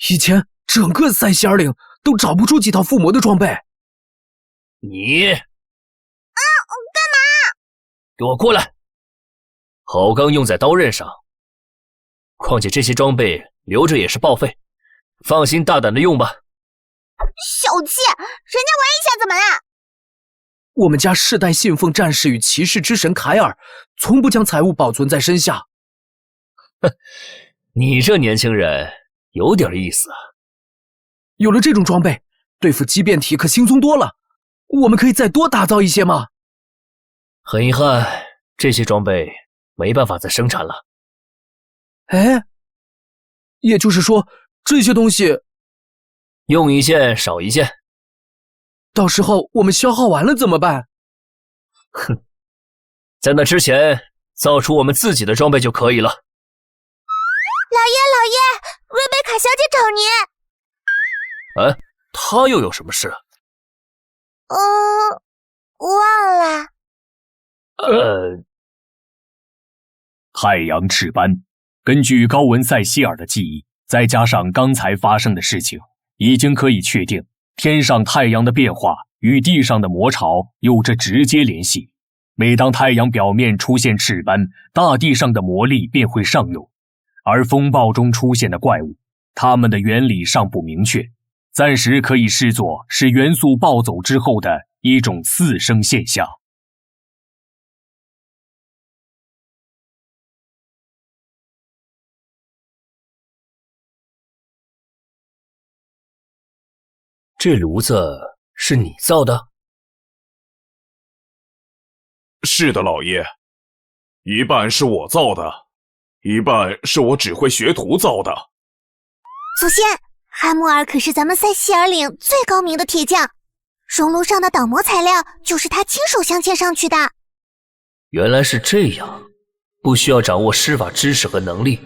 以前整个塞西尔岭都找不出几套附魔的装备。你干嘛？给我过来！好钢用在刀刃上，况且这些装备留着也是报废，放心大胆的用吧。小气，人家玩一下怎么啦？我们家世代信奉战士与骑士之神凯尔，从不将财物保存在身下。哼，你这年轻人有点意思啊。有了这种装备，对付畸变体可轻松多了。我们可以再多打造一些吗？很遗憾，这些装备没办法再生产了。哎，也就是说，这些东西用一件少一件。到时候我们消耗完了怎么办？哼，在那之前造出我们自己的装备就可以了。老爷，瑞贝卡小姐找您。哎，她又有什么事？忘了。太阳赤斑，根据高文塞希尔的记忆，再加上刚才发生的事情，已经可以确定天上太阳的变化与地上的魔潮有着直接联系。每当太阳表面出现赤斑，大地上的魔力便会上涌，而风暴中出现的怪物，它们的原理尚不明确，暂时可以视作是元素暴走之后的一种次生现象。这炉子是你造的？是的，老爷，一半是我造的，一半是我指挥学徒造的。祖先，哈穆尔可是咱们塞西尔岭最高明的铁匠，熔炉上的导模材料就是他亲手镶嵌上去的。原来是这样，不需要掌握施法知识和能力，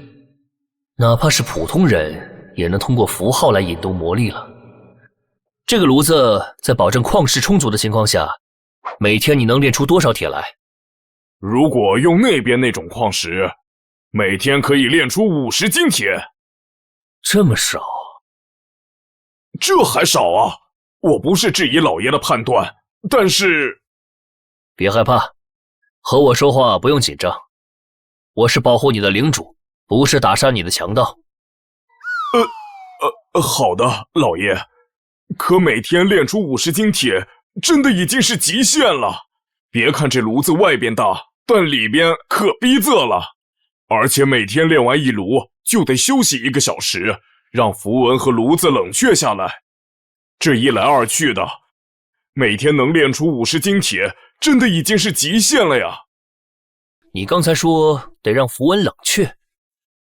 哪怕是普通人也能通过符号来引动魔力了。这个炉子在保证矿石充足的情况下，每天你能炼出多少铁来？如果用那边那种矿石，每天可以炼出50斤铁。这么少？这还少啊！我不是质疑老爷的判断，但是……别害怕，和我说话不用紧张。我是保护你的领主，不是打杀你的强盗。好的，老爷。可每天炼出50斤铁，真的已经是极限了。别看这炉子外边大，但里边可逼仄了。而且每天炼完一炉，就得休息1个小时，让符文和炉子冷却下来。这一来二去的，每天能炼出50斤铁，真的已经是极限了呀。你刚才说得让符文冷却？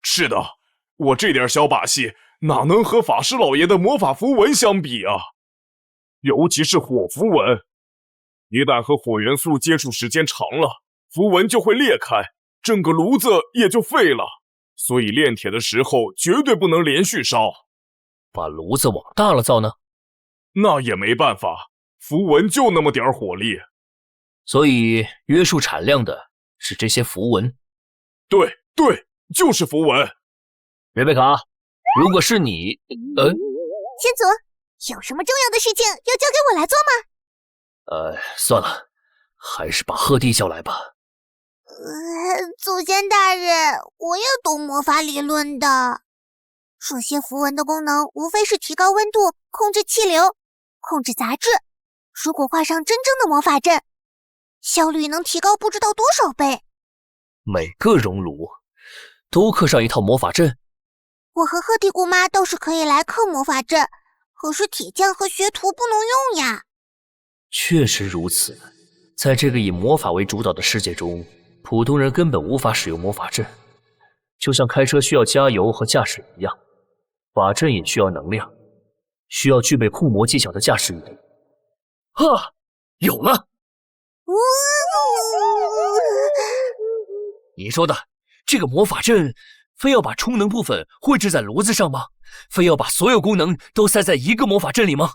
是的，我这点小把戏，哪能和法师老爷的魔法符文相比啊？尤其是火符文，一旦和火元素接触时间长了，符文就会裂开，整个炉子也就废了。所以炼铁的时候绝对不能连续烧。把炉子往大了造呢？那也没办法，符文就那么点火力。所以约束产量的是这些符文。对，就是符文。瑞贝卡，如果是你，先祖，有什么重要的事情要交给我来做吗？算了，还是把鹤弟叫来吧。祖先大人，我也懂魔法理论的。这些符文的功能无非是提高温度、控制气流、控制杂质。如果画上真正的魔法阵，效率能提高不知道多少倍。每个熔炉都刻上一套魔法阵？我和鹤弟姑妈倒是可以来刻魔法阵，可是铁匠和学徒不能用呀。确实如此，在这个以魔法为主导的世界中，普通人根本无法使用魔法阵，就像开车需要加油和驾驶一样，法阵也需要能量，需要具备控魔技巧的驾驶员。有了！你说的这个魔法阵，非要把充能部分绘制在炉子上吗？非要把所有功能都塞在一个魔法阵里吗？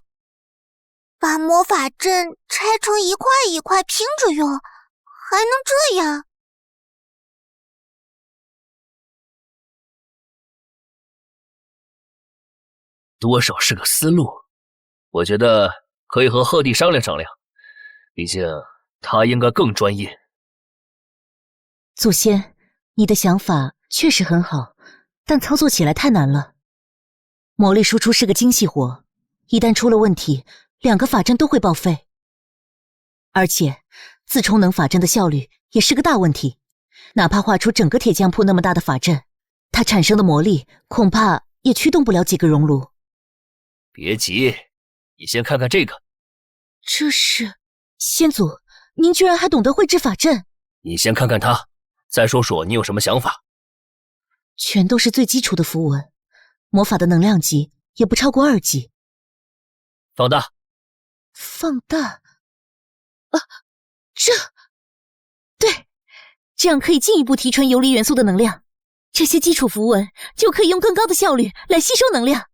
把魔法阵拆成一块一块拼着用，还能这样？多少是个思路，我觉得可以和鹤弟商量商量，毕竟他应该更专业。祖先，你的想法确实很好，但操作起来太难了。魔力输出是个精细活，一旦出了问题，2个法阵都会报废。而且自充能法阵的效率也是个大问题，哪怕画出整个铁匠铺那么大的法阵，它产生的魔力恐怕也驱动不了几个熔炉。别急，你先看看这个。这是……先祖，您居然还懂得绘制法阵？你先看看它，再说说你有什么想法。全都是最基础的符文，魔法的能量级也不超过2级。放大。放大？对，这样可以进一步提纯游离元素的能量，这些基础符文就可以用更高的效率来吸收能量。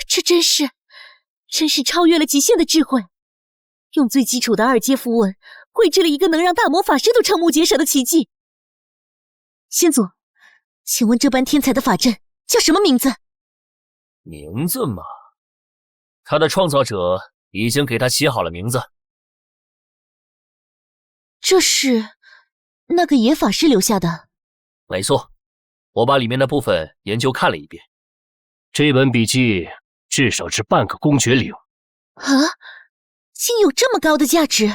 这真是超越了极限的智慧，用最基础的2阶符文绘制了一个能让大魔法师都瞠目结舌的奇迹。先祖，请问这般天才的法阵叫什么名字？名字嘛，他的创造者已经给他起好了名字。这是那个野法师留下的？没错，我把里面的部分研究看了一遍。这本笔记至少值半个公爵领。竟有这么高的价值！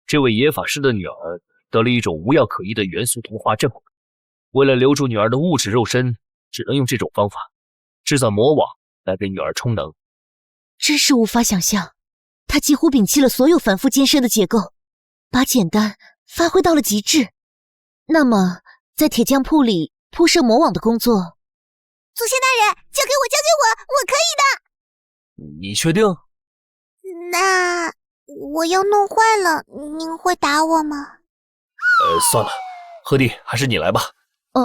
这位野法师的女儿得了一种无药可医的元素同化症，为了留住女儿的物质肉身，只能用这种方法制造魔网来给女儿充能。真是无法想象，他几乎摒弃了所有繁复艰深的结构，把简单发挥到了极致。那么在铁匠铺里铺设魔网的工作，祖先大人，交给我，我可以的。你确定？那我要弄坏了，您会打我吗？算了，鹤弟，还是你来吧。我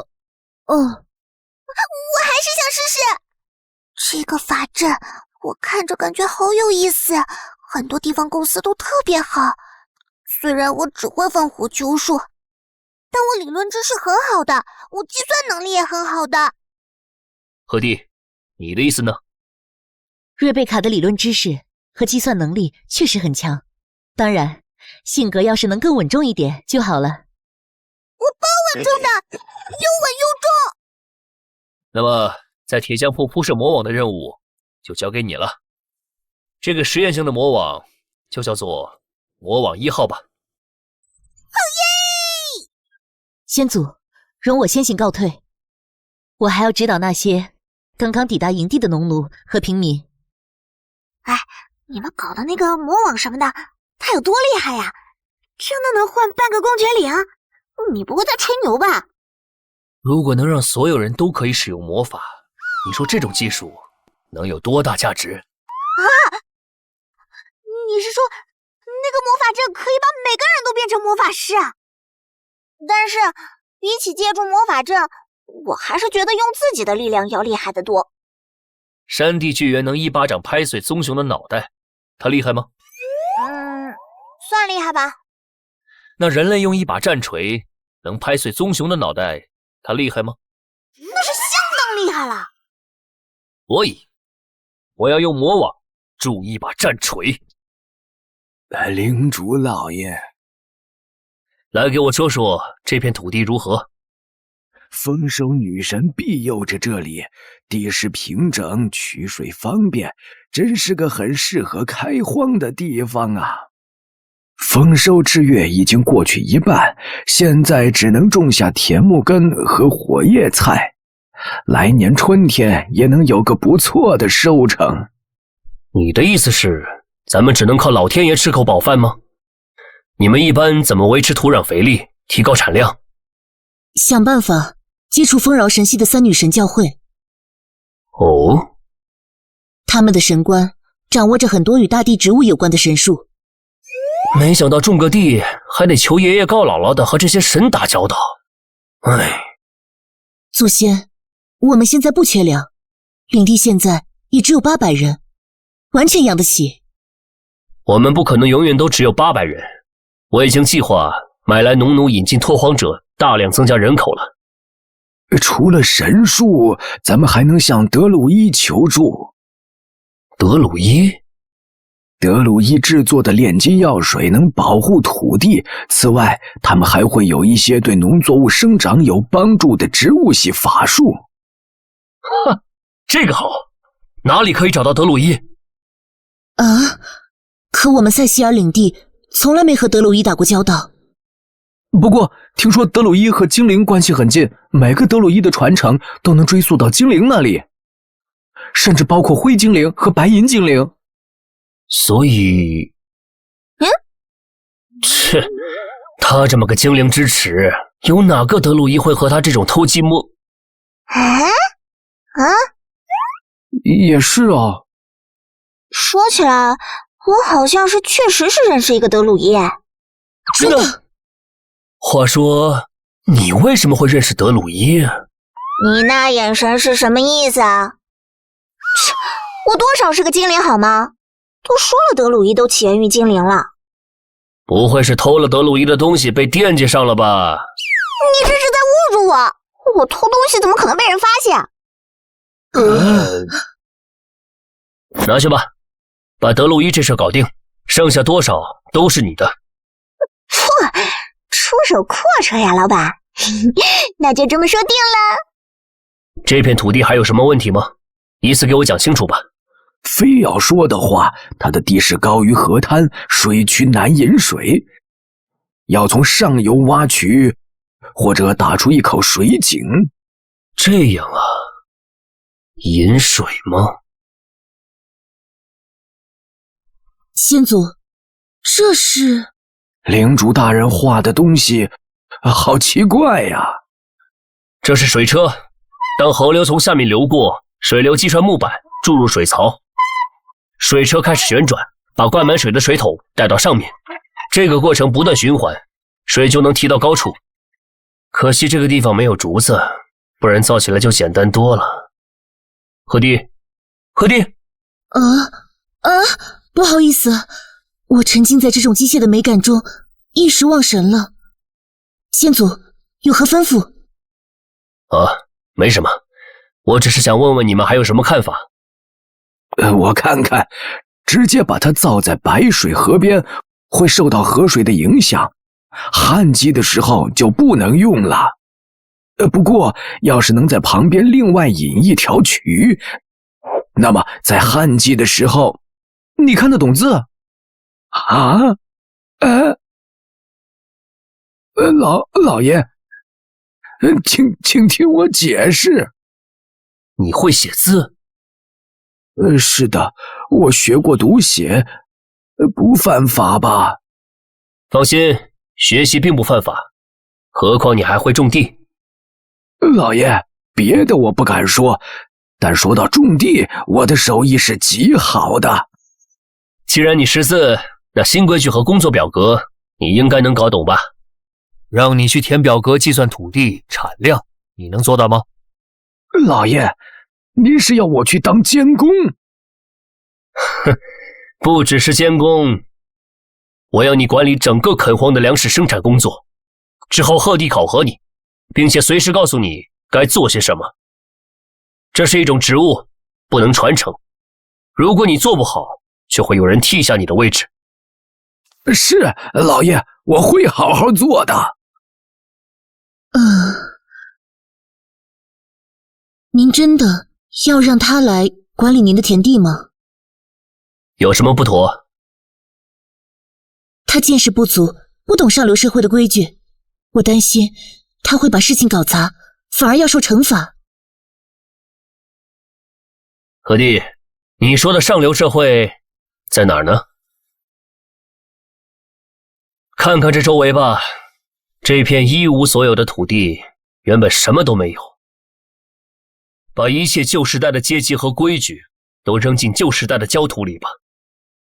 还是想试试。这个法阵我看着感觉好有意思，很多地方构思都特别好。虽然我只会放火球术，但我理论知识很好的，我计算能力也很好的。鹤弟，你的意思呢？瑞贝卡的理论知识和计算能力确实很强，当然，性格要是能更稳重一点就好了。我包稳重的，又稳又重。那么，在铁匠铺铺设魔网的任务就交给你了。这个实验性的魔网就叫做魔网1号吧。好耶！先祖，容我先行告退，我还要指导那些刚刚抵达营地的农奴和平民。你们搞的那个魔网什么的，它有多厉害呀？真的能换半个公爵领？你不会在吹牛吧？如果能让所有人都可以使用魔法，你说这种技术能有多大价值？啊！你是说那个魔法阵可以把每个人都变成魔法师啊？但是比起借助魔法阵，我还是觉得用自己的力量要厉害得多。山地巨猿能一巴掌拍碎棕熊的脑袋，他厉害吗？算厉害吧。那人类用一把战锤能拍碎棕熊的脑袋，他厉害吗？那是相当厉害了。所以，我要用魔网铸一把战锤。领主老爷，来给我说说这片土地如何？丰收女神庇佑着这里，地势平整，取水方便，真是个很适合开荒的地方啊。丰收之月已经过去一半，现在只能种下甜木根和火叶菜，来年春天也能有个不错的收成。你的意思是，咱们只能靠老天爷吃口饱饭吗？你们一般怎么维持土壤肥力，提高产量？想办法接触丰饶神系的三女神教会。哦，他们的神官掌握着很多与大地植物有关的神术。没想到种个地还得求爷爷告姥姥的和这些神打交道。唉，祖先，我们现在不缺粮，领地现在也只有800人，完全养得起。我们不可能永远都只有800人，我已经计划买来农奴，引进拓荒者，大量增加人口了。除了神术，咱们还能向德鲁伊求助。德鲁伊？德鲁伊制作的炼金药水能保护土地，此外，他们还会有一些对农作物生长有帮助的植物系法术。哈，这个好，哪里可以找到德鲁伊？啊，可我们塞西尔领地从来没和德鲁伊打过交道。不过，听说德鲁伊和精灵关系很近，每个德鲁伊的传承都能追溯到精灵那里，甚至包括灰精灵和白银精灵。所以，切，他这么个精灵之齿，有哪个德鲁伊会和他这种偷鸡摸？也是啊。说起来，我好像是确实是认识一个德鲁伊。真的？话说，你为什么会认识德鲁伊啊？你那眼神是什么意思啊？切，我多少是个精灵好吗？都说了德鲁伊都起源于精灵了。不会是偷了德鲁伊的东西被惦记上了吧？你这是在侮辱我！我偷东西怎么可能被人发现？拿去吧，把德鲁伊这事搞定，剩下多少都是你的。出手阔绰呀，老板。那就这么说定了。这片土地还有什么问题吗？一次给我讲清楚吧。非要说的话，它的地势高于河滩，水渠难引水，要从上游挖渠，或者打出一口水井。这样啊，引水吗？先祖，这是……领主大人画的东西，好奇怪呀！这是水车，当河流从下面流过，水流击穿木板，注入水槽。水车开始旋转，把灌满水的水桶带到上面，这个过程不断循环，水就能提到高处。可惜这个地方没有竹子，不然造起来就简单多了。何弟，何弟！不好意思，我沉浸在这种机械的美感中，一时忘神了。先祖有何吩咐？没什么，我只是想问问你们还有什么看法。我看看，直接把它造在白水河边，会受到河水的影响，旱季的时候就不能用了。不过，要是能在旁边另外引一条渠，那么在旱季的时候，你看得懂字？老爷，请听我解释。你会写字？是的，我学过读写，不犯法吧？放心，学习并不犯法，何况你还会种地。老爷，别的我不敢说，但说到种地，我的手艺是极好的。既然你识字，那新规矩和工作表格你应该能搞懂吧？让你去填表格计算土地产量，你能做到吗？老爷，您是要我去当监工？哼，不只是监工，我要你管理整个垦荒的粮食生产工作，之后贺地考核你，并且随时告诉你该做些什么。这是一种职务，不能传承。如果你做不好，就会有人替下你的位置。是，老爷，我会好好做的。您真的要让他来管理您的田地吗？有什么不妥？他见识不足，不懂上流社会的规矩，我担心他会把事情搞砸，反而要受惩罚。何弟，你说的上流社会在哪儿呢？看看这周围吧，这片一无所有的土地原本什么都没有。把一切旧时代的阶级和规矩都扔进旧时代的焦土里吧。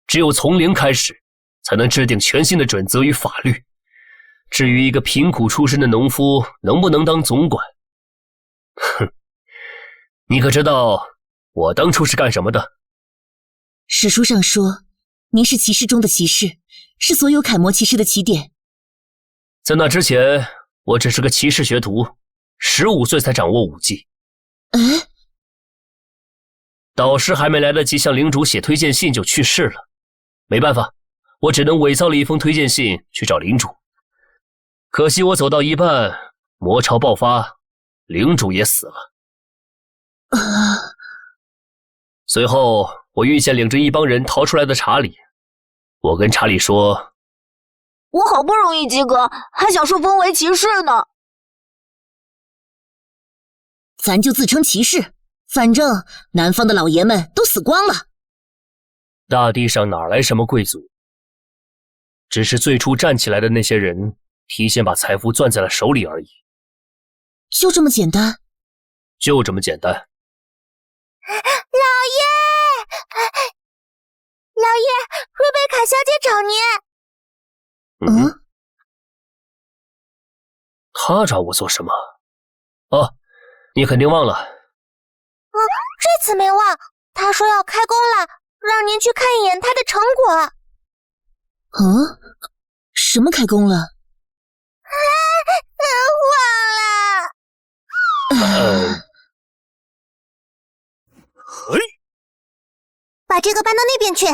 只有从零开始，才能制定全新的准则与法律。至于一个贫苦出身的农夫能不能当总管，哼，你可知道我当初是干什么的？史书上说，您是骑士中的骑士，是所有楷模骑士的起点。在那之前，我只是个骑士学徒，15岁才掌握武技。导师还没来得及向领主写推荐信就去世了，没办法，我只能伪造了一封推荐信去找领主。可惜我走到一半，魔潮爆发，领主也死了。随后我遇见领着一帮人逃出来的查理，我跟查理说，我好不容易及格，还想受封为骑士呢。咱就自称骑士，反正南方的老爷们都死光了。大地上哪来什么贵族？只是最初站起来的那些人提前把财富攥在了手里而已。就这么简单？就这么简单。老爷，瑞贝卡小姐找您。她找我做什么？哦，你肯定忘了。这次没忘，她说要开工了，让您去看一眼她的成果。什么开工了？忘了。把这个搬到那边去。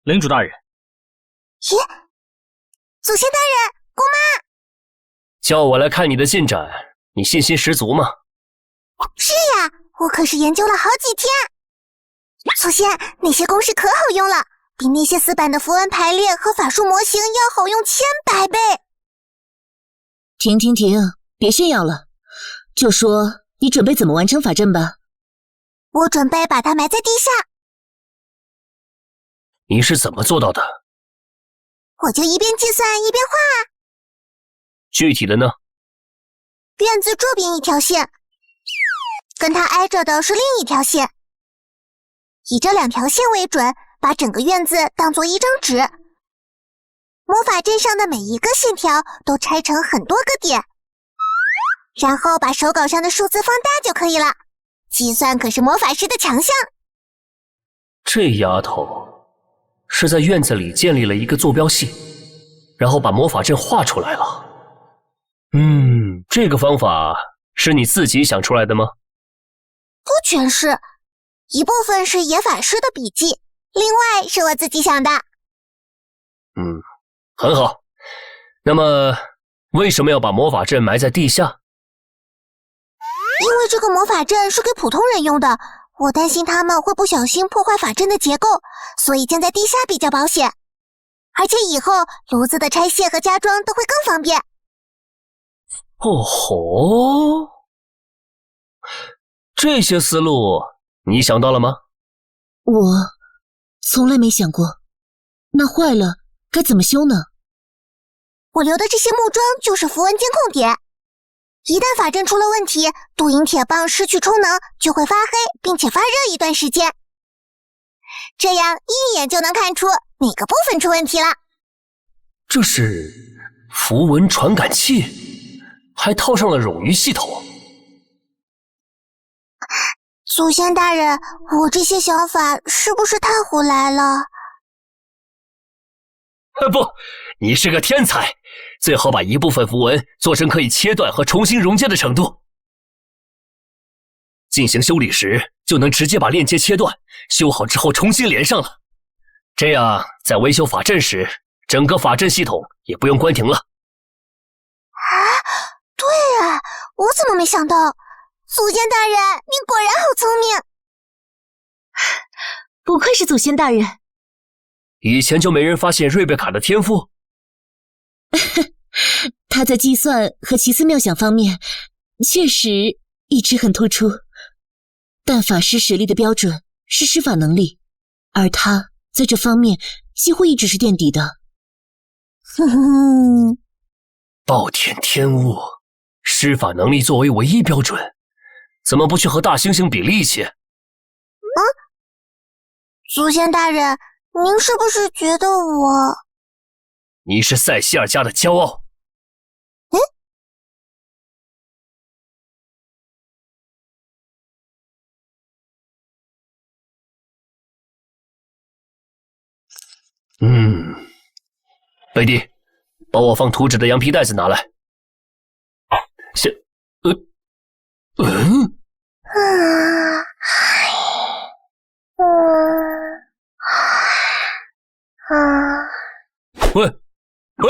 领主大人。咦，祖先大人，姑妈。叫我来看你的进展，你信心十足吗？是呀，我可是研究了好几天。祖先，那些公式可好用了，比那些死板的符文排列和法术模型要好用100倍。停，别炫耀了，就说你准备怎么完成法阵吧。我准备把它埋在地下。你是怎么做到的？我就一边计算一边画。具体的呢？院子这边一条线，跟它挨着的是另一条线，以这2条线为准，把整个院子当作一张纸。魔法阵上的每一个线条都拆成很多个点，然后把手稿上的数字放大就可以了。计算可是魔法师的强项。这丫头是在院子里建立了一个坐标系，然后把魔法阵画出来了。这个方法是你自己想出来的吗？不全是，一部分是野法师的笔记，另外是我自己想的。很好。那么为什么要把魔法阵埋在地下？因为这个魔法阵是给普通人用的，我担心他们会不小心破坏法阵的结构，所以建在地下比较保险。而且以后炉子的拆卸和加装都会更方便。哦吼，这些思路你想到了吗？我从来没想过。那坏了该怎么修呢？我留的这些木桩就是符文监控点，一旦法阵出了问题，镀银铁棒失去充能，就会发黑并且发热一段时间。这样一眼就能看出哪个部分出问题了。这是符文传感器，还套上了冗余系统。祖先大人，我这些想法是不是太胡来了？不，你是个天才，最好把一部分符文做成可以切断和重新融接的程度。进行修理时，就能直接把链接切断，修好之后重新连上了。这样，在维修法阵时，整个法阵系统也不用关停了。啊，对啊，我怎么没想到？祖先大人，您果然好聪明。不愧是祖先大人。以前就没人发现瑞贝卡的天赋？他在计算和奇思妙想方面确实一直很突出，但法师实力的标准是施法能力，而他在这方面几乎一直是垫底的。哼哼，暴殄天物，施法能力作为唯一标准，怎么不去和大猩猩比力气？祖先大人，您是不是觉得我……你是塞西尔家的骄傲。贝蒂，把我放图纸的羊皮袋子拿来。喂，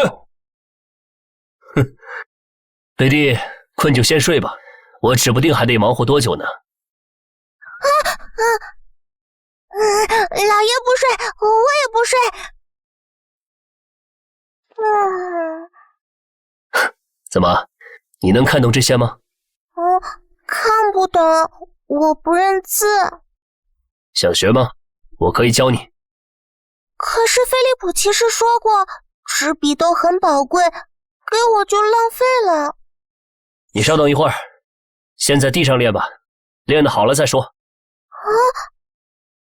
哼，贝蒂，困就先睡吧，我指不定还得忙活多久呢。老爷不睡，我也不睡。怎么，你能看懂这些吗？看不懂，我不认字。想学吗？我可以教你。可是菲利普骑士说过，纸笔都很宝贵，给我就浪费了。你稍等一会儿，先在地上练吧，练得好了再说。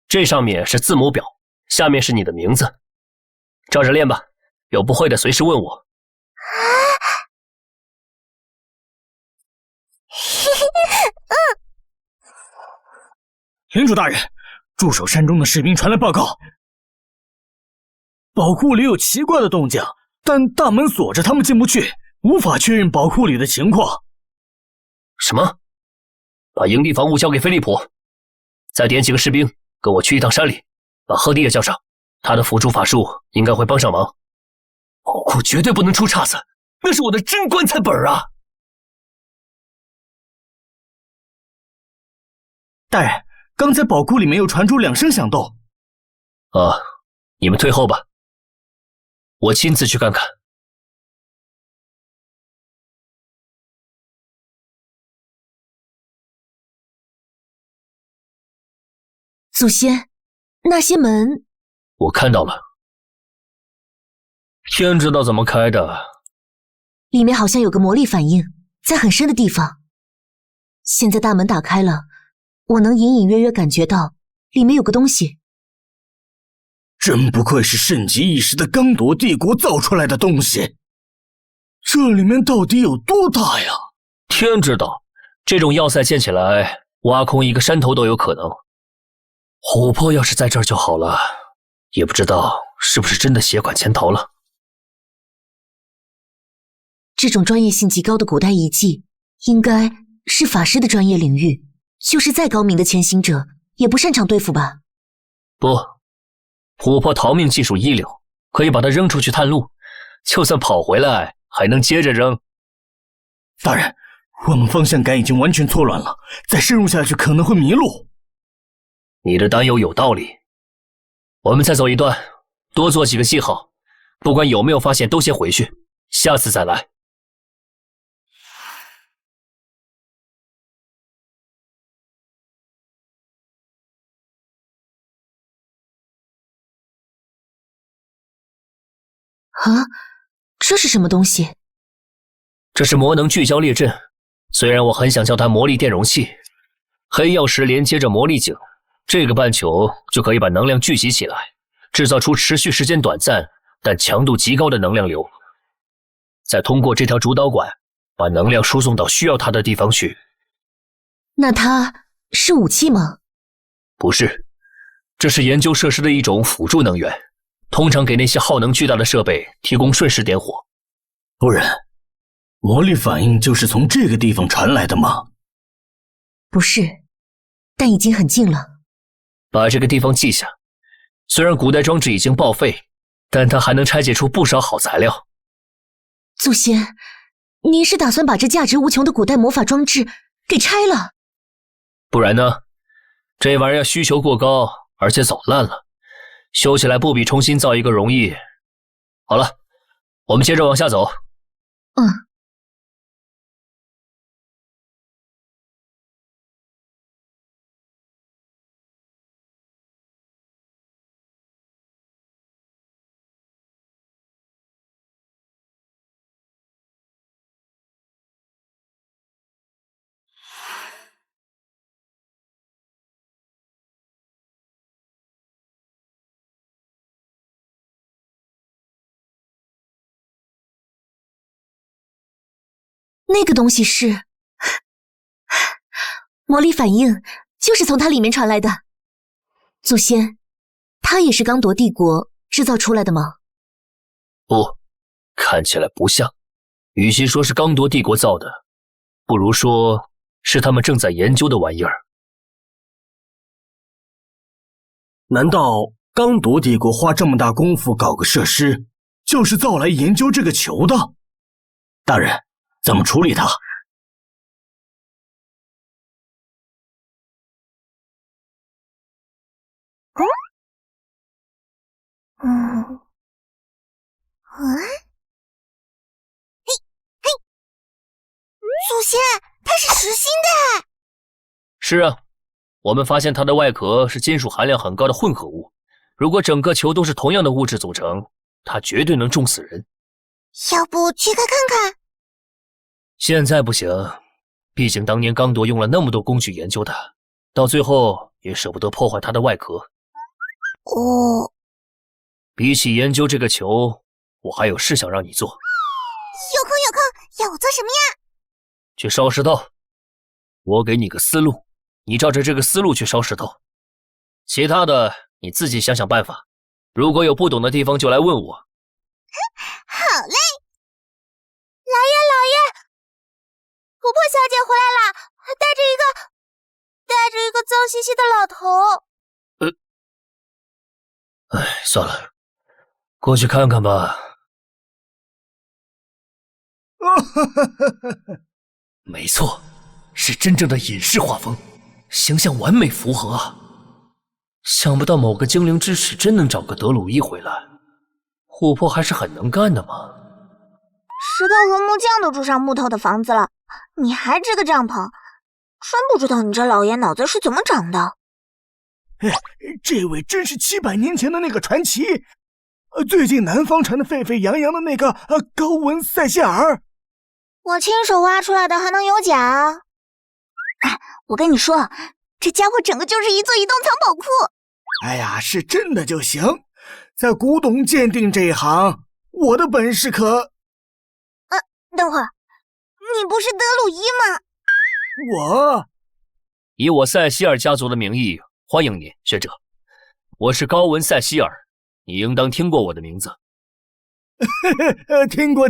这上面是字母表，下面是你的名字，照着练吧，有不会的随时问我。领主大人，驻守山中的士兵传来报告，宝库里有奇怪的动静，但大门锁着，他们进不去，无法确认宝库里的情况。什么？把营地防务交给菲利普，再点几个士兵跟我去一趟山里，把赫迪也叫上，他的辅助法术应该会帮上忙。宝库绝对不能出岔子，那是我的真棺材本啊！大人，刚才宝库里面又传出2声响动。你们退后吧，我亲自去看看。祖先，那些门……我看到了，天知道怎么开的。里面好像有个魔力反应，在很深的地方。现在大门打开了，我能隐隐约约感觉到里面有个东西。真不愧是盛极一时的刚铎帝国造出来的东西，这里面到底有多大呀？天知道，这种要塞建起来，挖空一个山头都有可能。琥珀要是在这儿就好了，也不知道是不是真的携款潜逃了。这种专业性极高的古代遗迹，应该是法师的专业领域，就是再高明的潜行者也不擅长对付吧？不，琥珀逃命技术一流，可以把它扔出去探路，就算跑回来还能接着扔。大人，我们方向感已经完全错乱了，再深入下去可能会迷路。你的担忧有道理，我们再走一段，多做几个记号，不管有没有发现都先回去，下次再来。啊，这是什么东西？这是魔能聚焦列阵，虽然我很想叫它魔力电容器，黑曜石连接着魔力井，这个半球就可以把能量聚集起来，制造出持续时间短暂但强度极高的能量流，再通过这条主导管把能量输送到需要它的地方去。那它是武器吗？不是，这是研究设施的一种辅助能源，通常给那些耗能巨大的设备提供瞬时点火。夫人，魔力反应就是从这个地方传来的吗？不是，但已经很近了。把这个地方记下，虽然古代装置已经报废，但它还能拆解出不少好材料。祖先，您是打算把这价值无穷的古代魔法装置给拆了？不然呢？这玩意儿需求过高，而且早烂了，修起来不比重新造一个容易。好了，我们接着往下走。那个东西是魔力反应，就是从它里面传来的。祖先，它也是刚铎帝国制造出来的吗？不，看起来不像。与其说是刚铎帝国造的，不如说是他们正在研究的玩意儿。难道刚铎帝国花这么大功夫搞个设施，就是造来研究这个球的？大人，怎么处理它？祖先，它是实心的。是啊，我们发现它的外壳是金属含量很高的混合物，如果整个球都是同样的物质组成，它绝对能重死人。要不去看看？现在不行，毕竟当年刚铎用了那么多工具研究它，到最后也舍不得破坏它的外壳。哦，比起研究这个球，我还有事想让你做。有空，要我做什么呀？去烧石头。我给你个思路，你照着这个思路去烧石头，其他的你自己想想办法。如果有不懂的地方就来问我。好嘞。老爷，琥珀小姐回来了，还带着一个脏兮兮的老头。算了，过去看看吧。没错，是真正的隐士画风，形象完美符合啊！想不到某个精灵之使真能找个德鲁伊回来，琥珀还是很能干的嘛。石头和木匠都住上木头的房子了，你还支个帐篷，真不知道你这老爷脑子是怎么长的。这位真是700年前的那个传奇，最近南方传的沸沸扬扬的那个高文塞西尔。我亲手挖出来的还能有假？我跟你说，这家伙整个就是一座移动藏宝库。哎呀，是真的就行。在古董鉴定这一行，我的本事可……等会儿，你不是德鲁伊吗？我以我塞西尔家族的名义欢迎你，学者。我是高文塞西尔，你应当听过我的名字。听过，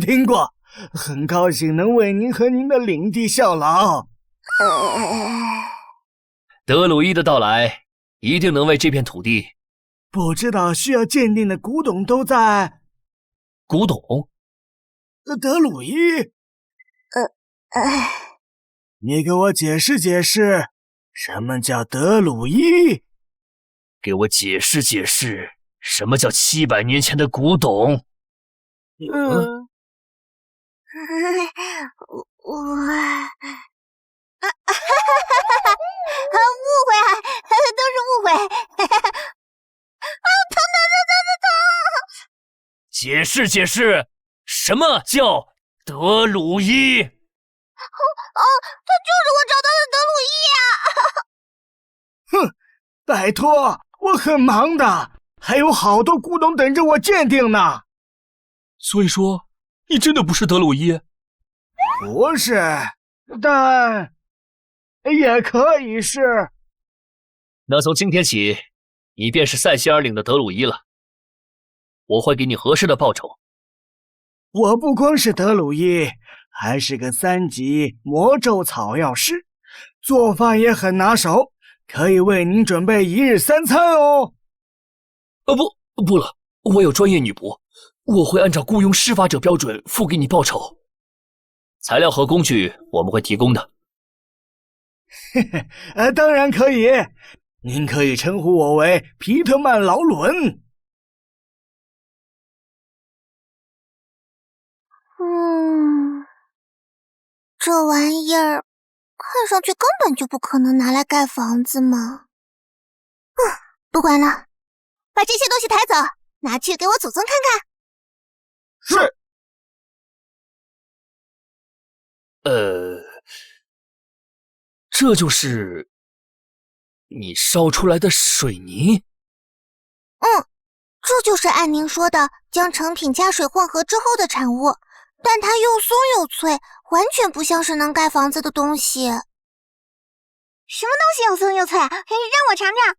很高兴能为您和您的领地效劳。德鲁伊的到来一定能为这片土地。不知道需要鉴定的古董都在……古董？德鲁伊？你给我解释解释，什么叫德鲁伊？给我解释解释，什么叫700年前的古董？误会啊，都是误会。疼！解释解释，什么叫德鲁伊？拜托，我很忙的，还有好多古董等着我鉴定呢。所以说，你真的不是德鲁伊？不是，但也可以是。那从今天起，你便是塞西尔岭的德鲁伊了。我会给你合适的报酬。我不光是德鲁伊，还是个3级魔咒草药师，做饭也很拿手，可以为您准备1日3餐哦。不了，我有专业女仆，我会按照雇佣施法者标准付给你报酬。材料和工具我们会提供的。当然可以，您可以称呼我为皮特曼·劳伦。这玩意儿看上去根本就不可能拿来盖房子嘛。不管了，把这些东西抬走，拿去给我祖宗看看。是。这就是你烧出来的水泥？这就是按您说的将成品加水混合之后的产物，但它又松又脆，完全不像是能盖房子的东西。什么东西又松又脆？让我尝尝。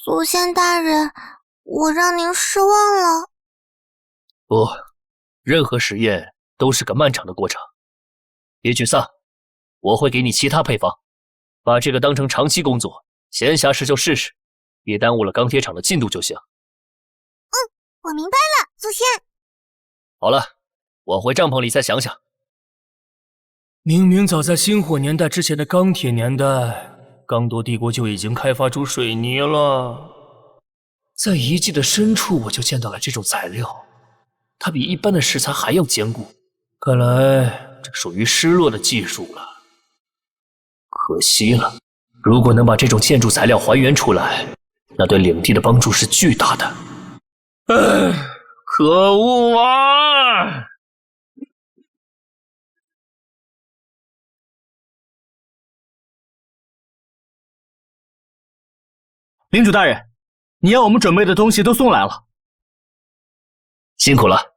祖先大人，我让您失望了。不，任何实验都是个漫长的过程。别沮丧，我会给你其他配方，把这个当成长期工作，闲暇时就试试，别耽误了钢铁厂的进度就行。我明白了，祖先。好了，我回帐篷里再想想。明明早在星火年代之前的钢铁年代，刚铎帝国就已经开发出水泥了。在遗迹的深处，我就见到了这种材料，它比一般的石材还要坚固。看来这属于失落的技术了。可惜了，如果能把这种建筑材料还原出来，那对领地的帮助是巨大的。可恶啊！领主大人，你要我们准备的东西都送来了。辛苦了。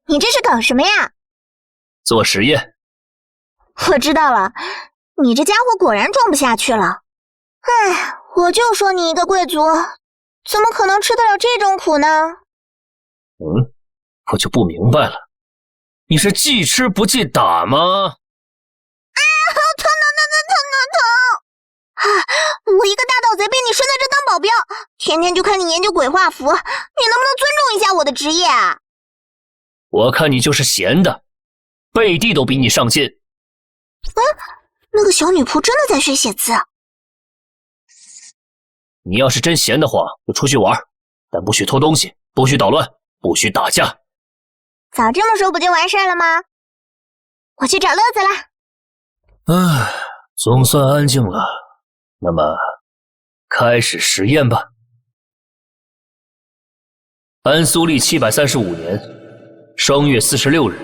你这是搞什么呀？做实验。我知道了，你这家伙果然装不下去了。我就说你一个贵族，怎么可能吃得了这种苦呢？我就不明白了，你是忌吃不忌打吗？好疼！我一个大盗贼被你顺在这当保镖，天天就看你研究鬼画符，你能不能尊重一下我的职业啊？我看你就是闲的，贝蒂都比你上进。那个小女仆真的在学写字。你要是真闲的话，就出去玩，但不许偷东西，不许捣乱，不许打架。早这么说不就完事了吗？我去找乐子了。总算安静了。那么，开始实验吧。安苏历735年双月46日，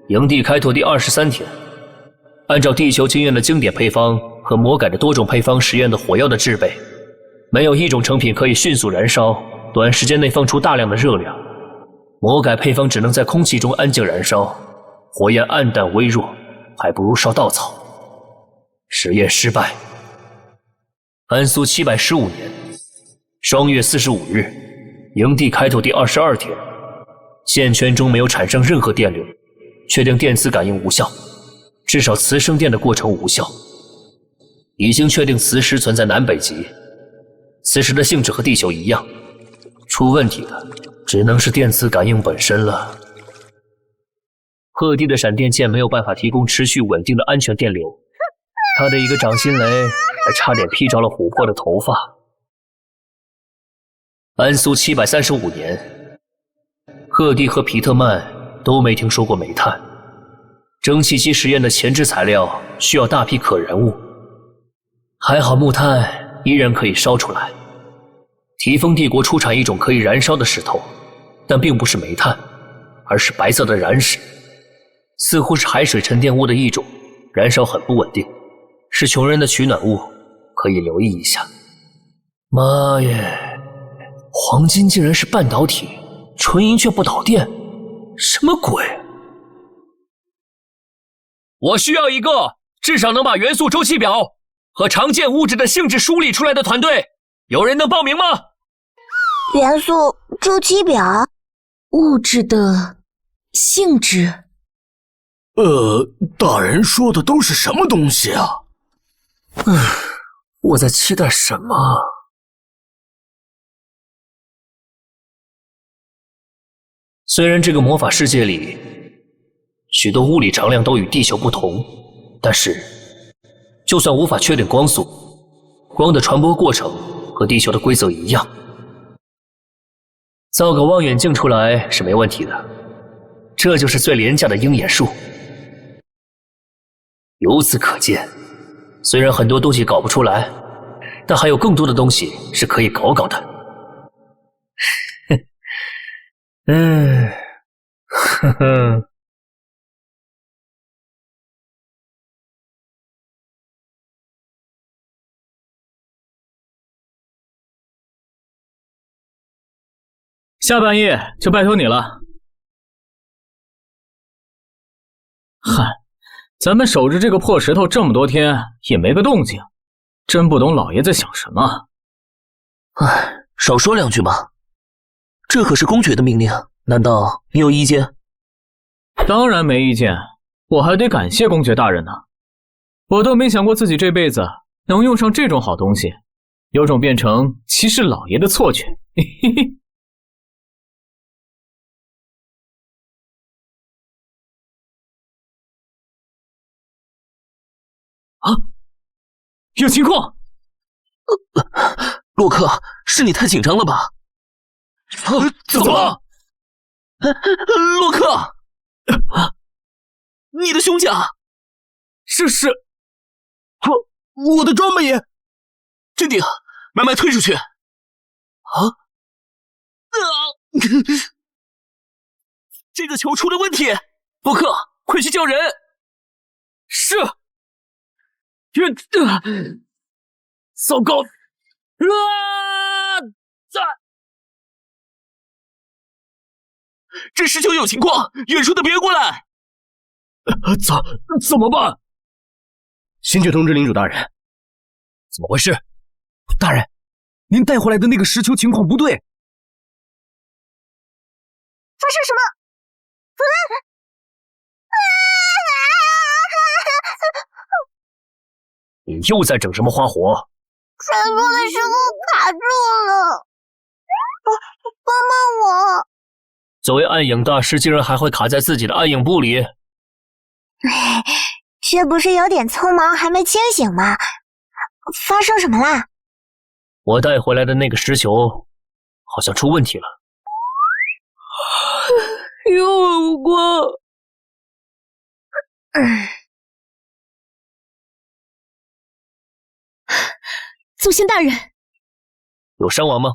营地开拓第23天，按照地球经验的经典配方和魔改的多种配方实验的火药的制备，没有一种成品可以迅速燃烧，短时间内放出大量的热量。魔改配方只能在空气中安静燃烧，火焰暗淡微弱，还不如烧稻草。实验失败。安苏715年双月45日，营地开拓第22天，线圈中没有产生任何电流，确定电磁感应无效，至少磁生电的过程无效。已经确定磁石存在南北极，磁石的性质和地球一样，出问题的只能是电磁感应本身了。鹤地的闪电剑没有办法提供持续稳定的安全电流，他的一个掌心雷还差点劈着了琥珀的头发。安苏735年，鹤地和皮特曼都没听说过煤炭。蒸汽机实验的前置材料需要大批可燃物，还好木炭依然可以烧出来。提风帝国出产一种可以燃烧的石头，但并不是煤炭，而是白色的燃石，似乎是海水沉淀物的一种，燃烧很不稳定，是穷人的取暖物，可以留意一下。妈耶，黄金竟然是半导体，纯银却不导电，什么鬼？我需要一个至少能把元素周期表和常见物质的性质梳理出来的团队，有人能报名吗？元素周期表，物质的性质。大人说的都是什么东西啊？我在期待什么？虽然这个魔法世界里许多物理常量都与地球不同，但是就算无法确定光速，光的传播过程和地球的规则一样，造个望远镜出来是没问题的。这就是最廉价的鹰眼术。由此可见，虽然很多东西搞不出来，但还有更多的东西是可以搞搞的。呵呵。下半夜就拜托你了。嗨，咱们守着这个破石头这么多天也没个动静，真不懂老爷在想什么。唉，少说两句嘛，这可是公爵的命令，难道你有意见？当然没意见，我还得感谢公爵大人呢。我都没想过自己这辈子能用上这种好东西，有种变成骑士老爷的错觉。嘿嘿嘿。啊，有情况！洛克，是你太紧张了吧？怎么了？洛克，你的胸甲，是我的装备也，镇定，慢慢退出去。这个球出了问题，洛克，快去叫人。是。糟糕！这石球有情况，远处的别过来！怎么办？先去通知领主大人。怎么回事？大人，您带回来的那个石球情况不对。发生什么？你又在整什么花活？沉重的石头卡住了，帮帮我！作为暗影大师，竟然还会卡在自己的暗影部里？哎，这不是有点匆忙，还没清醒吗？发生什么啦？我带回来的那个石球好像出问题了。有光。祖先大人，有伤亡吗？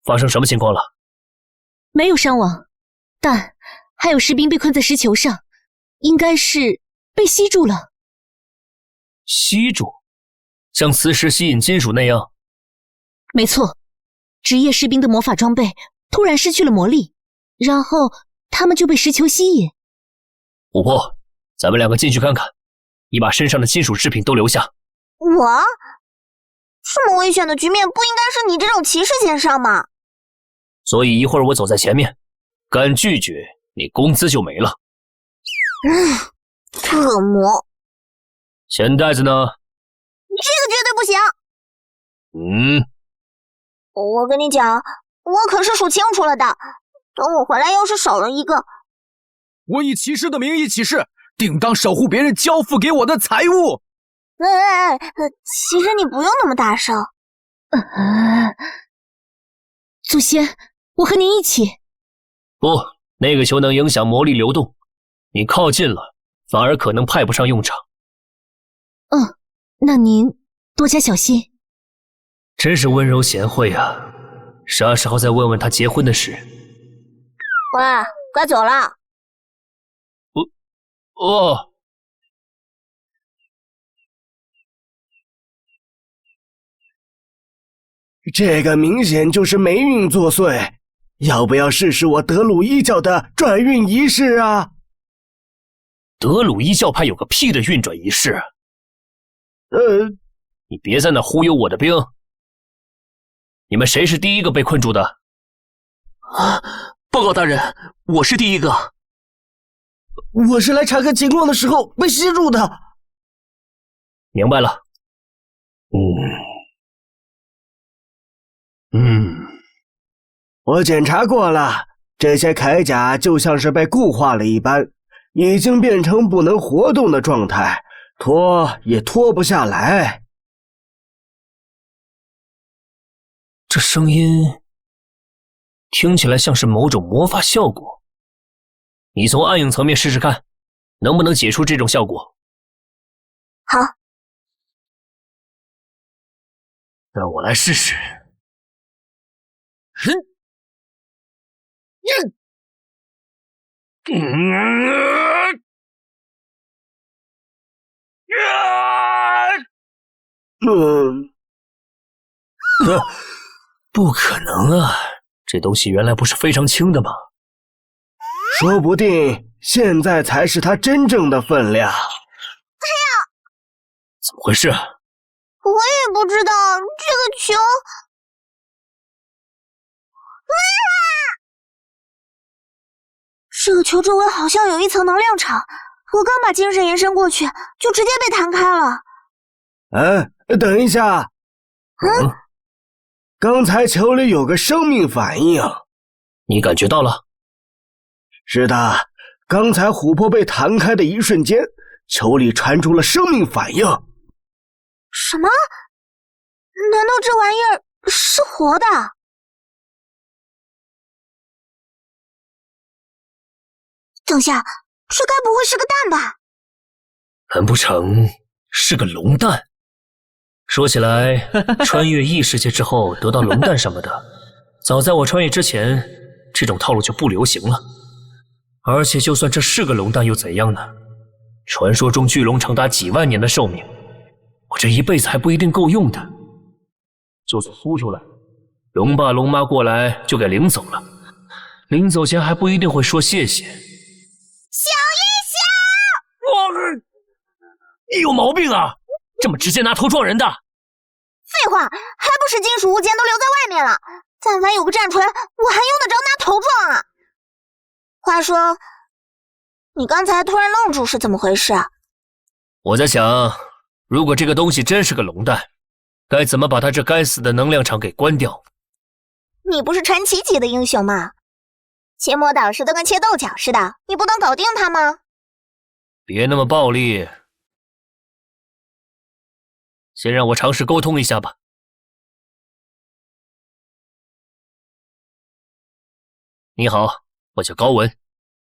发生什么情况了？没有伤亡，但还有士兵被困在石球上，应该是被吸住了。吸住？像磁石吸引金属那样？没错，职业士兵的魔法装备突然失去了魔力，然后他们就被石球吸引。琥珀，咱们两个进去看看，你把身上的金属制品都留下。我？这么危险的局面，不应该是你这种骑士先上吗？所以一会儿我走在前面，敢拒绝，你工资就没了。恶魔！钱袋子呢？这个绝对不行！我跟你讲，我可是数清楚了的。等我回来，要是少了一个，我以骑士的名义起誓，定当守护别人交付给我的财物。其实你不用那么大声。祖先，我和您一起。不，那个球能影响魔力流动，你靠近了，反而可能派不上用场。那您多加小心。真是温柔贤惠啊！啥时候再问问他结婚的事？喂，该走了。哦。这个明显就是霉运作祟，要不要试试我德鲁伊教的转运仪式啊？德鲁伊教派有个屁的运转仪式！你别在那忽悠我的兵！你们谁是第一个被困住的？啊！报告大人，我是第一个。我是来查看情况的时候被吸住的。明白了。我检查过了，这些铠甲就像是被固化了一般，已经变成不能活动的状态，脱也脱不下来。这声音听起来像是某种魔法效果。你从暗影层面试试看，能不能解出这种效果？好。让我来试试。不可能啊！这东西原来不是非常轻的吗？说不定现在才是它真正的分量。哎呀！怎么回事？我也不知道这个球。这个球周围好像有一层能量场，我刚把精神延伸过去，就直接被弹开了。等一下。刚才球里有个生命反应，你感觉到了？是的，刚才琥珀被弹开的一瞬间，球里传出了生命反应。什么？难道这玩意儿是活的？等下，这该不会是个蛋吧？难不成是个龙蛋？说起来，穿越异世界之后得到龙蛋什么的，早在我穿越之前，这种套路就不流行了。而且就算这是个龙蛋又怎样呢？传说中巨龙长达几万年的寿命，我这一辈子还不一定够用的。就算孵出来，龙爸龙妈过来就给领走了，临走前还不一定会说谢谢。小一小，你有毛病啊！这么直接拿头撞人的？废话，还不是金属物件都留在外面了？但凡有个战锤，我还用得着拿头撞啊？话说，你刚才突然愣住是怎么回事啊？我在想，如果这个东西真是个龙蛋，该怎么把它这该死的能量场给关掉？你不是传奇级的英雄吗？切魔导师都跟切豆角似的，你不能搞定他吗？别那么暴力，先让我尝试沟通一下吧。你好，我叫高文，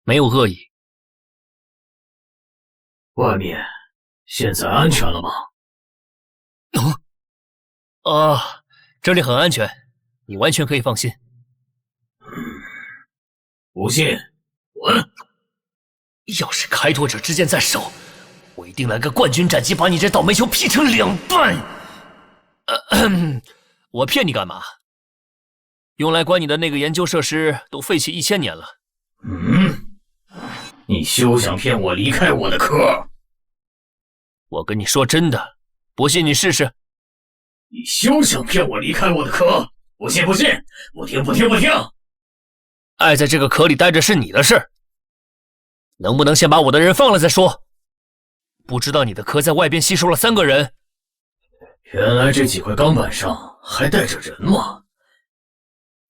没有恶意。外面现在安全了吗？这里很安全，你完全可以放心。不信，滚！要是开拓者之剑在手，我一定来个冠军斩击，把你这倒霉球劈成2半。我骗你干嘛？用来关你的那个研究设施都废弃1000年了。你休想骗我离开我的壳！我跟你说真的，不信你试试。你休想骗我离开我的壳！不信不信，不听不听不听！爱在这个壳里待着是你的事，能不能先把我的人放了再说？不知道你的壳在外边吸收了3个人。原来这几块钢板上还带着人吗？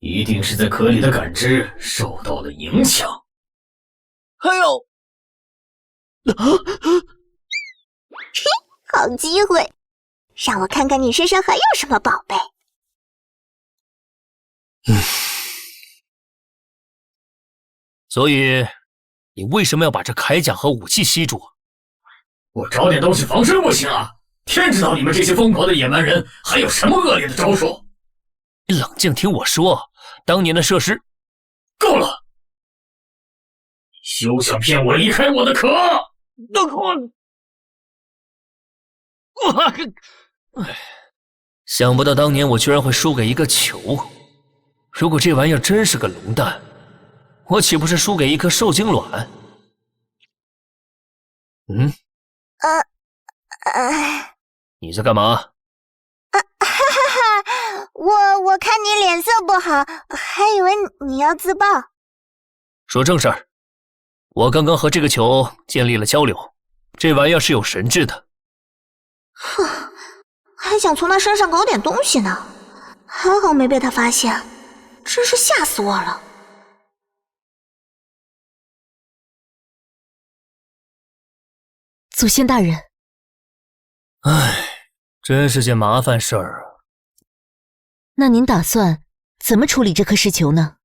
一定是在壳里的感知受到了影响。哎呦！好机会，让我看看你身上还有什么宝贝。所以，你为什么要把这铠甲和武器吸住？我找点东西防身不行啊！天知道你们这些疯狂的野蛮人还有什么恶劣的招数！你冷静听我说，当年的设施……够了！休想骗我离开我的壳！想不到当年我居然会输给一个球。如果这玩意儿真是个龙蛋，我岂不是输给一颗受精卵？你在干嘛？我看你脸色不好，还以为你要自爆。说正事儿，我刚刚和这个球建立了交流，这玩意儿是有神智的。哼，还想从他身上搞点东西呢，还好没被他发现，真是吓死我了。祖先大人，真是件麻烦事儿啊。那您打算怎么处理这颗石球呢？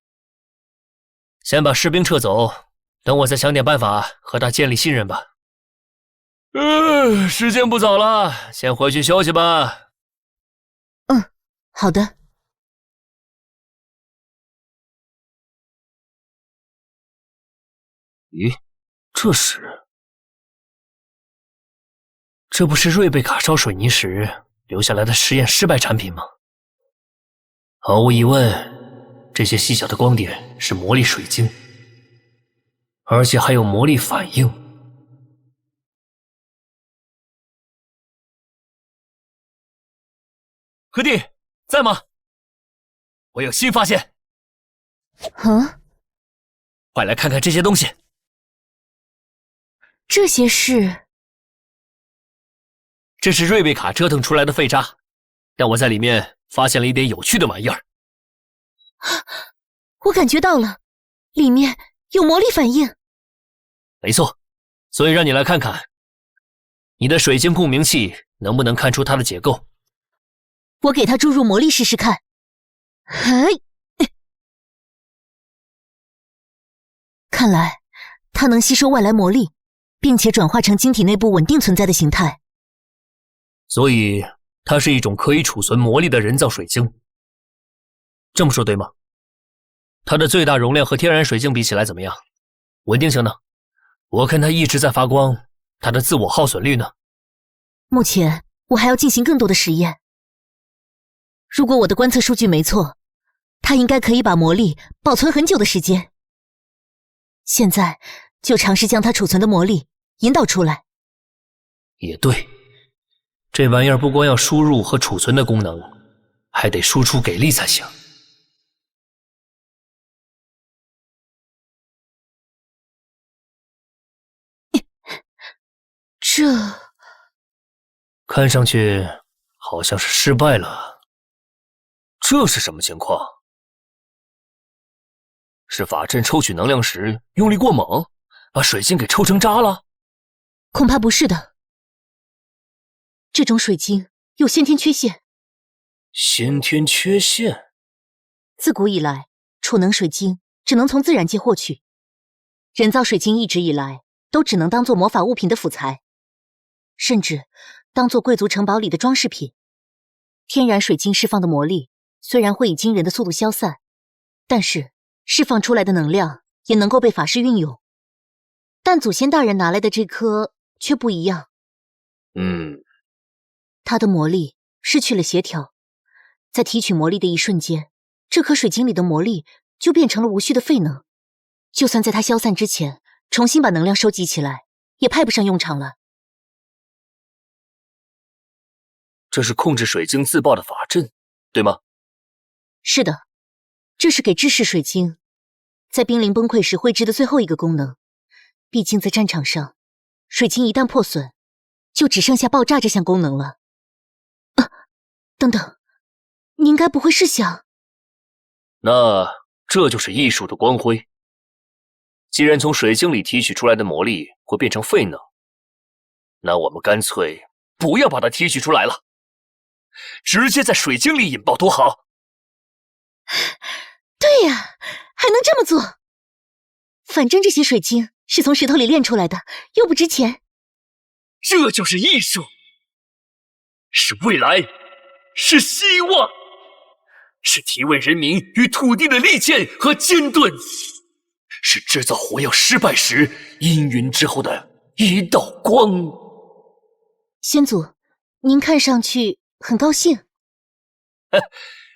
先把士兵撤走，等我再想点办法和他建立信任吧。时间不早了，先回去休息吧。好的。咦，这不是瑞贝卡烧水泥时留下来的实验失败产品吗？毫无疑问，这些细小的光点是魔力水晶，而且还有魔力反应。何弟，在吗？我有新发现。快来看看这些东西。这些是？这是瑞贝卡折腾出来的废渣，但我在里面发现了一点有趣的玩意儿。我感觉到了，里面有魔力反应。没错，所以让你来看看，你的水晶共鸣器能不能看出它的结构。我给它注入魔力试试看。看来它能吸收外来魔力，并且转化成晶体内部稳定存在的形态。所以它是一种可以储存魔力的人造水晶。这么说对吗？它的最大容量和天然水晶比起来怎么样？稳定性呢？我看它一直在发光，它的自我耗损率呢？目前我还要进行更多的实验。如果我的观测数据没错，它应该可以把魔力保存很久的时间。现在就尝试将它储存的魔力引导出来。也对，这玩意儿不光要输入和储存的功能，还得输出给力才行。这看上去好像是失败了。这是什么情况？是法阵抽取能量时用力过猛，把水晶给抽成渣了？恐怕不是的。这种水晶有先天缺陷。先天缺陷？自古以来，储能水晶只能从自然界获取，人造水晶一直以来都只能当做魔法物品的辅材，甚至当做贵族城堡里的装饰品。天然水晶释放的魔力虽然会以惊人的速度消散，但是释放出来的能量也能够被法师运用。但祖先大人拿来的这颗却不一样。它的魔力失去了协调，在提取魔力的一瞬间，这颗水晶里的魔力就变成了无序的废能。就算在它消散之前重新把能量收集起来，也派不上用场了。这是控制水晶自爆的法阵，对吗？是的，这是给制式水晶在濒临崩溃时绘制的最后一个功能。毕竟在战场上，水晶一旦破损，就只剩下爆炸这项功能了。等等，你应该不会是想……那这就是艺术的光辉。既然从水晶里提取出来的魔力会变成废能，那我们干脆不要把它提取出来了，直接在水晶里引爆多好。对呀，还能这么做。反正这些水晶是从石头里炼出来的，又不值钱。这就是艺术。是未来，是希望，是提问人民与土地的利剑和剑盾，是制造火药失败时阴云之后的一道光。先祖，您看上去很高兴。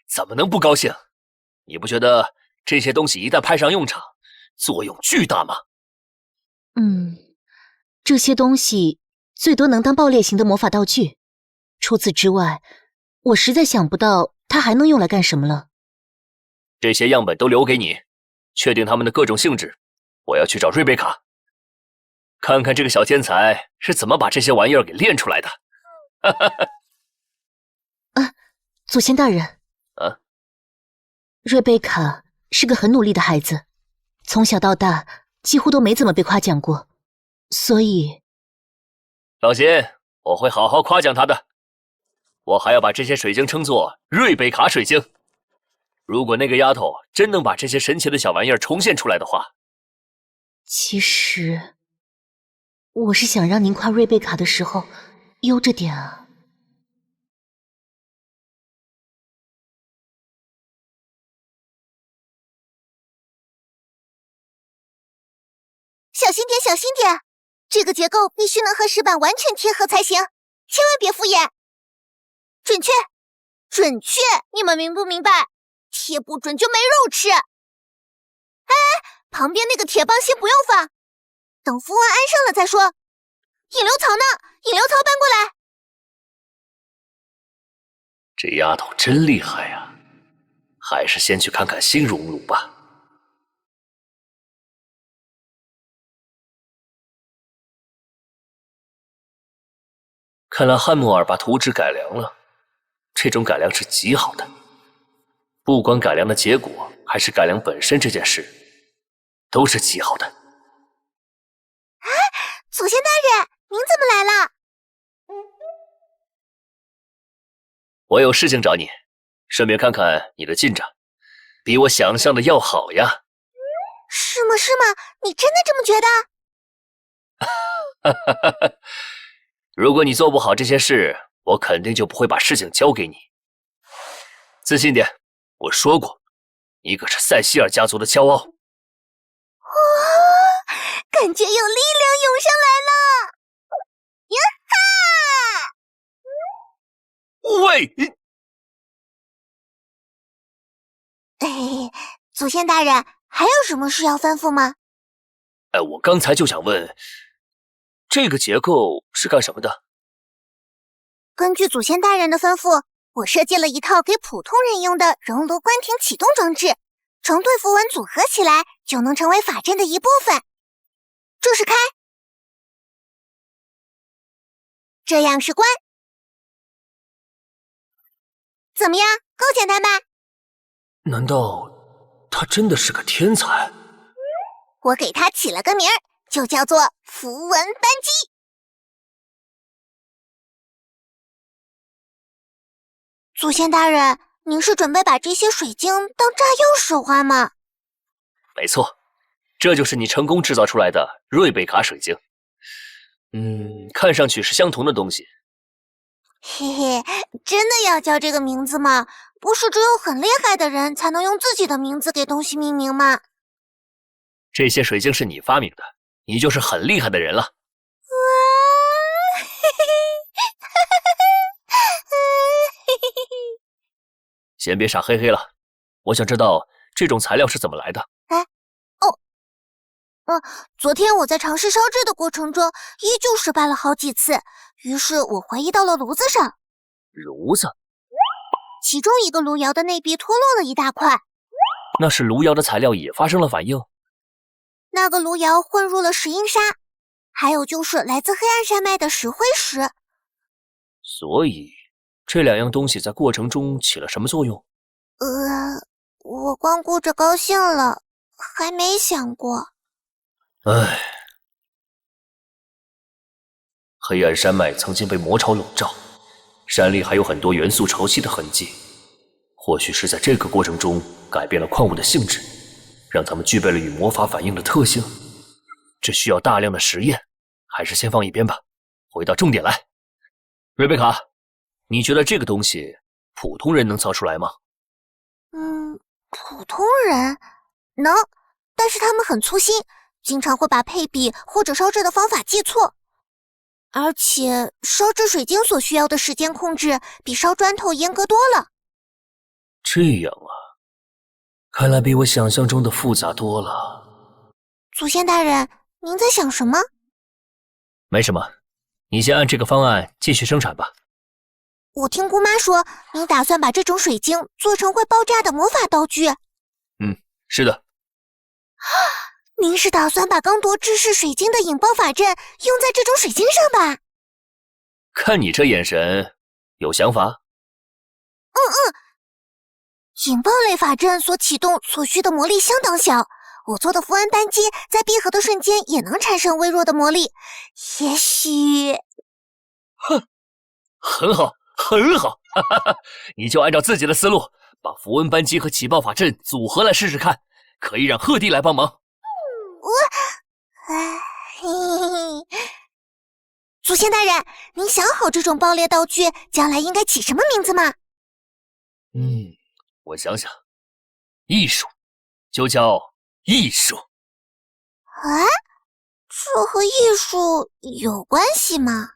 怎么能不高兴？你不觉得这些东西一旦派上用场，作用巨大吗？这些东西最多能当爆裂型的魔法道具，除此之外，我实在想不到它还能用来干什么了。这些样本都留给你，确定它们的各种性质。我要去找瑞贝卡，看看这个小天才是怎么把这些玩意儿给练出来的。祖先大人，瑞贝卡是个很努力的孩子，从小到大几乎都没怎么被夸奖过，所以放心，我会好好夸奖他的。我还要把这些水晶称作瑞贝卡水晶。如果那个丫头真能把这些神奇的小玩意儿重现出来的话，其实我是想让您夸瑞贝卡的时候悠着点啊。小心点，小心点！这个结构必须能和石板完全贴合才行，千万别敷衍。准确，准确！你们明不明白？贴不准就没肉吃。哎，旁边那个铁棒先不用放，等符文安上了再说。引流槽呢？引流槽搬过来。这丫头真厉害呀！还是先去看看新熔炉吧。看来汉穆尔把图纸改良了，这种改良是极好的。不管改良的结果还是改良本身这件事，都是极好的。哎，祖先大人，您怎么来了？我有事情找你，顺便看看你的进展，比我想象的要好呀。是吗？是吗？你真的这么觉得？如果你做不好这些事，我肯定就不会把事情交给你。自信点，我说过，你可是塞西尔家族的骄傲。哇，感觉有力量涌上来了！呀哈！喂！祖先大人，还有什么事要吩咐吗？我刚才就想问，这个结构是干什么的？根据祖先大人的吩咐，我设计了一套给普通人用的熔炉关停启动装置，成对符文组合起来就能成为法阵的一部分。这是开，这样是关。怎么样，够简单吧？难道他真的是个天才？我给他起了个名儿，就叫做符文扳机。祖先大人，您是准备把这些水晶当炸药使唤吗？没错，这就是你成功制造出来的瑞贝卡水晶。看上去是相同的东西。嘿嘿，真的要叫这个名字吗？不是只有很厉害的人才能用自己的名字给东西命名吗？这些水晶是你发明的，你就是很厉害的人了。先别傻嘿嘿了，我想知道这种材料是怎么来的。昨天我在尝试烧制的过程中，依旧失败了好几次，于是我怀疑到了炉子上。炉子？其中一个炉窑的内壁脱落了一大块。那是炉窑的材料也发生了反应？那个炉窑混入了石英砂，还有就是来自黑暗山脉的石灰石。所以这两样东西在过程中起了什么作用？我光顾着高兴了，还没想过。唉，黑暗山脉曾经被魔潮笼罩，山里还有很多元素潮汐的痕迹。或许是在这个过程中改变了矿物的性质，让它们具备了与魔法反应的特性。这需要大量的实验，还是先放一边吧。回到重点来，瑞贝卡，你觉得这个东西普通人能造出来吗？普通人能，但是他们很粗心，经常会把配比或者烧制的方法记错。而且烧制水晶所需要的时间控制比烧砖头严格多了。这样啊，看来比我想象中的复杂多了。祖先大人，您在想什么？没什么，你先按这个方案继续生产吧。我听姑妈说，你打算把这种水晶做成会爆炸的魔法道具。是的。您是打算把刚夺制式水晶的引爆法阵用在这种水晶上吧？看你这眼神，有想法？引爆类法阵所启动所需的魔力相当小，我做的符文扳机在闭合的瞬间也能产生微弱的魔力，也许……很好，很好，你就按照自己的思路，把符文扳机和起爆法阵组合来试试看，可以让鹤弟来帮忙。祖先大人，您想好这种爆裂道具将来应该起什么名字吗？我想想，艺术，就叫艺术。这和艺术有关系吗？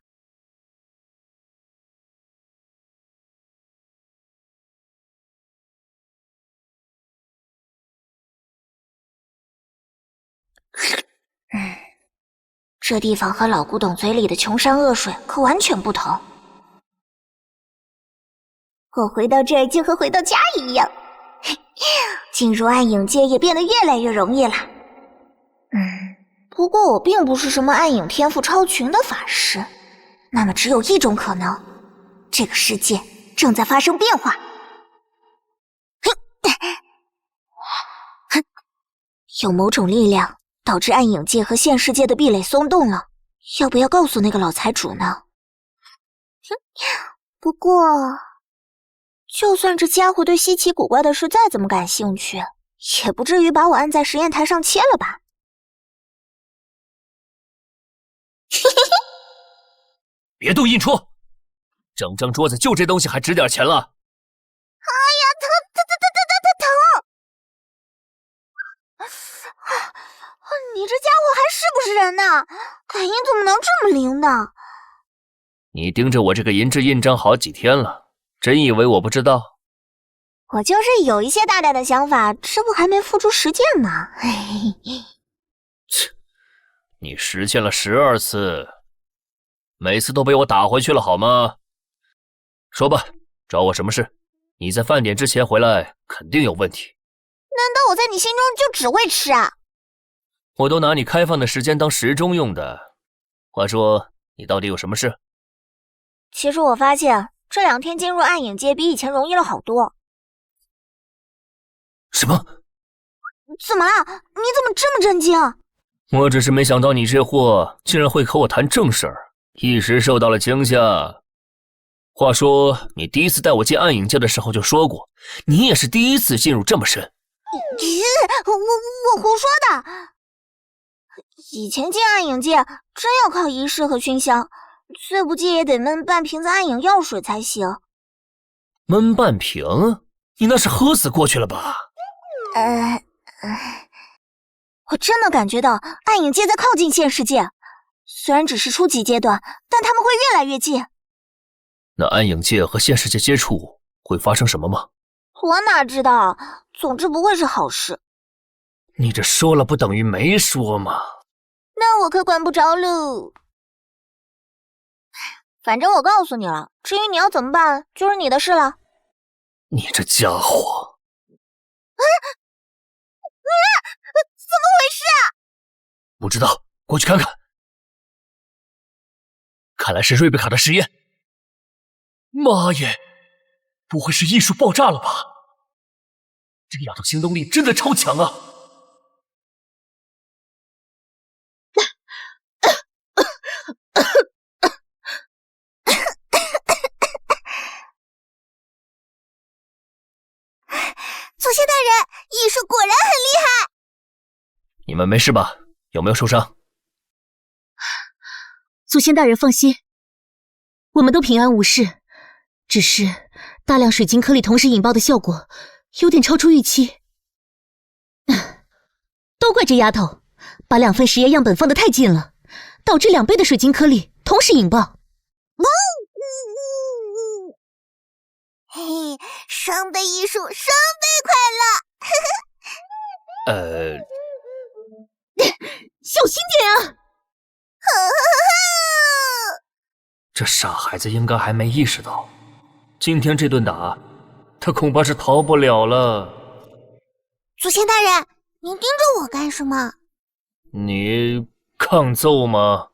这地方和老古董嘴里的穷山恶水可完全不同。我回到这儿就和回到家一样，进入暗影界也变得越来越容易了。不过我并不是什么暗影天赋超群的法师，那么只有一种可能，这个世界正在发生变化。有某种力量导致暗影界和现世界的壁垒松动了，要不要告诉那个老财主呢？不过，就算这家伙对稀奇古怪的事再怎么感兴趣，也不至于把我按在实验台上切了吧？别动印戳，整张桌子就这东西还值点钱了。哎呀，疼！你这家伙还是不是人呢？感应怎么能这么灵呢？你盯着我这个银质印章好几天了，真以为我不知道？我就是有一些大胆的想法，这不还没付诸实践吗？切，你实现了12次，每次都被我打回去了好吗？说吧，找我什么事？你在饭点之前回来肯定有问题。难道我在你心中就只会吃啊？我都拿你开放的时间当时钟用的。话说，你到底有什么事？其实我发现这2天进入暗影界比以前容易了好多。什么？怎么了？你怎么这么震惊？我只是没想到你这货竟然会和我谈正事儿，一时受到了惊吓。话说，你第一次带我进暗影界的时候就说过，你也是第一次进入这么深。我胡说的。以前进暗影界真要靠仪式和熏香，最不济也得焖半瓶子暗影药水才行。焖半瓶？你那是喝死过去了吧？我真的感觉到暗影界在靠近现世界，虽然只是初级阶段，但他们会越来越近。那暗影界和现世界接触会发生什么吗？我哪知道，总之不会是好事。你这说了不等于没说嘛。那我可管不着喽。反正我告诉你了，至于你要怎么办，就是你的事了。你这家伙！怎么回事啊？不知道，过去看看。看来是瑞贝卡的实验。妈耶，不会是艺术爆炸了吧？这个丫头行动力真的超强啊！祖先大人，艺术果然很厉害。你们没事吧？有没有受伤？祖先大人放心，我们都平安无事，只是大量水晶颗粒同时引爆的效果有点超出预期。都怪这丫头，把2份实验样本放得太近了，导致2倍的水晶颗粒同时引爆。嘿，双倍艺术，双倍快乐！小心点啊！这傻孩子应该还没意识到，今天这顿打，他恐怕是逃不了了。祖先大人，您盯着我干什么？你抗揍吗？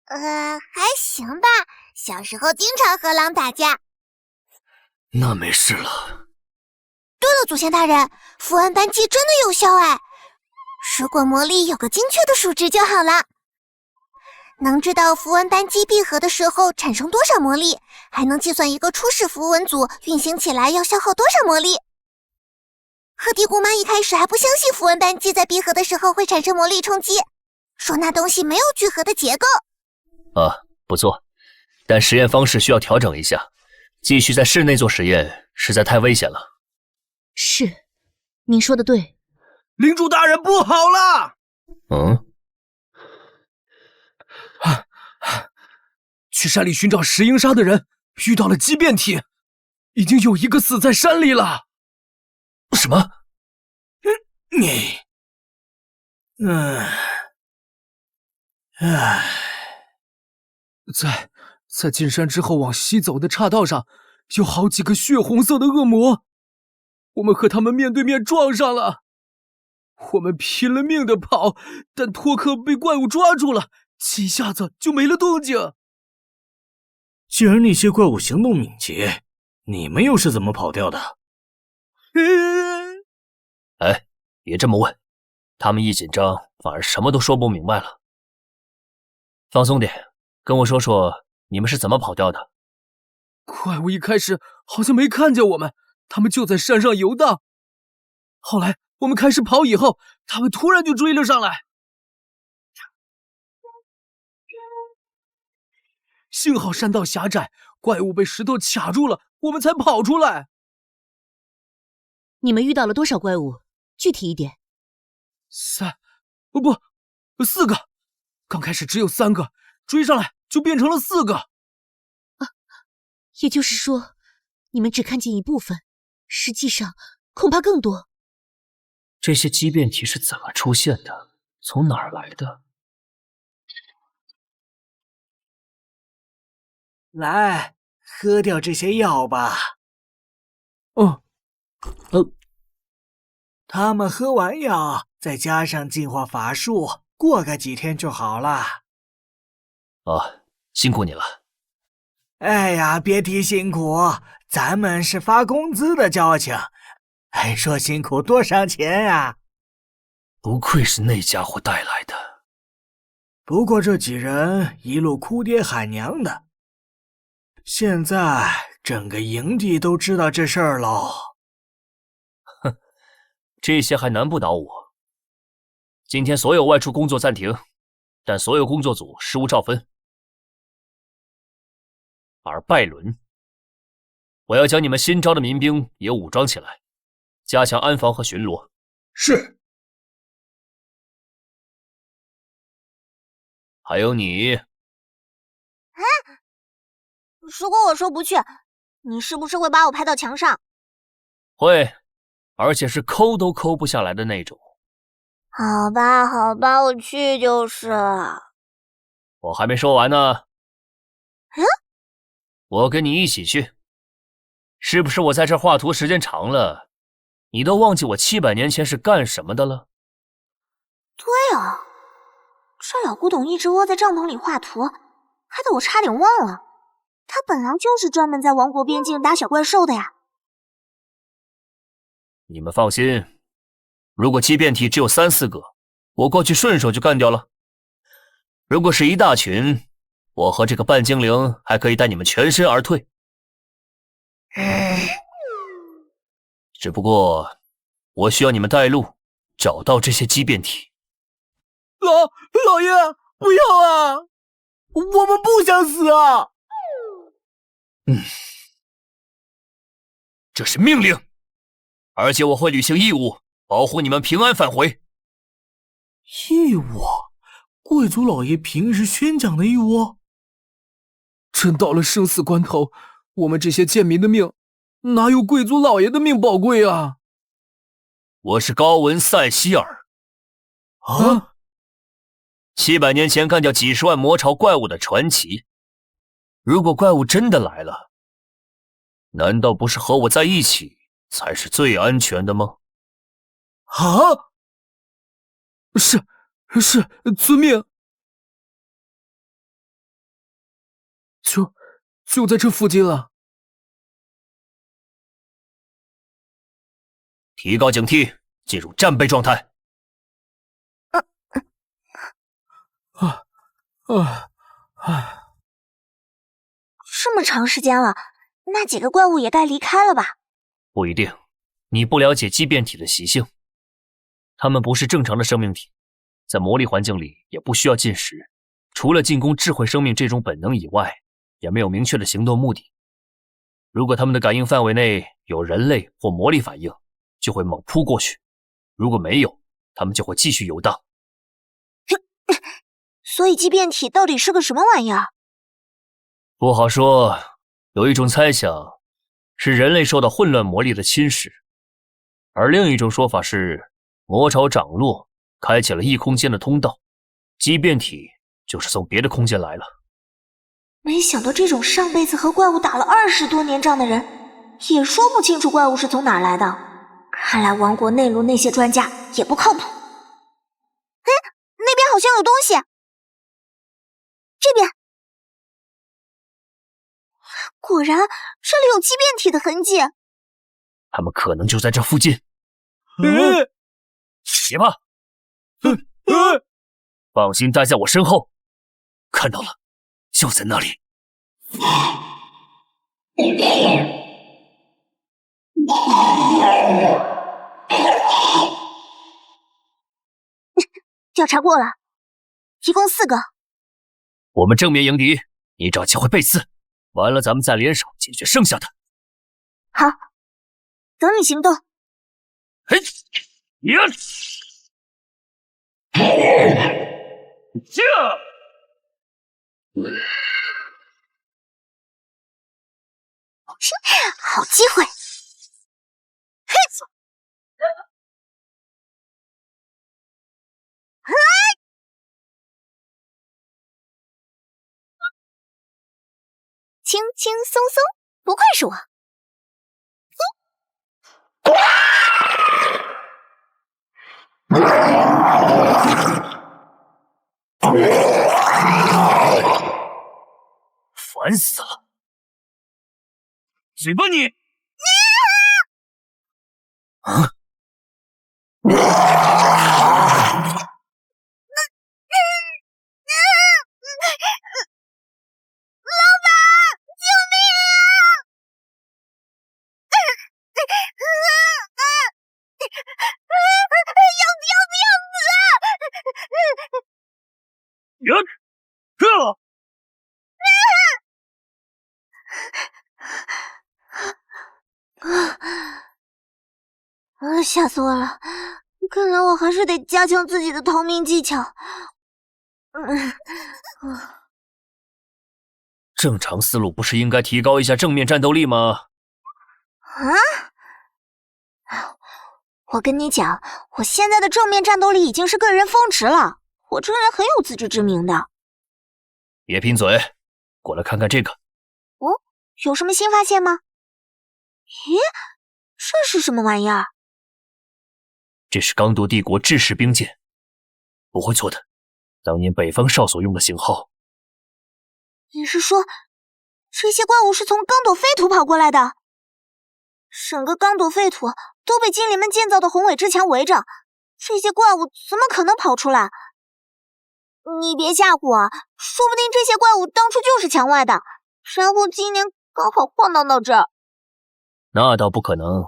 还行吧，小时候经常和狼打架。那没事了。对了，祖先大人，符文扳机真的有效哎！如果魔力有个精确的数值就好了。能知道符文扳机闭合的时候产生多少魔力，还能计算一个初始符文组运行起来要消耗多少魔力。鹤帝姑妈一开始还不相信符文扳机在闭合的时候会产生魔力冲击，说那东西没有聚合的结构。不错，但实验方式需要调整一下，继续在室内做实验实在太危险了。是，您说的对。领主大人不好了！去山里寻找石英砂的人遇到了畸变体，已经有一个死在山里了。什么？在进山之后往西走的岔道上，有好几个血红色的恶魔，我们和他们面对面撞上了。我们拼了命的跑，但托克被怪物抓住了，几下子就没了动静。既然那些怪物行动敏捷，你们又是怎么跑掉的？别这么问，他们一紧张反而什么都说不明白了。放松点，跟我说说你们是怎么跑掉的。怪物一开始好像没看见我们，他们就在山上游荡。后来我们开始跑以后，他们突然就追了上来。幸好山道狭窄，怪物被石头卡住了，我们才跑出来。你们遇到了多少怪物？具体一点。4个。刚开始只有3个，追上来就变成了4个。也就是说，你们只看见一部分，实际上恐怕更多。这些畸变体是怎么出现的？从哪儿来的？来，喝掉这些药吧。他们喝完药，再加上净化法术，过个几天就好了。辛苦你了。哎呀，别提辛苦，咱们是发工资的交情，还说辛苦多少钱呀？不愧是那家伙带来的。不过这几人一路哭爹喊娘的，现在整个营地都知道这事儿喽。这些还难不倒我。今天所有外出工作暂停，但所有工作组事务照分。而拜伦，我要将你们新招的民兵也武装起来，加强安防和巡逻。是。还有你。如果我说不去，你是不是会把我拍到墙上？会，而且是抠都抠不下来的那种。好吧，我去就是了。我还没说完呢。我跟你一起去。是不是我在这画图时间长了，你都忘记我700年前是干什么的了？对啊，这老古董一直窝在帐篷里画图，害得我差点忘了，他本来就是专门在王国边境打小怪兽的呀。你们放心，如果畸变体只有3、4个，我过去顺手就干掉了。如果是一大群，我和这个半精灵还可以带你们全身而退。只不过我需要你们带路，找到这些畸变体。老爷，不要啊！我们不想死啊！这是命令，而且我会履行义务，保护你们平安返回。义务？贵族老爷平时宣讲的义务？真到了生死关头，我们这些贱民的命，哪有贵族老爷的命宝贵啊？我是高文塞希尔。啊！700年前干掉几十万魔潮怪物的传奇。如果怪物真的来了，难道不是和我在一起才是最安全的吗？啊！是，遵命。就在这附近了。提高警惕，进入战备状态。这么长时间了，那几个怪物也该离开了吧？不一定，你不了解畸变体的习性，它们不是正常的生命体，在魔力环境里也不需要进食，除了进攻智慧生命这种本能以外，也没有明确的行动目的。如果他们的感应范围内有人类或魔力反应，就会猛扑过去；如果没有，他们就会继续游荡。所以畸变体到底是个什么玩意儿？不好说，有一种猜想是人类受到混乱魔力的侵蚀，而另一种说法是魔潮涨落，开启了异空间的通道，畸变体就是从别的空间来了。没想到这种上辈子和怪物打了20多年仗的人，也说不清楚怪物是从哪儿来的。看来王国内陆那些专家也不靠谱。哎，那边好像有东西。这边。果然，这里有畸变体的痕迹。他们可能就在这附近。别怕，放心待在我身后。看到了，就在那里。调查过了，一共4个。我们正面迎敌，你找机会背刺，完了咱们再联手解决剩下的。好，等你行动。嘿，呀！好机会！嘿！轻轻松松，不愧是我。烦死了！嘴巴你！啊！吓死我了！看来我还是得加强自己的逃命技巧。正常思路不是应该提高一下正面战斗力吗？我跟你讲，我现在的正面战斗力已经是个人峰值了。我这人很有自知之明的。别贫嘴，过来看看这个。哦，有什么新发现吗？咦，这是什么玩意儿？这是刚铎帝国制式兵剑，不会错的，当年北方哨所用的型号。你是说，这些怪物是从刚铎废土跑过来的？整个刚铎废土都被精灵们建造的宏伟之墙围着，这些怪物怎么可能跑出来？你别吓唬我，说不定这些怪物当初就是墙外的，然后今年刚好晃荡到这儿。那倒不可能，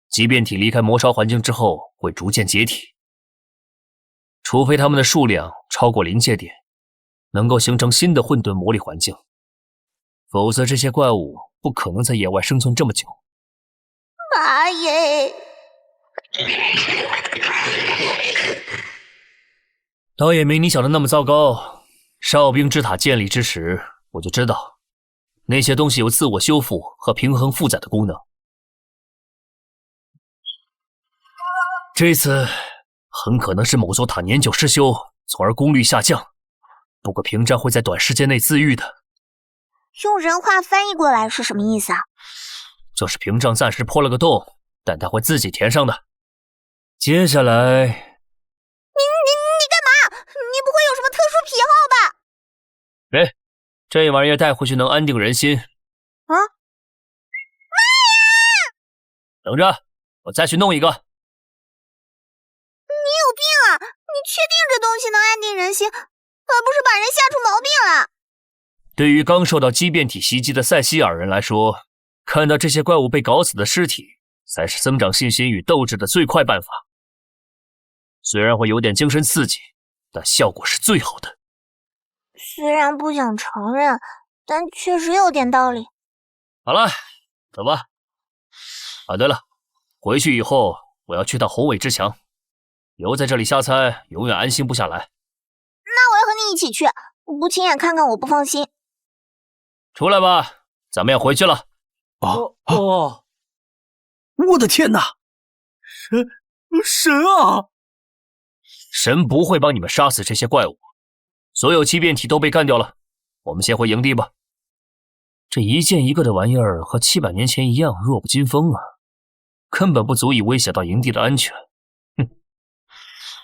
畸变体离开魔潮环境之后会逐渐解体，除非它们的数量超过临界点，能够形成新的混沌魔力环境，否则这些怪物不可能在野外生存这么久。妈耶！倒也没你想的那么糟糕。哨兵之塔建立之时，我就知道那些东西有自我修复和平衡负载的功能。这次很可能是某座塔年久失修，从而功率下降。不过屏障会在短时间内自愈的。用人话翻译过来是什么意思啊？就是屏障暂时破了个洞，但它会自己填上的。接下来，你干嘛？你不会有什么特殊癖好吧？这玩意儿带回去能安定人心。啊！妈呀！等着，我再去弄一个。你有病啊！你确定这东西能安定人心，而不是把人吓出毛病了？对于刚受到畸变体袭击的塞西尔人来说，看到这些怪物被搞死的尸体，才是增长信心与斗志的最快办法。虽然会有点精神刺激，但效果是最好的。虽然不想承认，但确实有点道理。好了，走吧。啊，对了，回去以后我要去趟宏伟之墙，留在这里瞎猜，永远安心不下来。那我要和你一起去，不亲眼看看我不放心。出来吧，咱们要回去了。我的天哪！神啊！神不会帮你们杀死这些怪物，所有畸变体都被干掉了。我们先回营地吧。这一件一个的玩意儿和700年前一样弱不禁风啊，根本不足以威胁到营地的安全。哼，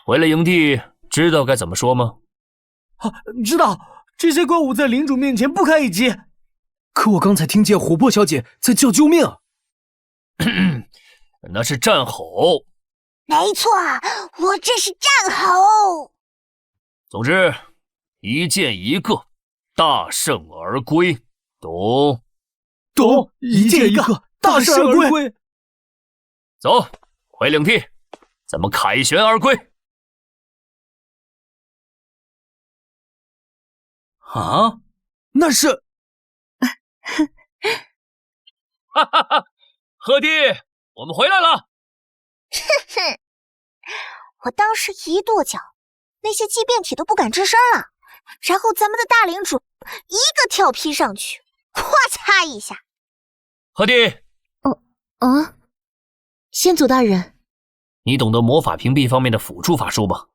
回了营地，知道该怎么说吗？知道，这些怪物在领主面前不堪一击。可我刚才听见琥珀小姐在叫救命。那是战吼。没错，我这是战吼。总之，一件一个，大胜而归，懂？懂，一件一个，大胜而归。走，回领地，咱们凯旋而归。啊，那是。哈哈哈！鹤弟，我们回来了。哼哼，我当时一跺脚，那些畸变体都不敢吱声了。然后咱们的大领主一个跳劈上去，咵嚓一下。鹤弟，先祖大人，你懂得魔法屏蔽方面的辅助法术吗？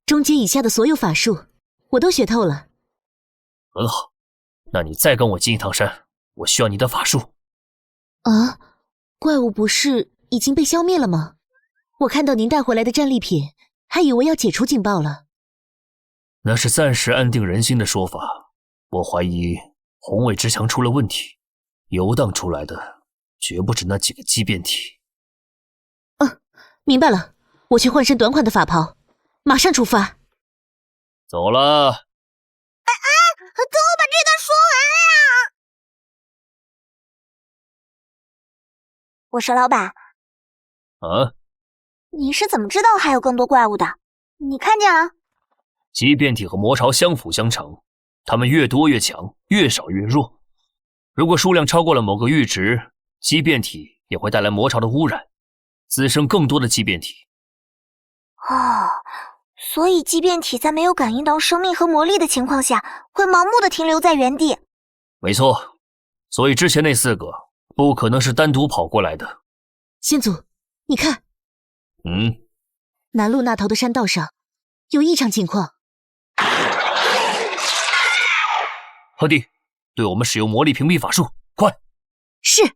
中阶以下的所有法术我都学透了。很好，那你再跟我进一趟山，我需要你的法术。啊，怪物不是已经被消灭了吗？我看到您带回来的战利品，还以为要解除警报了。那是暂时安定人心的说法，我怀疑宏伟之墙出了问题，游荡出来的绝不止那几个畸变体。明白了，我去换身短款的法袍，马上出发。走了。等我把这段说完呀！我说老板，你是怎么知道还有更多怪物的？你看见了？畸变体和魔巢相辅相成，它们越多越强，越少越弱。如果数量超过了某个阈值，畸变体也会带来魔巢的污染，滋生更多的畸变体。所以畸变体在没有感应到生命和魔力的情况下，会盲目的停留在原地。没错，所以之前那4个不可能是单独跑过来的。先祖，你看，南路那头的山道上有异常情况。鹤弟，对我们使用魔力屏蔽法术，快！是，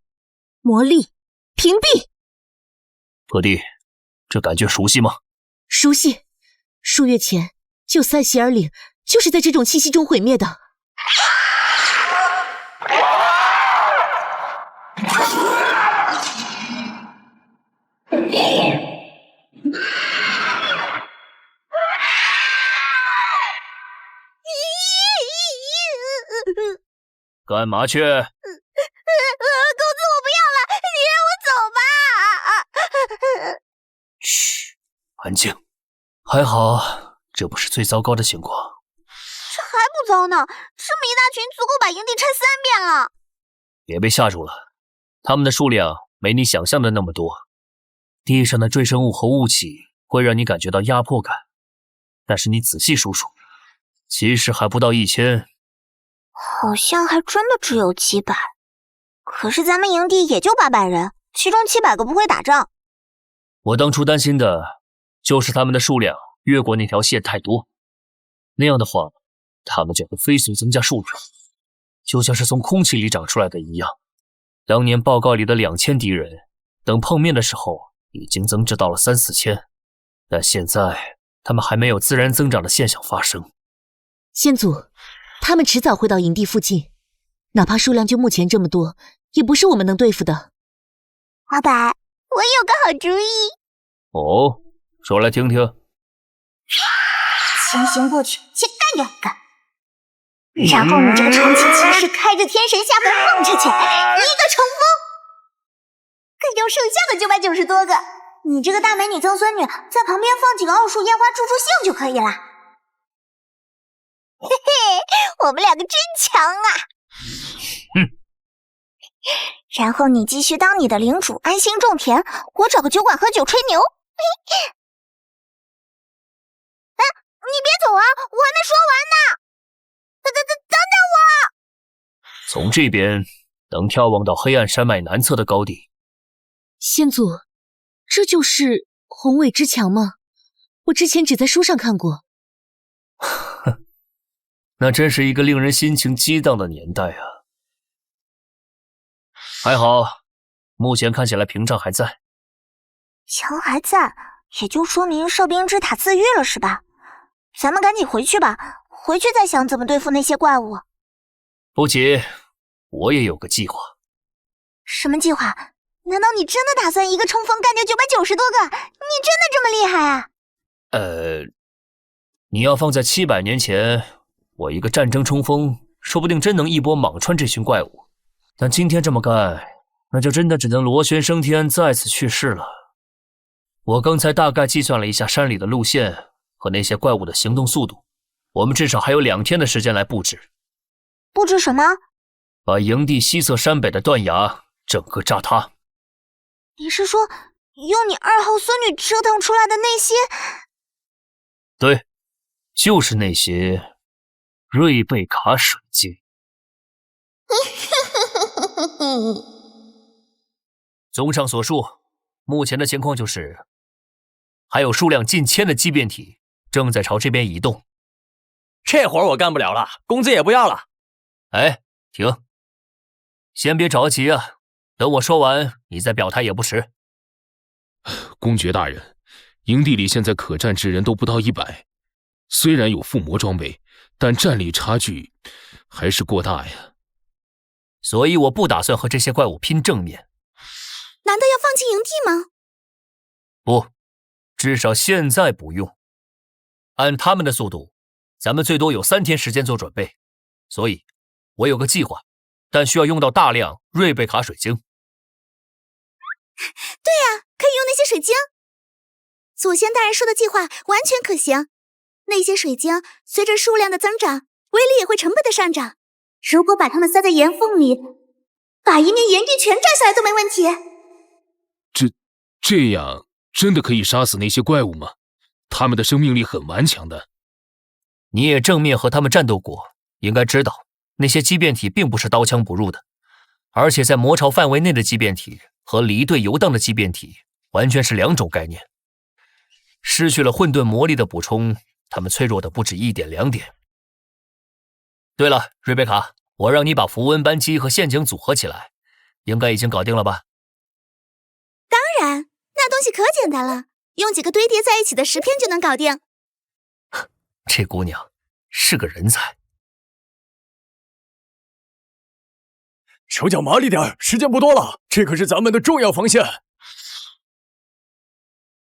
魔力屏蔽。鹤弟，这感觉熟悉吗？熟悉，数月前救塞西尔岭就是在这种气息中毁灭的。干嘛去？公子，我不要了，你让我走吧。嘘，安静。还好，这不是最糟糕的情况。这还不糟呢，这么一大群足够把营地拆3遍了。别被吓住了，它们的数量没你想象的那么多。地上的赘生物和雾气会让你感觉到压迫感，但是你仔细数数，其实还不到1000。好像还真的只有几百，可是咱们营地也就800人，其中700个不会打仗。我当初担心的就是他们的数量越过那条线太多，那样的话，他们就会飞速增加数量，就像是从空气里长出来的一样。当年报告里的2000敌人，等碰面的时候已经增至到了3、4千，但现在他们还没有自然增长的现象发生。先祖，他们迟早会到营地附近，哪怕数量就目前这么多，也不是我们能对付的。阿白，我有个好主意。哦，说来听听。先行过去，先干掉一个，然后你这个长期骑士开着天神下凡蹦出去，一个冲锋，干掉剩下的990多个。你这个大美女曾孙女在旁边放几个奥数烟花助助兴就可以了。嘿嘿，我们两个真强啊！然后你继续当你的领主，安心种田，我找个酒馆喝酒吹牛。哎，你别走啊，我还没说完呢！等等我！从这边能眺望到黑暗山脉南侧的高地。先祖，这就是宏伟之墙吗？我之前只在书上看过。那真是一个令人心情激荡的年代啊！还好，目前看起来屏障还在。墙还在，也就说明哨兵之塔自愈了是吧？咱们赶紧回去吧，回去再想怎么对付那些怪物。不急，我也有个计划。什么计划？难道你真的打算一个冲锋干掉990多个？你真的这么厉害啊？你要放在700年前，我一个战争冲锋，说不定真能一波莽穿这群怪物。但今天这么干，那就真的只能螺旋升天，再次去世了。我刚才大概计算了一下山里的路线和那些怪物的行动速度，我们至少还有2天的时间来布置。布置什么？把营地西侧山北的断崖整个炸塌。你是说用你2号孙女折腾出来的那些？对，就是那些瑞贝卡水晶。综上所述，目前的情况就是还有数量近千的畸变体正在朝这边移动。这活我干不了了，工资也不要了。哎，停，先别着急啊，等我说完你再表态也不迟。公爵大人，营地里现在可战之人都不到100，虽然有附魔装备，但战力差距还是过大呀。所以我不打算和这些怪物拼正面。难道要放弃营地吗？不，至少现在不用。按他们的速度，咱们最多有3天时间做准备。所以，我有个计划，但需要用到大量瑞贝卡水晶。对呀，可以用那些水晶。祖先大人说的计划完全可行。那些水晶随着数量的增长，威力也会成倍的上涨。如果把它们塞在岩缝里，把一面岩壁全炸下来都没问题。这样真的可以杀死那些怪物吗？他们的生命力很顽强的。你也正面和他们战斗过，应该知道那些畸变体并不是刀枪不入的，而且在魔巢范围内的畸变体和离队游荡的畸变体完全是2种概念。失去了混沌魔力的补充，他们脆弱的不止1点2点。对了，瑞贝卡，我让你把符文扳机和陷阱组合起来，应该已经搞定了吧？当然，那东西可简单了，用几个堆叠在一起的石片就能搞定。这姑娘是个人才。手脚麻利点，时间不多了，这可是咱们的重要防线。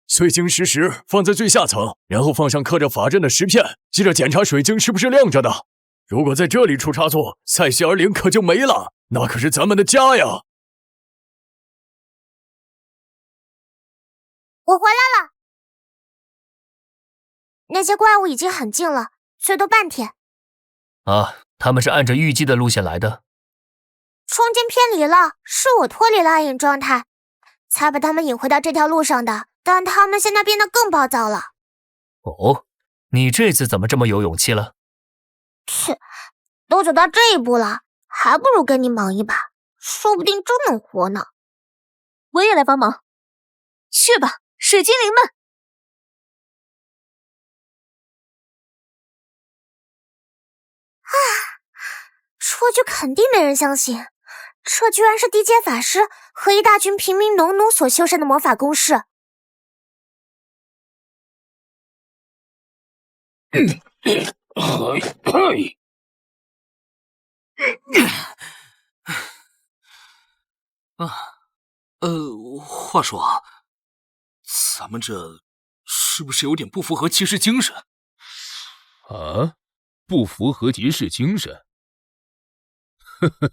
碎晶石放在最下层，然后放上刻着法阵的石片，接着检查水晶是不是亮着的。如果在这里出差错，塞西尔岭可就没了，那可是咱们的家呀！我回来了，那些怪物已经很近了，最多半天。啊，他们是按着预计的路线来的。这双剑偏离了，是我脱离了暗影状态，才把他们引回到这条路上的。但他们现在变得更暴躁了。哦，你这次怎么这么有勇气了？切，都走到这一步了，还不如跟你忙一把，说不定真能活呢。我也来帮忙，去吧，水精灵们！啊，说句肯定没人相信，这居然是地阶法师和一大群平民农奴所修缮的魔法公式。话说，咱们这是不是有点不符合骑士精神？啊，不符合骑士精神？呵呵，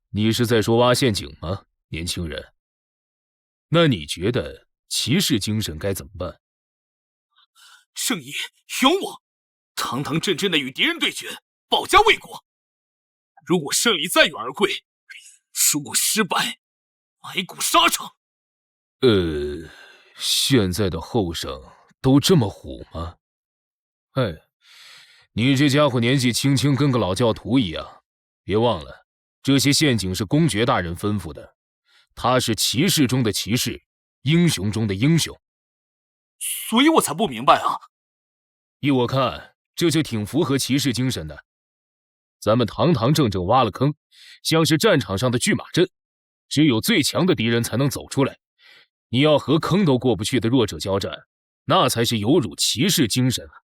你是在说挖陷阱吗，年轻人？那你觉得骑士精神该怎么办？正义、勇往，堂堂正正的与敌人对决，保家卫国。如果胜利再远而归，如果失败，埋骨沙场。现在的后生都这么虎吗？哎，你这家伙年纪轻轻，跟个老教徒一样。别忘了，这些陷阱是公爵大人吩咐的，他是骑士中的骑士，英雄中的英雄。所以我才不明白啊！依我看，这就挺符合骑士精神的。咱们堂堂正正挖了坑，像是战场上的拒马阵，只有最强的敌人才能走出来。你要和坑都过不去的弱者交战，那才是有辱骑士精神啊！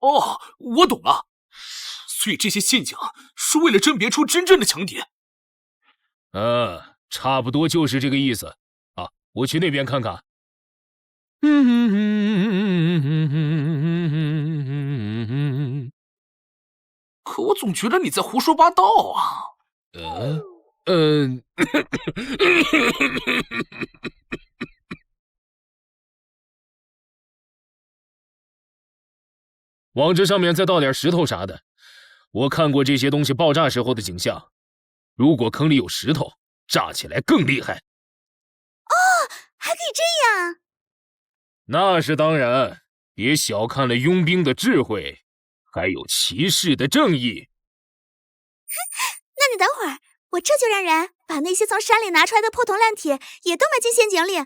哦，我懂了。所以这些陷阱是为了甄别出真正的强敌。差不多就是这个意思啊！我去那边看看。可我总觉得你在胡说八道啊！往这上面再倒点石头啥的。我看过这些东西爆炸时候的景象，如果坑里有石头，炸起来更厉害。哦，还可以这样。那是当然，别小看了佣兵的智慧，还有骑士的正义。那你等会儿，我这就让人把那些从山里拿出来的破铜烂铁也都埋进陷阱里。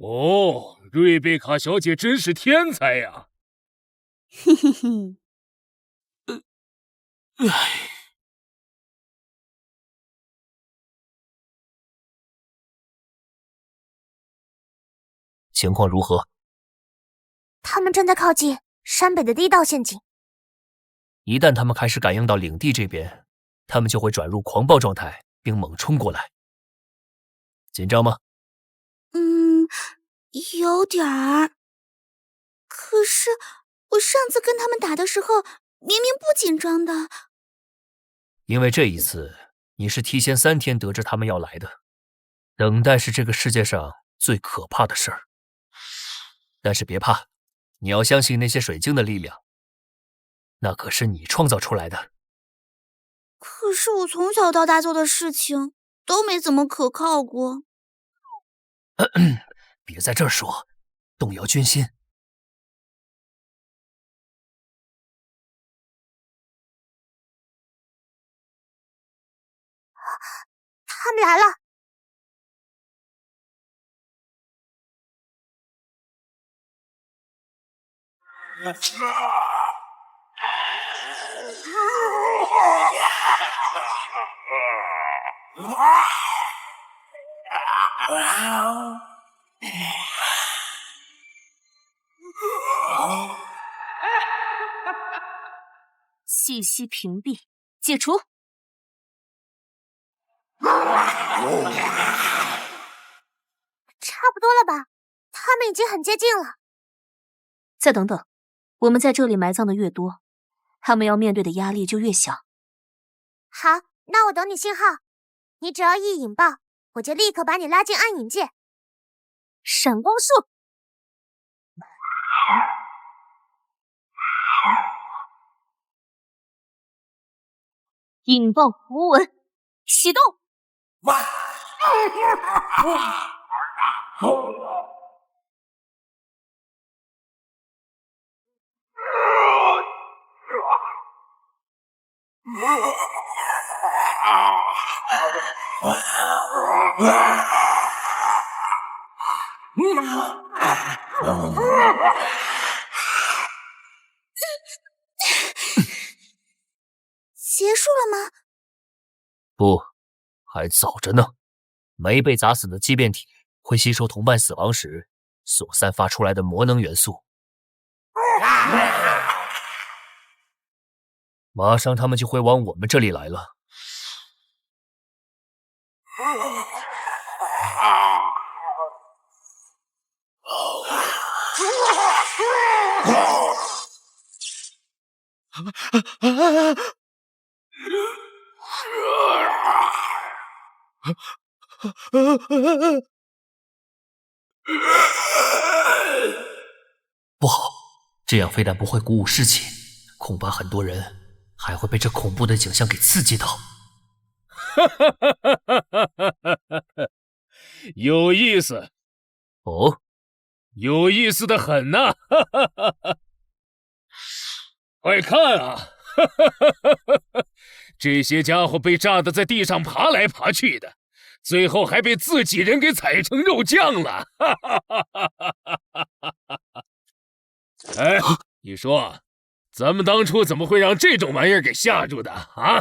哦，瑞贝卡小姐真是天才呀！嘿嘿嘿。情况如何？他们正在靠近山北的第一道陷阱。一旦他们开始感应到领地这边，他们就会转入狂暴状态，并猛冲过来。紧张吗？有点儿。可是我上次跟他们打的时候，明明不紧张的。因为这一次你是提前3天得知他们要来的，等待是这个世界上最可怕的事儿。但是别怕，你要相信那些水晶的力量，那可是你创造出来的。可是我从小到大做的事情都没怎么可靠过。别在这儿说，动摇军心。他们来了。信息屏蔽解除。差不多了吧？他们已经很接近了。再等等，我们在这里埋葬的越多，他们要面对的压力就越小。好，那我等你信号，你只要一引爆，我就立刻把你拉进暗影界。闪光术。引爆符文。启动。结束了吗？不，还早着呢。没被砸死的畸变体会吸收同伴死亡时所散发出来的魔能元素。马上他们就会往我们这里来了。不好，这样非但不会鼓舞士气，恐怕很多人还会被这恐怖的景象给刺激到。有意思哦，有意思的很呐！快看啊！这些家伙被炸得在地上爬来爬去的，最后还被自己人给踩成肉酱了！哎，你说，咱们当初怎么会让这种玩意儿给吓住的啊？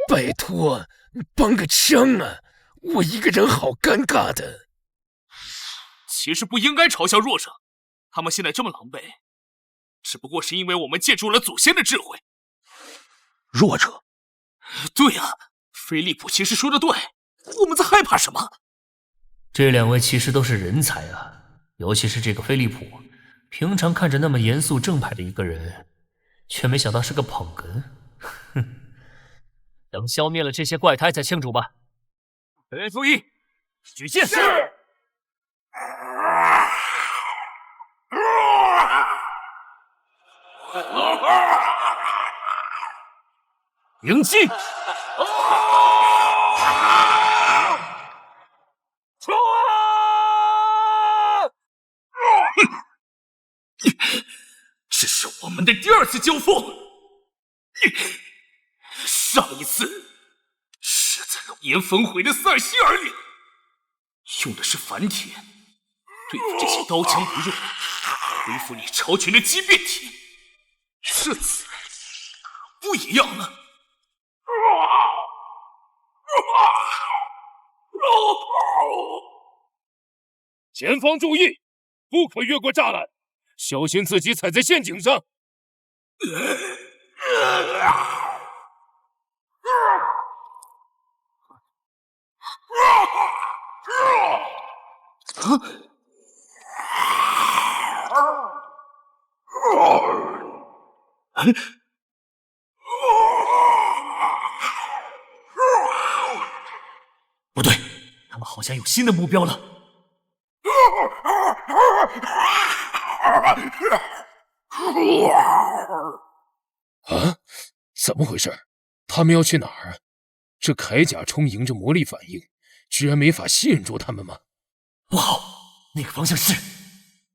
拜托，帮个腔啊！我一个人好尴尬的。其实不应该嘲笑弱者，他们现在这么狼狈，只不过是因为我们借助了祖先的智慧。弱者？对呀，菲利普骑士说的对，我们在害怕什么？这两位骑士都是人才啊，尤其是这个菲利普，平常看着那么严肃正派的一个人，却没想到是个捧哏。哼，等消灭了这些怪胎再庆祝吧。人注意，举剑！是。迎击！这是我们的第二次交锋，上一次是在龙岩焚毁的塞西尔里，用的是凡铁，对付这些刀枪不入、恢复你超群的畸变体。这次不一样了。前方注意，不可越过栅栏，小心自己踩在陷阱上。不对，他们好像有新的目标了。啊？怎么回事？他们要去哪儿？这铠甲充盈着魔力反应，居然没法吸引住他们吗？不好，那个方向是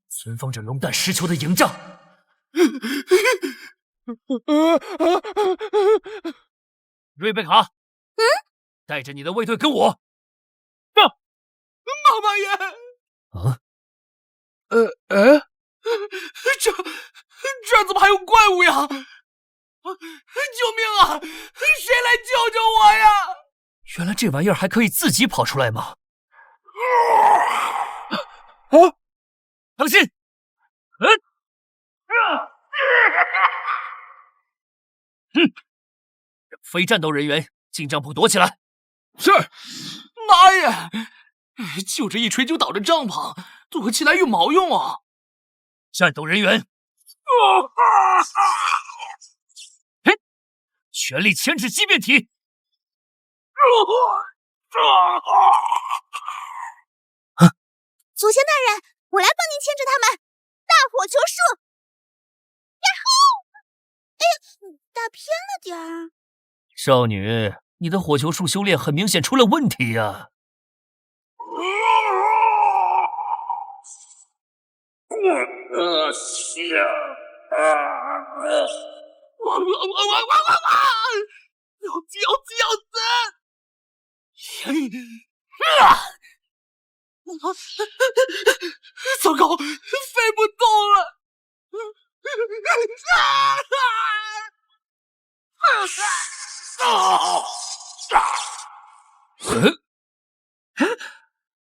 存放着龙蛋石球的营帐。瑞贝卡，带着你的卫队跟我。妈妈耶！啊？这怎么还有怪物呀？救命啊！谁来救救我呀？原来这玩意儿还可以自己跑出来吗？啊！当心！让非战斗人员进帐篷躲起来。是。妈呀！就这一锤就倒的帐篷，躲起来有毛用啊！战斗人员，全力牵制畸变体！祖先大人，我来帮您牵制他们。大火球射！呀吼！哎呀，打偏了点儿。少女，你的火球术修炼很明显出了问题呀！糟糕，飞不动了！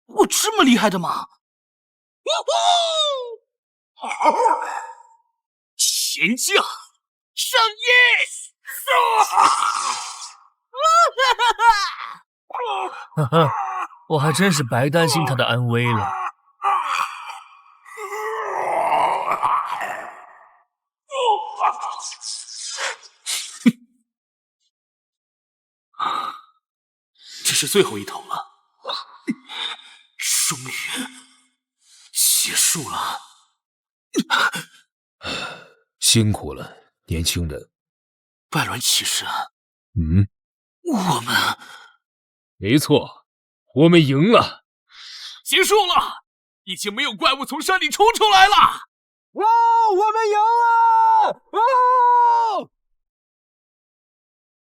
我这么厉害的吗？前将上夜，哈哈，我还真是白担心他的安危了。这是最后一头了，终于结束了。辛苦了，年轻人。败鸾骑士，我们没错，我们赢了，结束了，已经没有怪物从山里冲出来了。哇，我们赢了！